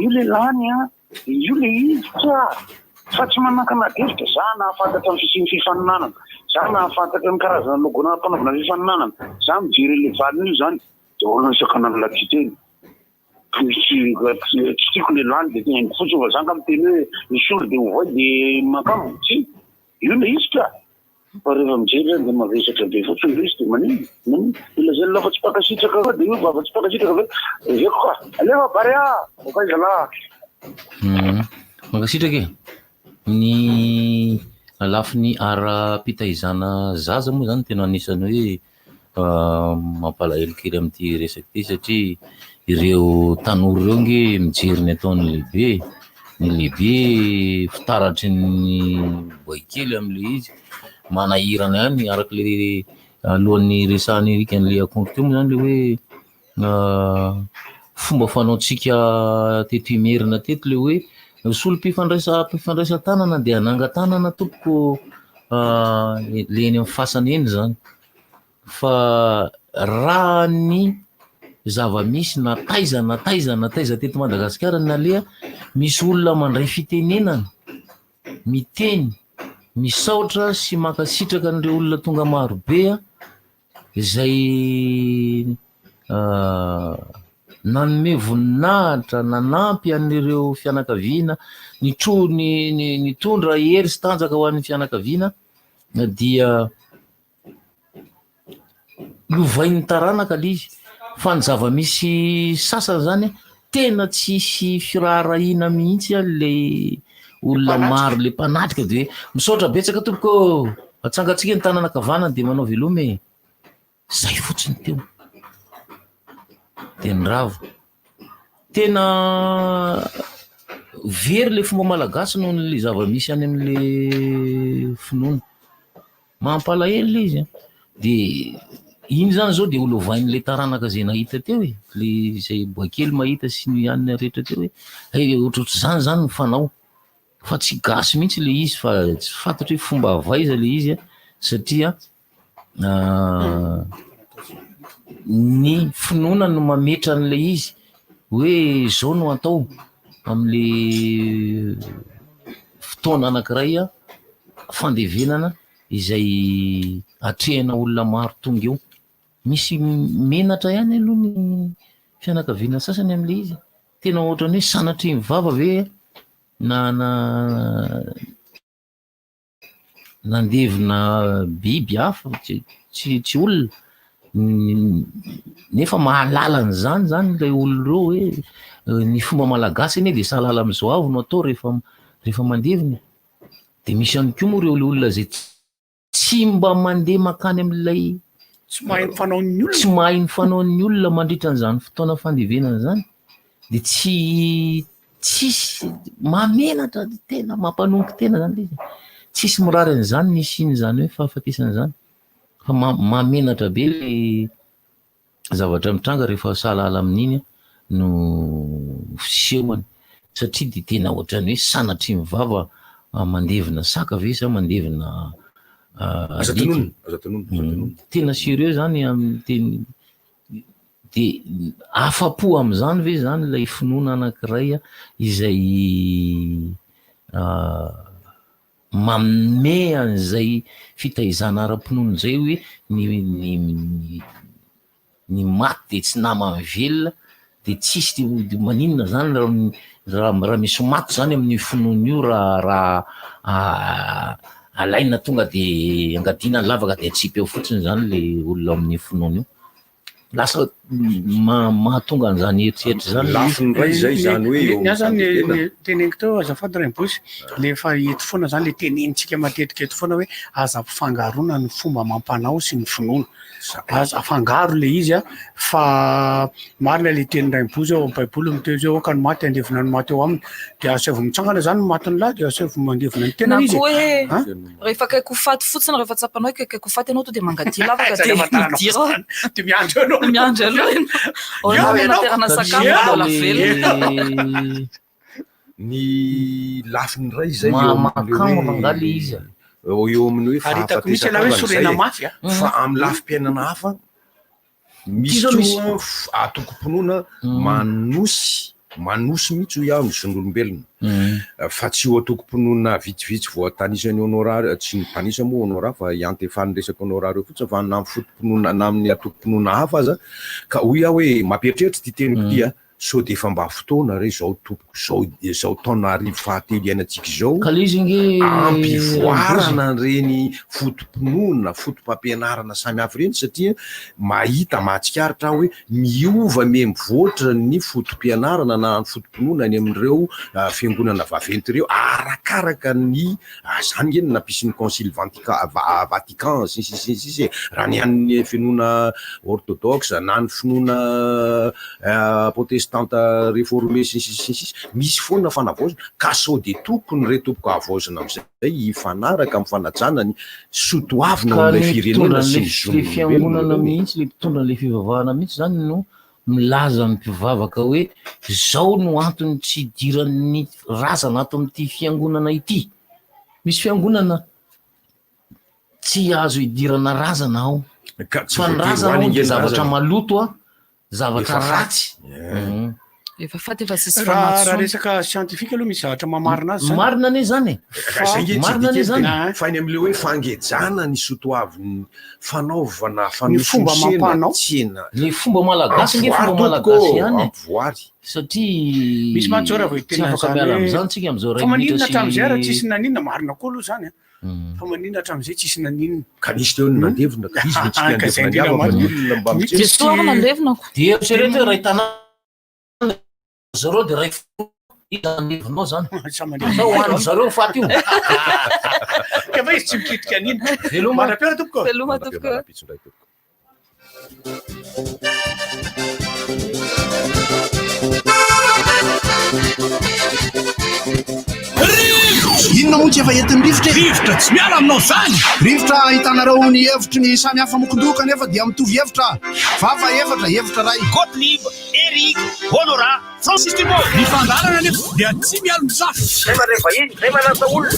Speaker 5: io le lany io le izy fa tsy manakana devitra za nahafantatra amin'ny fisiany fifaninanana za nahafantatra ny karazana logona mpanaovana fifaninanana za mijery le valiny io zany dia olana isakanany latsiteny tsy tiako le lany dia tena fotsiny fa zanga miteny hoe misy olo dia ovay dia makamo tsy io le izy ka fa rehefa mijery dia mavesatra be fotsiny le izy dia manino ila zay lafa tsy pakasitraka fa dia io vafa tsy pakasitraka ve eveko ka alefa barea okaizalaha
Speaker 6: makasitraka ny lafiny ara-pitaizana zaza moa zany tena anisany hoe mampalahelo kely amin'ity resaky ty satria ireo tanora ireo nge mijery ny ataon'ny lehibe fitaratry ny boikely am'le izy manahirana ihany araky le alohan'ny resahany rikan'le akonto moa zany le hoe fomba fanaotsika teto imerina teto le hoe solo mpifandraisa tanana dia ananga-tanana tompoko le eny amin'ny fasana eny zany fa raha ny zava-misy nataiza teto Madagasikara nalea misy olona mandray fitenenana miteny misaotra sy makasitraka n'ireo olona tonga marobe izay nanome voninahitra nanampy an'ireo fianakaviana nitondra hery sy tanjaka ho an'ny fianakaviana dia lovain'ny taranaka l'izy fa ny zava-misy sasany zany tena tsisy firaharaina mihitsy le olona maro le mpanatrika de misaotra betsaka tompoko atsangatsika ny tanàna kavanana de manao velome zay fotsiny teo de ny ravo tena very le fomba malagasy noho le zava-misy any am'le finoana mampalahelo le izy de iny zany zao de olovain'le taranaka zay nahita teo e le zay boakely mahita sy ny anina rehetra teo hoe ohatrohatry zany mifanao fa tsy gasy mihitsy le izy fa tsy fantatry hoe fomba avaiza le izy satria ny finoana no mametra an'le izy hoe zao no atao am'le fotoana anankiray fandevenana izay atrehana olona maro tonga eo misy menatra ihany aloha ny fianakaviana sasany am'le izy tena ohatrany hoe sanatry mivava ve nandevina biby hafa tsy olona nefa mahalalany zany lay olo reo hoe ny fomba malagasy ane de sahalala am'izao avy no atao rehefa mandevina de misy ihany koa moa reo le olona zay tsy mba mandeha makany am'lay tsy mahay ny fanaon'ny olona mandritra an'izany fotoana fandevenana zany de tsisy mamenatra tena mampanompo tena zany le tsisy mirary an'izany ny siny zany hoe fahafatesana zany fa mamenatra be le zavatra mitranga rehefa sahalala amin'iny no fisehony satria de tena ohatrany hoe sanatry mivava mandevina saka ve sa mandevina tena sérieux zany am'teny de afapo am'zany ve zany lay finoana anankiray izay mame an'izay fitaizana ara-pinoana zay hoe ny maty de tsy namany velona de tsisy maninona zany raha misy maty zany amin'ny finoana io raha alaina tonga de angadina ny lavaka de atsipy eo fotsiny zany le olona amin'ny finoana io lasa mahatonga an'izany eritreritry zany
Speaker 3: lafiny ray zay zany hoe
Speaker 8: zany teneniko teo azafady Raimbozy lefa eto foana zany le tenenitsika matetika eto foana hoe aza mpifangarona ny fomba mampanao sy ny finoana aza afangaro le izy fa marina le teny Raimbozy ao am-baiboly miteo zao ka ny maty andevina ny maty eo aminy de asevy mitsangana zany ny matiny lahy de asevy mandevina ny tena izy
Speaker 13: rehefa kaiky ho faty fotsiny rehefa tsapanao kaiky ho faty anao to de mangadia lavaka de midira
Speaker 8: de miandro anao
Speaker 13: miandro aloha naterana sakafo mbola velona
Speaker 3: ny lafiny ray zay
Speaker 6: makamo mangaly izy
Speaker 3: eo amin'ny hoe
Speaker 8: aritako misy ala hoe sorena mafy
Speaker 3: fa amin'ny lafim-piainana hafa misy atoko-pinoana manosy mihitsy ho iaho misy n'olombelona fa tsy ho atoko-pinoana vitsivitsy vo tanisany honorary tsy tanisa moa honorary fa iantefany resaka honorary eo fotsiny fa na foto-pinoana na amin'ny atoko-pinoana hafa aza ka hoy aho hoe mampieritreritra ty teniko dia sao de efa mba fotoana re zao tompoko zao taona arivo fahatelo iainantsika zao ampivoarana reny fotom-pinoana fotom-pampianarana samy hafa reny satria mahita mahatsikaritra hoe miova mivoatra ny fotom-pianarana na ny fotom-pinoana ny amin'ireo fiangonana vaventy reo arakaraka ny zany eny nampisy ny concile Vatican sisy raha ny an'ny finoana orthodoxe na ny finoana protestante réformé misy foana fanavaozana ka sao de tokony re tompoko avaozana am'izay ifanaraka mifanajana ny sotoavina am'lay firenena sy
Speaker 6: le fiangonana mihitsy le mpitondra le fivavahana mihitsy zany no milaza ny mpivavaka hoe zao no antony tsy idiran'ny razana ato amin'ity fiangonana ity misy fiangonana tsy azo idirana razana ao fa ny razana ao de zavatra maloto zavatra ratsy
Speaker 13: efa faty efa sisy
Speaker 8: raha resaka scientifique aloha misy zavatra mamarina azy
Speaker 6: marina ane zany marina ane zany
Speaker 3: fa ny am'le hoe fangejana ny sotoaviny fanaovana
Speaker 8: ny fomba mampanao
Speaker 6: le fomba malagasy nge fomba malagasy ihany
Speaker 3: voary
Speaker 6: satria
Speaker 8: misy mantsy raha voiteny
Speaker 6: am'izany tsika am'izao
Speaker 8: fa maninona hatramin'izay raha tsisy naninona marina koa aloha zany fa maninona hatramin'izay tsisy naninona
Speaker 3: ka nisy teo ny nandevina ka izy
Speaker 13: mandevina
Speaker 6: de eritreretra raha hitana zareo dia ray izanivonao zany sa hoaniny zareo faty io
Speaker 8: ka va izy tsy mikitika an'iny
Speaker 6: veloma
Speaker 8: manam-pera tompoko
Speaker 13: veloma tompoko
Speaker 18: inona moa tsy efa entin'ny rivotra
Speaker 1: rivotra tsy miala aminao zany
Speaker 18: rivotra hitanareo ny hevitry ny samy hafa mokondoka nefa dia mitovy hevitra fafa hevitra ray
Speaker 1: Gottlieb, Eric, Honora, Francis Thibault mifandarana nefa dia tsy miala mizafy
Speaker 5: zay manasa olona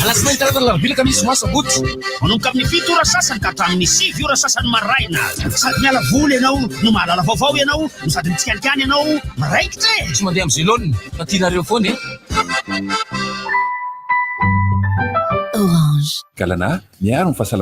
Speaker 1: alasinainy taratany larobila misy masabotsy manomboka amin'ny 7 ora sasany ka hatramin'ny 7 ora sasany maraina sady miala voly ianao no mahalala vaovao ianao no sady mitsikanikany ianao maraikitra tsy mandeha amin'ny zélone fa tianareo foana
Speaker 2: Orange.
Speaker 3: Galana, miaro ny fahasalamana